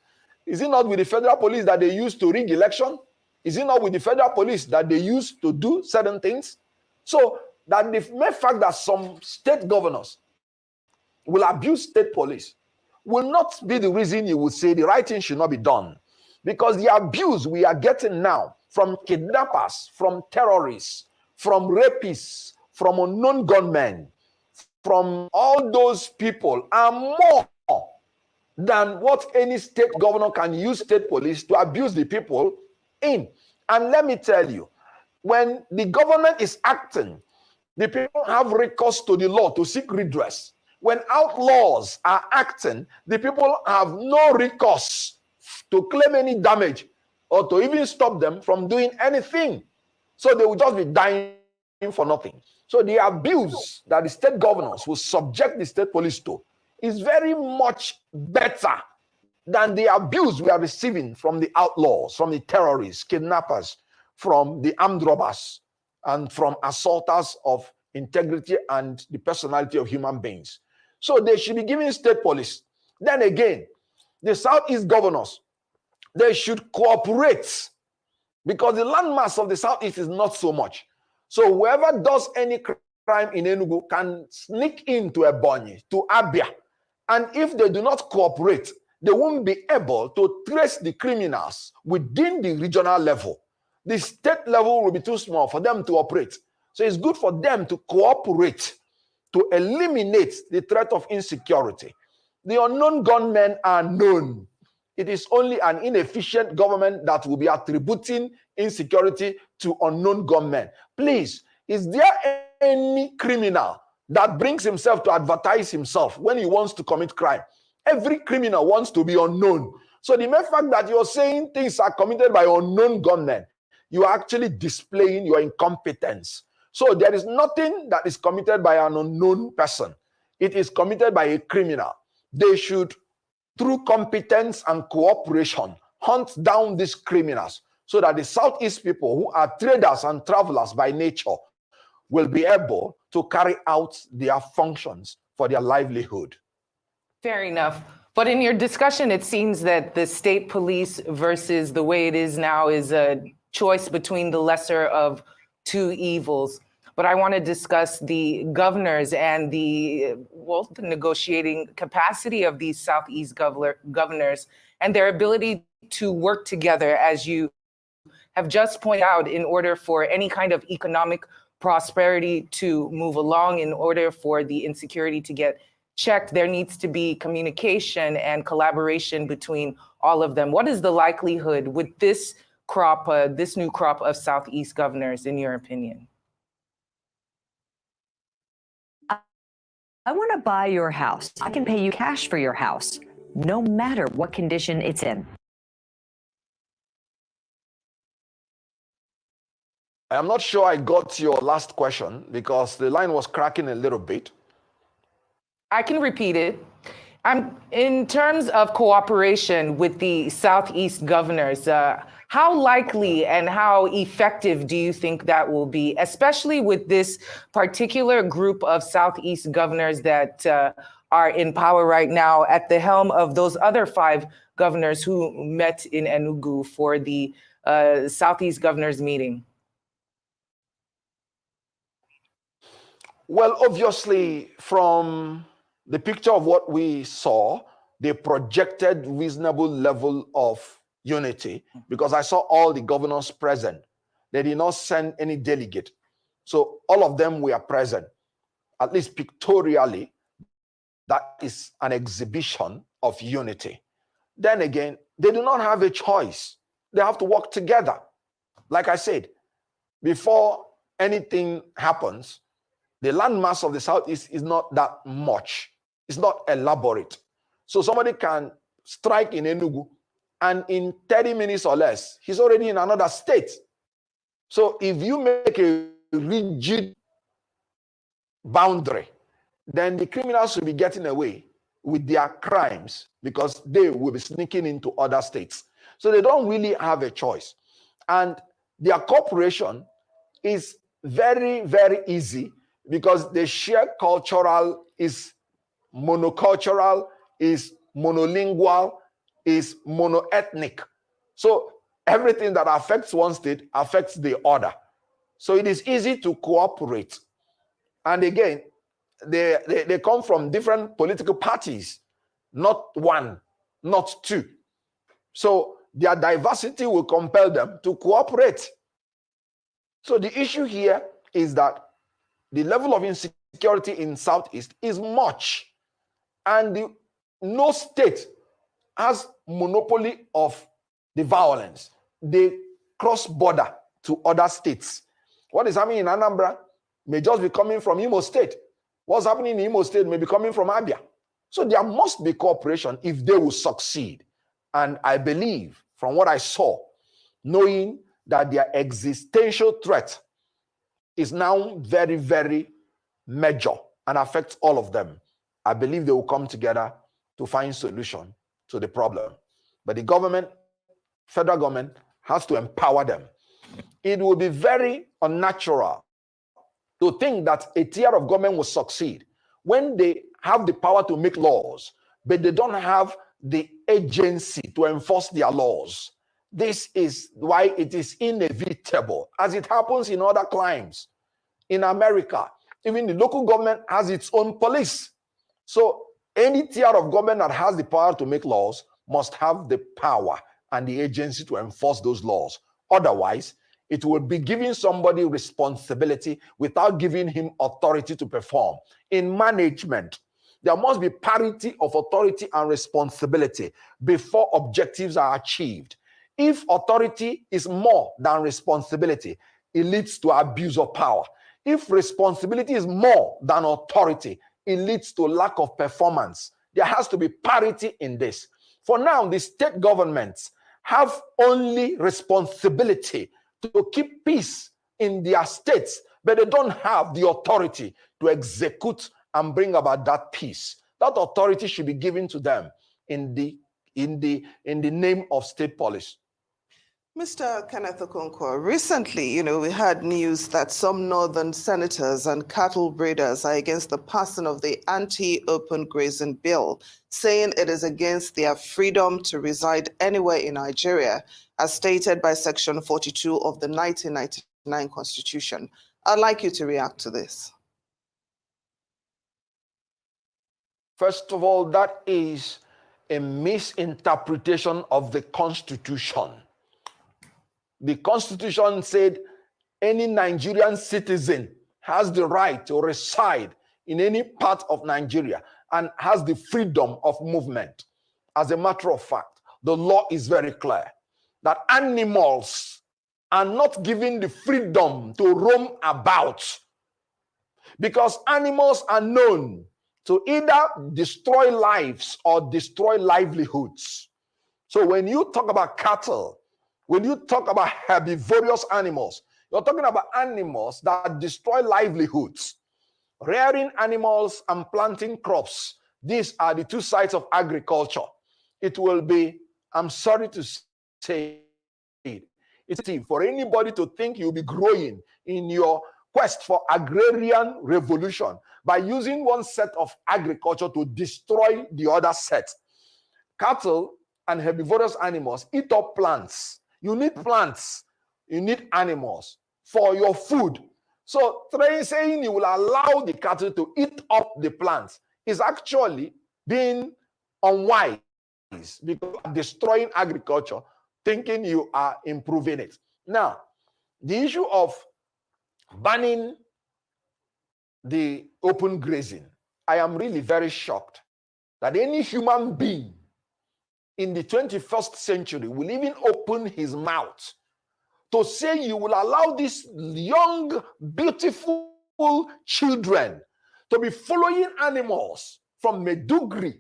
Is it not with the federal police that they use to rig election? Is it not with the federal police that they use to do certain things? So that the mere fact that some state governors will abuse state police will not be the reason you would say the right thing should not be done. Because the abuse we are getting now from kidnappers, from terrorists, from rapists, from unknown gunmen, from all those people are more than what any state governor can use state police to abuse the people in. And let me tell you, when the government is acting, the people have recourse to the law to seek redress. When outlaws are acting, the people have no recourse to claim any damage or to even stop them from doing anything. So they will just be dying for nothing. So the abuse that the state governors will subject the state police to is very much better than the abuse we are receiving from the outlaws, from the terrorists, kidnappers, from the armed robbers, and from assaulters of integrity and the personality of human beings. So they should be giving state police. Then again, the Southeast governors, they should cooperate because the landmass of the Southeast is not so much. So whoever does any crime in Enugu can sneak into Ebonyi, to Abia. And if they do not cooperate, they won't be able to trace the criminals within the regional level. The state level will be too small for them to operate. So it's good for them to cooperate to eliminate the threat of insecurity. The unknown gunmen are known. It is only an inefficient government that will be attributing insecurity to unknown gunmen. Please, is there any criminal that brings himself to advertise himself when he wants to commit crime? Every criminal wants to be unknown. So the mere fact that you're saying things are committed by unknown gunmen, you are actually displaying your incompetence. So there is nothing that is committed by an unknown person. It is committed by a criminal. They should, through competence and cooperation, hunt down these criminals so that the Southeast people who are traders and travelers by nature will be able to carry out their functions for their livelihood. Fair enough. But in your discussion, it seems that the state police versus the way it is now is a choice between the lesser of two evils. But I want to discuss the governors and the negotiating capacity of these Southeast governors and their ability to work together, as you have just pointed out, in order for any kind of economic prosperity to move along, in order for the insecurity to get checked. There needs to be communication and collaboration between all of them. What is the likelihood with this crop, this new crop of Southeast governors, in your opinion? I want to buy your house. I can pay you cash for your house, no matter what condition it's in. I'm not sure I got your last question because the line was cracking a little bit. I can repeat it. In terms of cooperation with the Southeast governors, how likely and how effective do you think that will be, especially with this particular group of Southeast governors that are in power right now at the helm of those other 5 governors who met in Enugu for the Southeast governors meeting? Well, obviously, from the picture of what we saw, they projected reasonable level of unity because I saw all the governors present. They did not send any delegate. So all of them were present, at least pictorially. That is an exhibition of unity. Then again, they do not have a choice. They have to work together. Like I said, before anything happens, The landmass of the Southeast is not that much. It's not elaborate. So somebody can strike in Enugu, and in 30 minutes or less, he's already in another state. So if you make a rigid boundary, then the criminals will be getting away with their crimes because they will be sneaking into other states. So they don't really have a choice. And their cooperation is very, very easy because the shared cultural is monocultural, is monolingual, is monoethnic. So everything that affects one state affects the other. So it is easy to cooperate. And again, they come from different political parties, not one, not two. So their diversity will compel them to cooperate. So the issue here is that the level of insecurity in Southeast is much. And no state has monopoly of the violence. They cross border to other states. What is happening in Anambra may just be coming from Imo State. What's happening in Imo State may be coming from Abia. So there must be cooperation if they will succeed. And I believe, from what I saw, knowing that their existential threat is now very, very major and affects all of them, I believe they will come together to find solution to the problem. But the government, federal government, has to empower them. It will be very unnatural to think that a tier of government will succeed when they have the power to make laws, but they don't have the agency to enforce their laws. This is why it is inevitable, as it happens in other climes. In America, even the local government has its own police. So any tier of government that has the power to make laws must have the power and the agency to enforce those laws. Otherwise, it will be giving somebody responsibility without giving him authority to perform. In management, there must be parity of authority and responsibility before objectives are achieved. If authority is more than responsibility, it leads to abuse of power. If responsibility is more than authority, it leads to lack of performance. There has to be parity in this. For now, the state governments have only responsibility to keep peace in their states, but they don't have the authority to execute and bring about that peace. That authority should be given to them in the name of state policy. Mr. Kenneth Okonkwo, recently, we had news that some northern senators and cattle breeders are against the passing of the anti-open grazing bill, saying it is against their freedom to reside anywhere in Nigeria, as stated by Section 42 of the 1999 Constitution. I'd like you to react to this. First of all, that is a misinterpretation of the Constitution. The Constitution said any Nigerian citizen has the right to reside in any part of Nigeria and has the freedom of movement. As a matter of fact, the law is very clear that animals are not given the freedom to roam about because animals are known to either destroy lives or destroy livelihoods. So when you talk about cattle, when you talk about herbivorous animals, you're talking about animals that destroy livelihoods. Rearing animals and planting crops, these are the two sides of agriculture. It will be, I'm sorry to say, it's for anybody to think you'll be growing in your quest for agrarian revolution by using one set of agriculture to destroy the other set. Cattle and herbivorous animals eat up plants. You need plants, you need animals for your food. So saying you will allow the cattle to eat up the plants is actually being unwise because you are destroying agriculture, thinking you are improving it. Now, the issue of banning the open grazing, I am really very shocked that any human being in the 21st century will even open his mouth to say you will allow these young, beautiful children to be following animals from Maiduguri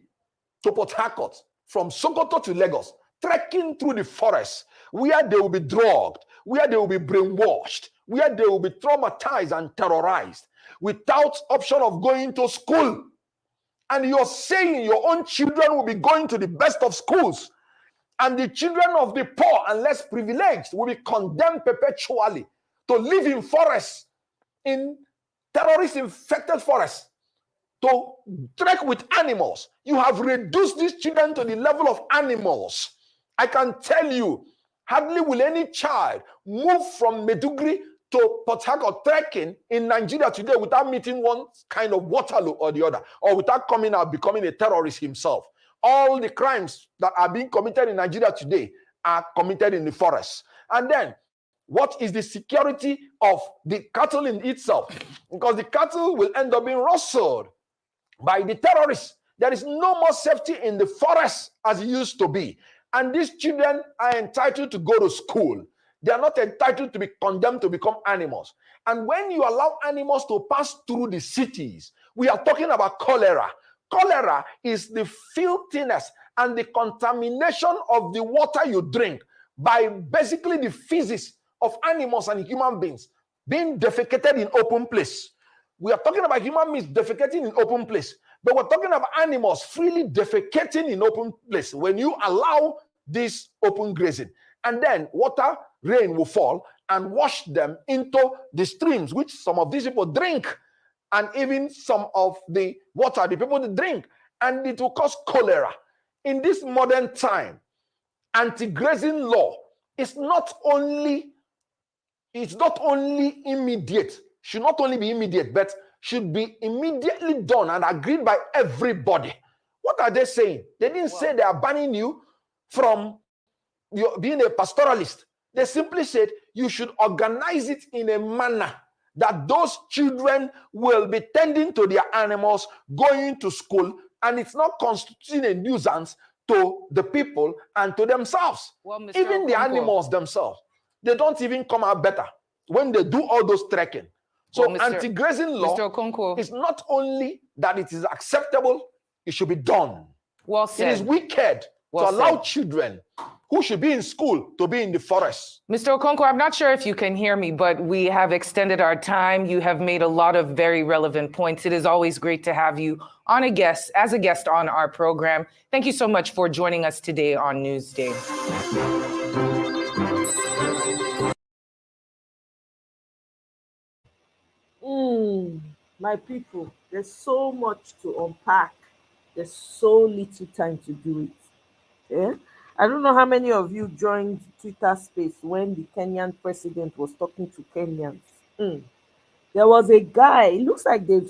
to Port Harcourt, from Sokoto to Lagos, trekking through the forest, where they will be drugged, where they will be brainwashed, where they will be traumatized and terrorized, without option of going to school. And you're saying your own children will be going to the best of schools, and the children of the poor and less privileged will be condemned perpetually to live in forests, in terrorist-infected forests, to trek with animals. You have reduced these children to the level of animals. I can tell you, hardly will any child move from Maiduguri to Port Harcourt trekking in Nigeria today without meeting one kind of Waterloo or the other, or without coming out becoming a terrorist himself. All the crimes that are being committed in Nigeria today are committed in the forests. And then, what is the security of the cattle in itself? Because the cattle will end up being rustled by the terrorists. There is no more safety in the forest as it used to be. And these children are entitled to go to school. They are not entitled to be condemned to become animals. And when you allow animals to pass through the cities, we are talking about cholera. Cholera is the filthiness and the contamination of the water you drink by basically the feces of animals and human beings being defecated in open place. We are talking about human beings defecating in open place, but we're talking about animals freely defecating in open place. When you allow this open grazing, and then rain will fall and wash them into the streams, which some of these people drink, and even some of the water the people drink, and it will cause cholera. In this modern time, anti-grazing law is not only immediate, should not only be immediate, but should be immediately done and agreed by everybody. What are they saying? They didn't say they are banning you from being a pastoralist. They simply said you should organize it in a manner that those children will be tending to their animals, going to school, and it's not constituting a nuisance to the people and to themselves. Well, Mr. Even the Okonkwo, animals themselves, they don't even come out better when they do all those trekking. So well, anti-grazing law is not only that it is acceptable, it should be done. Well said. It is wicked Well to allow said. children who should be in school to be in the forest. Mr. Okonkwo, I'm not sure if you can hear me, but we have extended our time. You have made a lot of very relevant points. It is always great to have you as a guest on our program. Thank you so much for joining us today on Newsday. My people, there's so much to unpack. There's so little time to do it. Yeah? I don't know how many of you joined Twitter space when the Kenyan president was talking to Kenyans. There was a guy, it looks like they've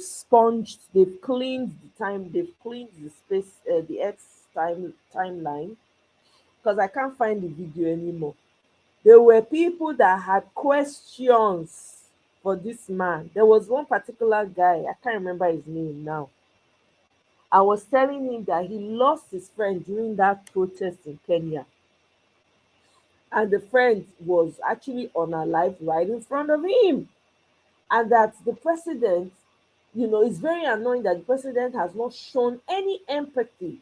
cleaned the space, the X timeline, because I can't find the video anymore. There were people that had questions for this man. There was one particular guy, I can't remember his name now. I was telling him that he lost his friend during that protest in Kenya. And the friend was actually unalive right in front of him. And that the president, it's very annoying that the president has not shown any empathy.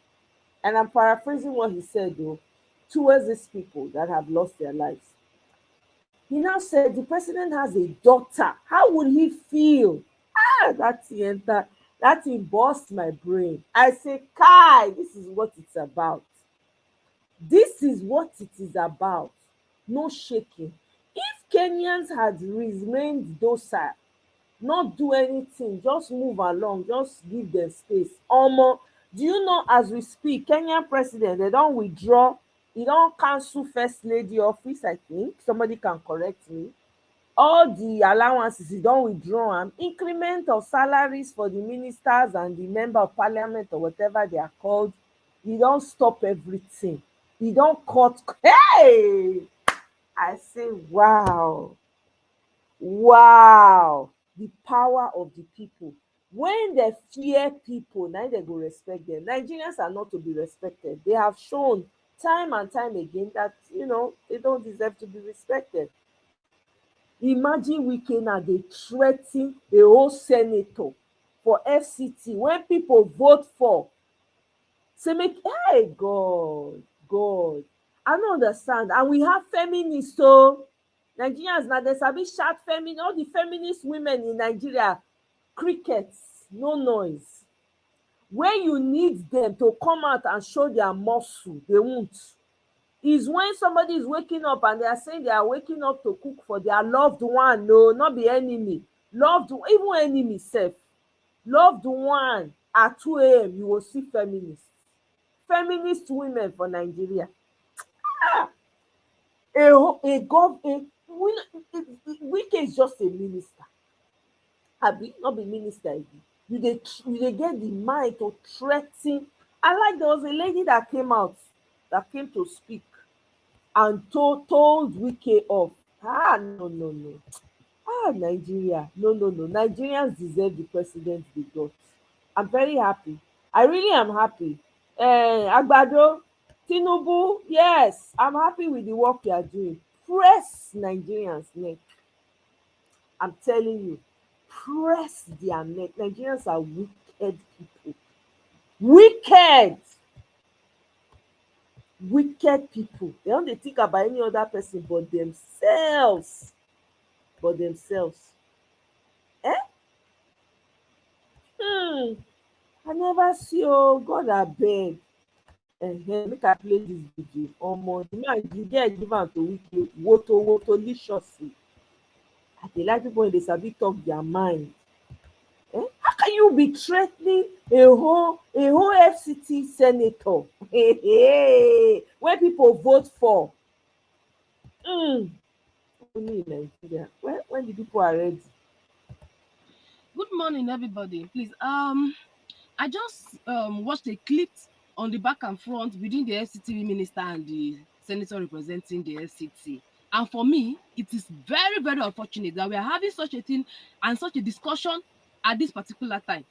And I'm paraphrasing what he said, though, towards these people that have lost their lives. He now said the president has a daughter. How would he feel? That thing burst my brain. I say, Kai, this is what it's about. This is what it is about. No shaking. If Kenyans had remained docile, not do anything, just move along, just give them space. Do you know, as we speak, Kenyan president, they don't withdraw, he don't cancel first lady office, I think. Somebody can correct me. All the allowances, he don't withdraw them. Increment of salaries for the ministers and the member of parliament or whatever they are called, he don't stop everything. He don't cut. Hey! I say, wow. The power of the people. When they fear people, now they go respect them. Nigerians are not to be respected. They have shown time and time again that, they don't deserve to be respected. Imagine Wike now dey threaten a whole senator for FCT when people vote for. Say make, hey God, God, I no understand. And we have feminists, so Nigerians now they sabi shout feminist. All the feminist women in Nigeria, crickets, no noise. When you need them to come out and show their muscle, they won't. Is when somebody is waking up and they are saying they are waking up to cook for their loved one. No, not the enemy. Loved, even enemy self. Loved one at 2 a.m. You will see feminists. Feminist women for Nigeria. Wike is just a minister. Abi, not be minister again. You dey get the mind to threaten. I like there was a lady that came to speak and told Wike off. No. Nigeria. No. Nigerians deserve the president they got. I'm very happy. I really am happy. Agbado, Tinubu, yes, I'm happy with the work you are doing. Press Nigerians' neck. I'm telling you, press their neck. Nigerians are wicked people. Wicked people. They don't dey think about any other person but themselves. Eh? I never see, oh God, abeg. Make I play this video. Omo, the man, the girl give am to Wike, wotolicious. I dey like people when they sabi talk their mind. How can you be threatening a whole FCT senator when people vote for? Only in Nigeria. When the people are ready. Good morning, everybody. Please, I just watched a clip on the back and front within the FCT minister and the senator representing the FCT. And for me, it is very, very unfortunate that we are having such a thing and such a discussion at this particular time.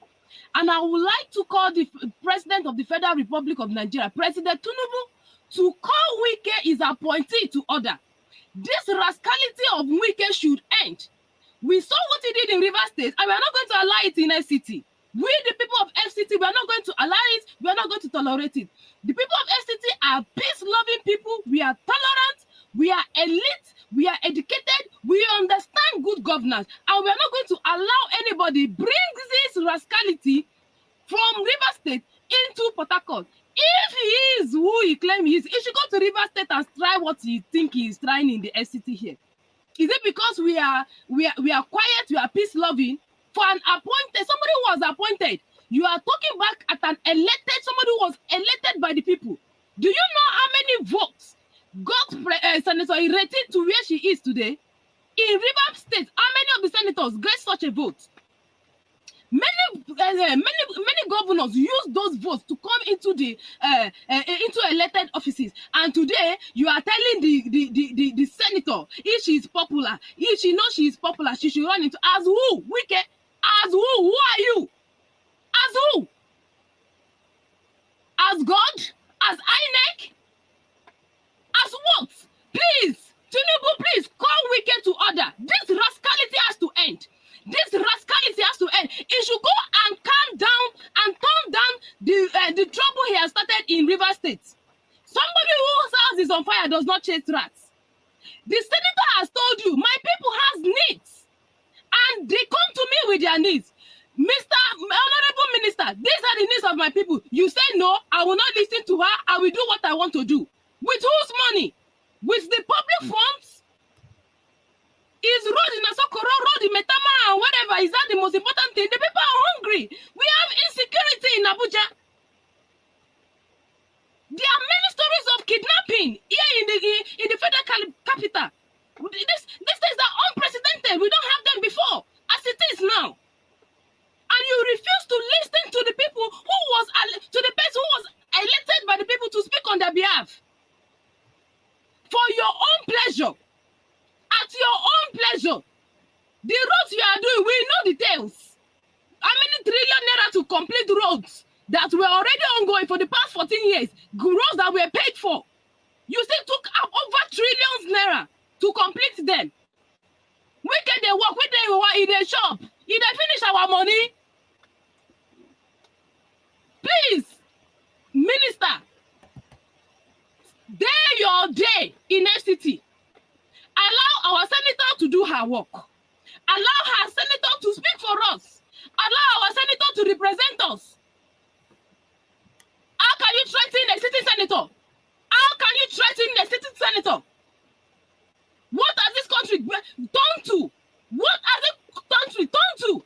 And I would like to call the President of the Federal Republic of Nigeria, President Tinubu, to call Wike his appointee to order. This rascality of Wike should end. We saw what he did in Rivers State, and we are not going to allow it in FCT. We, the people of FCT, we are not going to allow it. We are not going to tolerate it. The people of FCT are peace-loving people. We are tolerant. We are elite. We are educated. We understand good governance. And we are not going to allow anybody bring this rascality from Rivers State into Port Harcourt. If he is who he claims he is, he should go to Rivers State and try what he thinks he is trying in the FCT here. Is it because we are quiet, we are peace-loving? For an appointed, somebody who was appointed, you are talking back at an elected, somebody who was elected by the people. Do you know how many votes got Senator Ireti to where she is today? In Rivers State, how many of the senators get such a vote? Many governors use those votes to come into the into elected offices, and today you are telling the senator if she is popular, if she knows she is popular, she should run into as who? Wike? As who? Who are you? As who? As God? As INEC? As what? Please, Tinubu, please call Wike to order. This rascality has to end. This rascality has to end. He should go and calm down and tone down the trouble he has started in Rivers State. Somebody whose house is on fire does not chase rats. The senator has told you, my people has needs. And they come to me with their needs. Mr. Honorable Minister, these are the needs of my people. You say no, I will not listen to her. I will do what I want to do. With whose money? With the public funds? Is road in Asokoro, road in Metama, and whatever? Is that the most important thing? The people are hungry. We have insecurity in Abuja. There are many stories of kidnapping here in the federal capital. These things are unprecedented. We don't have them before, as it is now. And you refuse to listen to the people to the person who was elected by the people to speak on their behalf. For your own pleasure. At your own pleasure. The roads you are doing, we know details. How many trillion naira to complete roads that were already ongoing for the past 14 years? Roads that were paid for. You still took up over trillions naira to complete them. Wike dey work, we dey shop. E dey finish our money. Please, minister, day your day in FCT. Allow our senator to do her work. Allow her senator to speak for us. Allow our senator to represent us. How can you threaten a sitting senator? How can you threaten a sitting senator? What has this country turned to? What has this country turned to?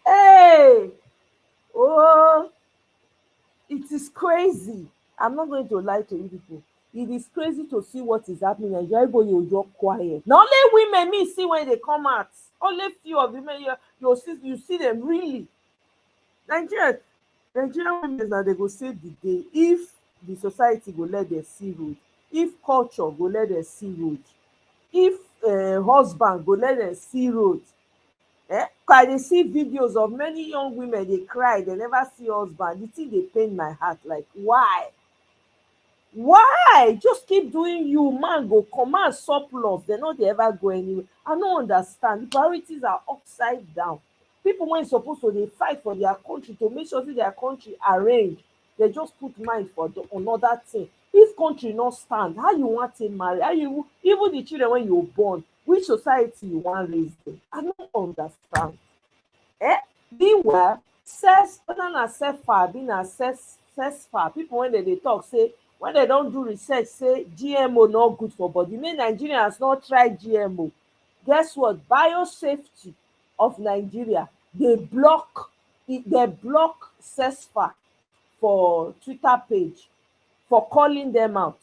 Hey, oh, it is crazy. I'm not going to lie to you people. It is crazy to see what is happening and everybody will just quiet. Not only women me see when they come out. Only few of women you see them really. Nigerian women now they go save the day if the society go let them see road, if culture go let them see road, if husband go let them see road. I dey see videos of many young women dey cry they never see husband. The thing dey pain my heart, like why just keep doing you, man go command surplus, they no dey ever go anywhere. I no understand. The priorities are upside down. People wey suppose to dey fight for their country to make sure say their country arrange, they just put mind for another thing. If country no stand, how you wan take marry? How you even the children wey you born, which society you wan raise them? I no understand. Meanwhile, whether na sefa abi na sesfa, people when they talk say when they don do research say GMO no good for body, make Nigerians not try GMO. Guess what? Biosafety of Nigeria, they block sesfa for Twitter page for calling them out.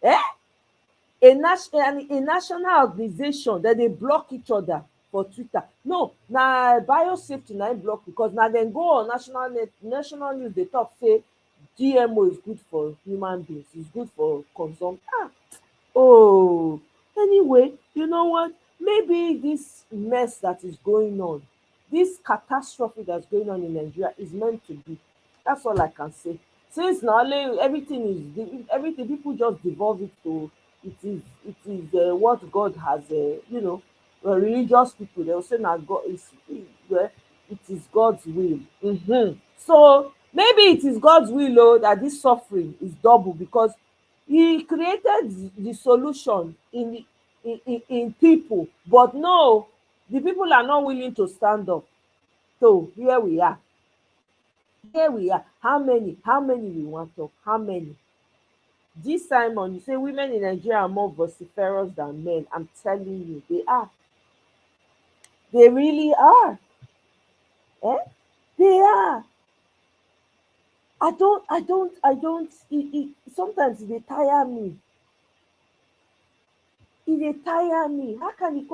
A national organization that they block each other for Twitter. No, na biosafety na im block, because na dem go on national news dey talk say GMO is good for human beings, it's good for consumption. Oh, anyway, you know what? Maybe this mess that is going on, this catastrophe that's going on in Nigeria is meant to be. That's all I can say. Since now everything people just devolve it to it is what God has religious people they'll say now God is it is God's will. So maybe it is God's will that this suffering is double, because he created the solution in people, but no, the people are not willing to stand up. So here we are. How many we want to talk? How many? G. Simon, you say women in Nigeria are more vociferous than men. I'm telling you, they are. They really are. They are. I don't, sometimes they tire me. How can the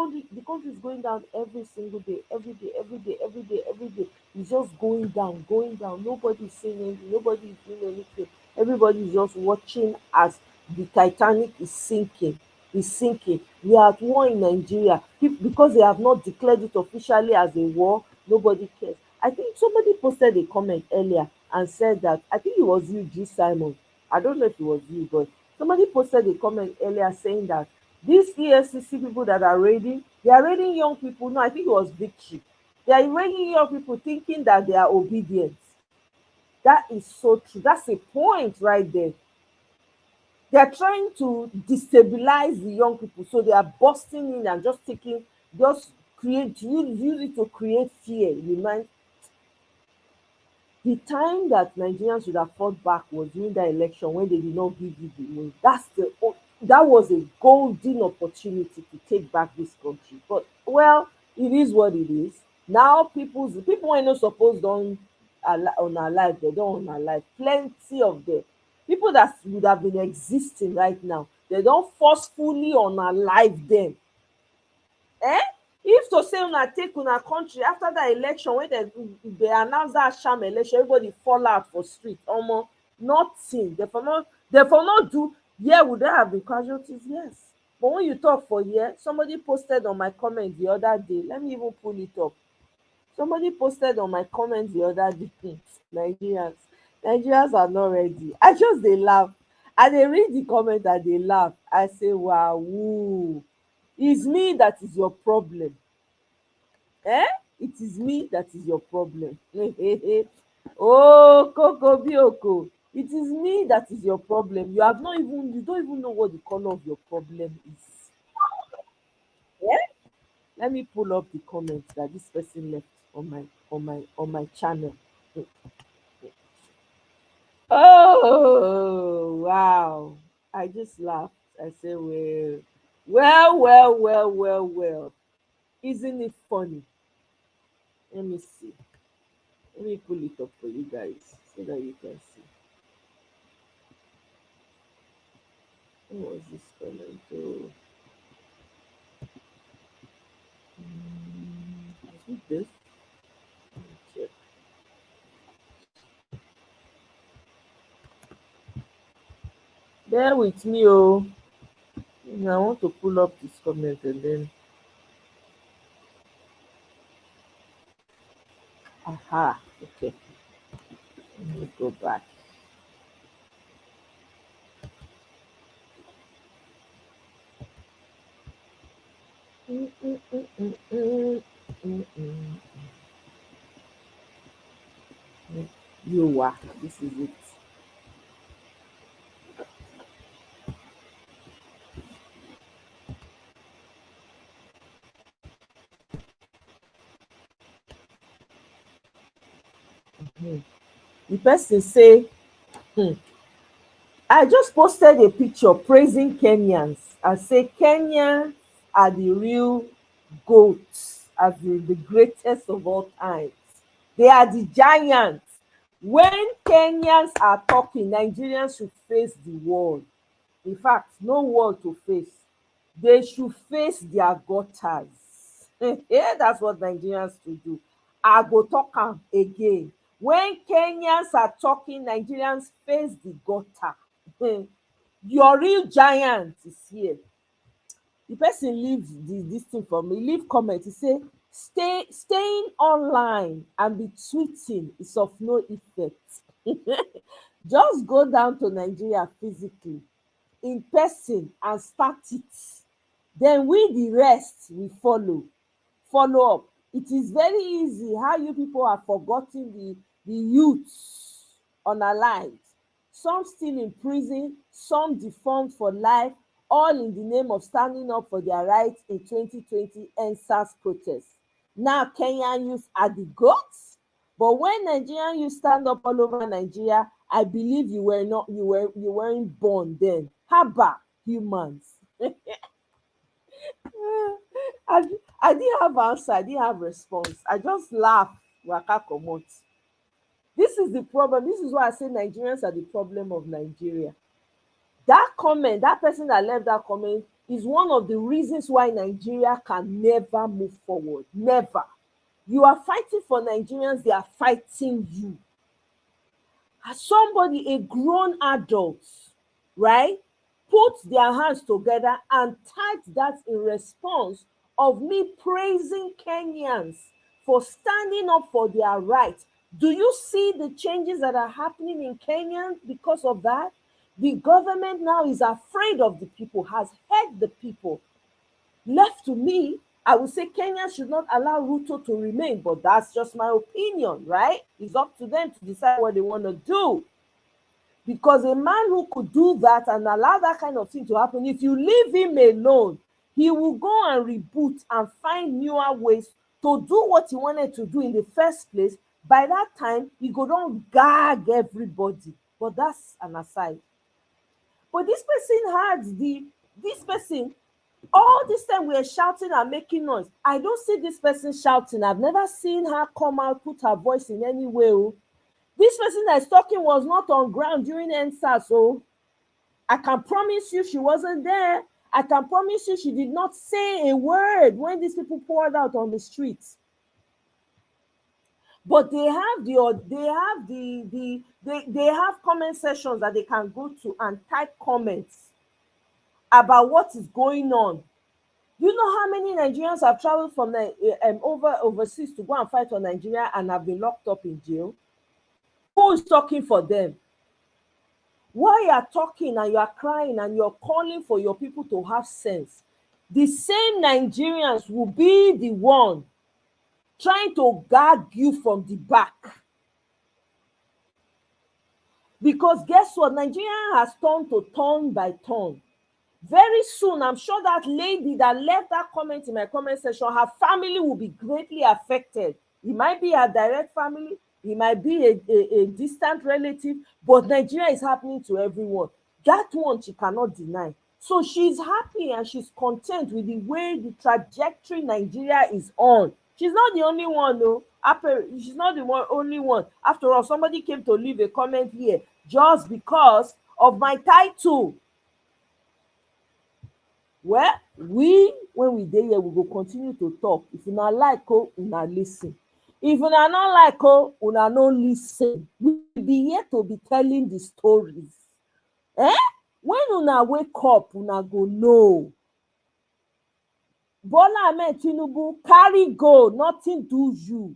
country is going down every single day, every day. It's just going down. Nobody's saying anything, nobody's doing anything. Everybody is just watching as the Titanic is sinking. We are at war in Nigeria. Because they have not declared it officially as a war, nobody cares. I think somebody posted a comment earlier and said that, I think it was you, G. Simon. I don't know if it was you, but somebody posted a comment earlier saying that these EFCC people that are raiding, they are raiding young people. No, I think it was Victory. They are raiding young people thinking that they are obedient. That is so true. That's a point right there. They are trying to destabilize the young people, so they are busting in and use it to create fear. The time that Nigerians should have fought back was during that election when they did not give you the win. That was a golden opportunity to take back this country. But well, it is what it is. Now people when not supposed on our life, they don't on our life. Plenty of them. People that would have been existing right now, they don't forcefully on our life them. If to say una take una country after that election when they announce that sham election, everybody fall out for street, almost nothing. They for not do. Yeah, would there have been casualties? Yes. But when you talk for somebody posted on my comment the other day, let me even pull it up. Somebody posted on my comments the other day, Nigerians are not ready. I just they laugh. And they read the comment and they laugh. I say, wow, woo. It's me that is your problem. Eh? It is me that is your problem. Oh, Coco Bioko. It is me that is your problem. You don't even know what the color of your problem is. Yeah? Let me pull up the comments that this person left on my channel. Oh wow. I just laughed. I say, well. Isn't it funny? Let me see. Let me pull it up for you guys so that you can see. What was this comment? Oh, is it this? Let me check. Bear with me, oh. I want to pull up this comment and then. Aha, okay. Let me go back. Mm, mm, mm, mm, mm, mm, mm. You are. This is it. The person say, I just posted a picture praising Kenyans and say Kenyans are the real goats, as the greatest of all times. They are the giants. When Kenyans are talking, Nigerians should face the wall. In fact, no wall to face. They should face their gutters. Yeah, that's what Nigerians should do. I go talk am again. When Kenyans are talking, Nigerians face the gutter. Your real giant is here. The person leave this thing for me, leave comment. He say, staying online and be tweeting is of no effect. Just go down to Nigeria physically, in person, and start it. Then we the rest we follow up. It is very easy how you people have forgotten the youths unalive. Some still in prison, some deformed for life, all in the name of standing up for their rights in 2020 NSAS protests. Now Kenyan youth are the goats, but when Nigerian youth stand up all over Nigeria, I believe you weren't born then. Haba humans. I, I didn't have answer, I didn't have response. I just laugh, waka comot. This is the problem. This is why I say Nigerians are the problem of Nigeria. That comment, that person that left that comment is one of the reasons why Nigeria can never move forward. Never. You are fighting for Nigerians, they are fighting you. As somebody, a grown adult, right, put their hands together and typed that in response of me praising Kenyans for standing up for their rights. Do you see the changes that are happening in Kenya because of that? The government now is afraid of the people, has hurt the people. Left to me, I would say Kenya should not allow Ruto to remain, but that's just my opinion, right? It's up to them to decide what they want to do. Because a man who could do that and allow that kind of thing to happen, if you leave him alone, he will go and reboot and find newer ways to do what he wanted to do in the first place. By that time, he go don gag everybody. But that's an aside. But this person, all this time we are shouting and making noise. I don't see this person shouting. I've never seen her come out, put her voice in any way. This person that is talking was not on ground during NSAS, so I can promise you she wasn't there. I can promise you she did not say a word when these people poured out on the streets. But they have they have comment sections that they can go to and type comments about what is going on. Do you know how many Nigerians have traveled from overseas to go and fight for Nigeria and have been locked up in jail? Who is talking for them? While you are talking and you are crying and you're calling for your people to have sense, the same Nigerians will be the one trying to gag you from the back. Because guess what? Nigeria has turned to turn by turn. Very soon, I'm sure that lady that left that comment in my comment section, her family will be greatly affected. It might be a direct family, it might be a distant relative, but Nigeria is happening to everyone. That one she cannot deny. So she's happy and she's content with the way the trajectory Nigeria is on. She's not the only one, though. She's not the only one. After all, somebody came to leave a comment here just because of my title. Well, when we dey here, we go continue to talk. If una like, una listen. If una not like, una no listen. We be here to be telling the stories. When una wake up, una go know. Bola Ahmed Tinubu carry go, nothing do you.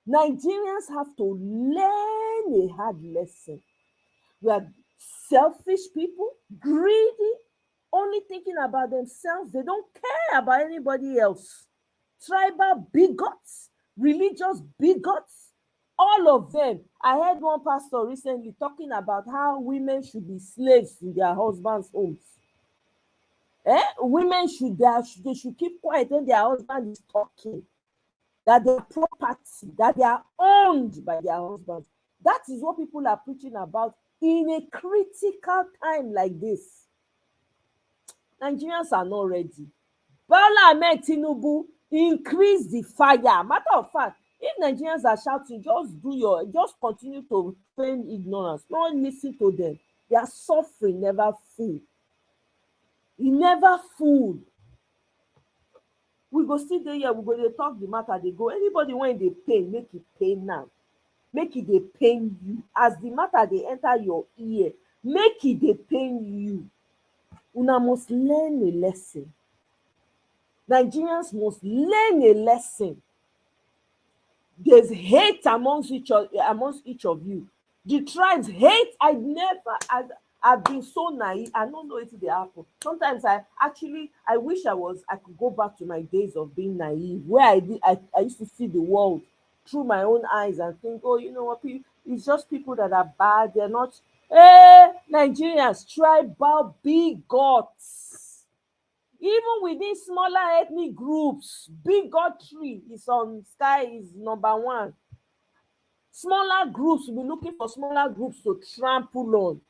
Nigerians have to learn a hard lesson. We are selfish people, greedy, only thinking about themselves. They don't care about anybody else. Tribal bigots, religious bigots, all of them. I heard one pastor recently talking about how women should be slaves in their husbands' homes. Women they should keep quiet when their husband is talking. That they are property, that they are owned by their husbands. That is what people are preaching about in a critical time like this. Nigerians are not ready. Bola Ahmed Tinubu, increase the fire. Matter of fact, if Nigerians are shouting, just continue to feign ignorance. Don't listen to them. Their suffering never full. It never full. We go sit there here, we go dey talk the matter, they go. Anybody when they pain, make it pain now. Make it dey pain you. As the matter they enter your ear, make it dey pain you. Una must learn a lesson. Nigerians must learn a lesson. There's hate amongst each of you. The tribes hate. I've been so naive. I don't know if they happen. Sometimes I wish I could go back to my days of being naive, where I used to see the world through my own eyes and think, oh, you know what, it's just people that are bad. They're not. Nigerians, tribal bigots. Even within smaller ethnic groups, bigotry is number one. Smaller groups will be looking for smaller groups to trample on.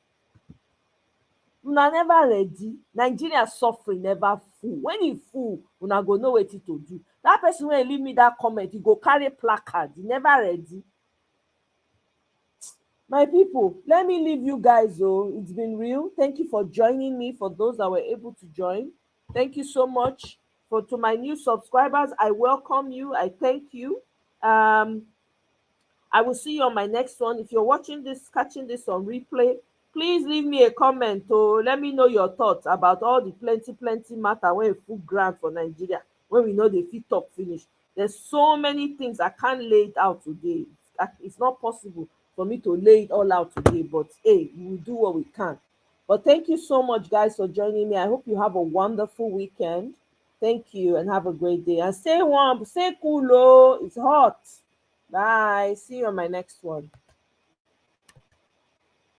Una never ready. Nigeria suffering never full. When e full, una go know wetin to do. That person wey leave me that comment, he go carry placard. He never ready. My people, let me leave you guys. It's been real. Thank you for joining me. For those that were able to join, thank you so much. To my new subscribers, I welcome you. I thank you. I will see you on my next one. If you're catching this on replay, please leave me a comment to let me know your thoughts about all the plenty matter when full ground for Nigeria, when we know the fit talk finish. There's so many things I can't lay it out today. It's not possible for me to lay it all out today, but hey, we will do what we can. But thank you so much, guys, for joining me. I hope you have a wonderful weekend. Thank you and have a great day. And stay warm, stay cool. It's hot. Bye. See you on my next one.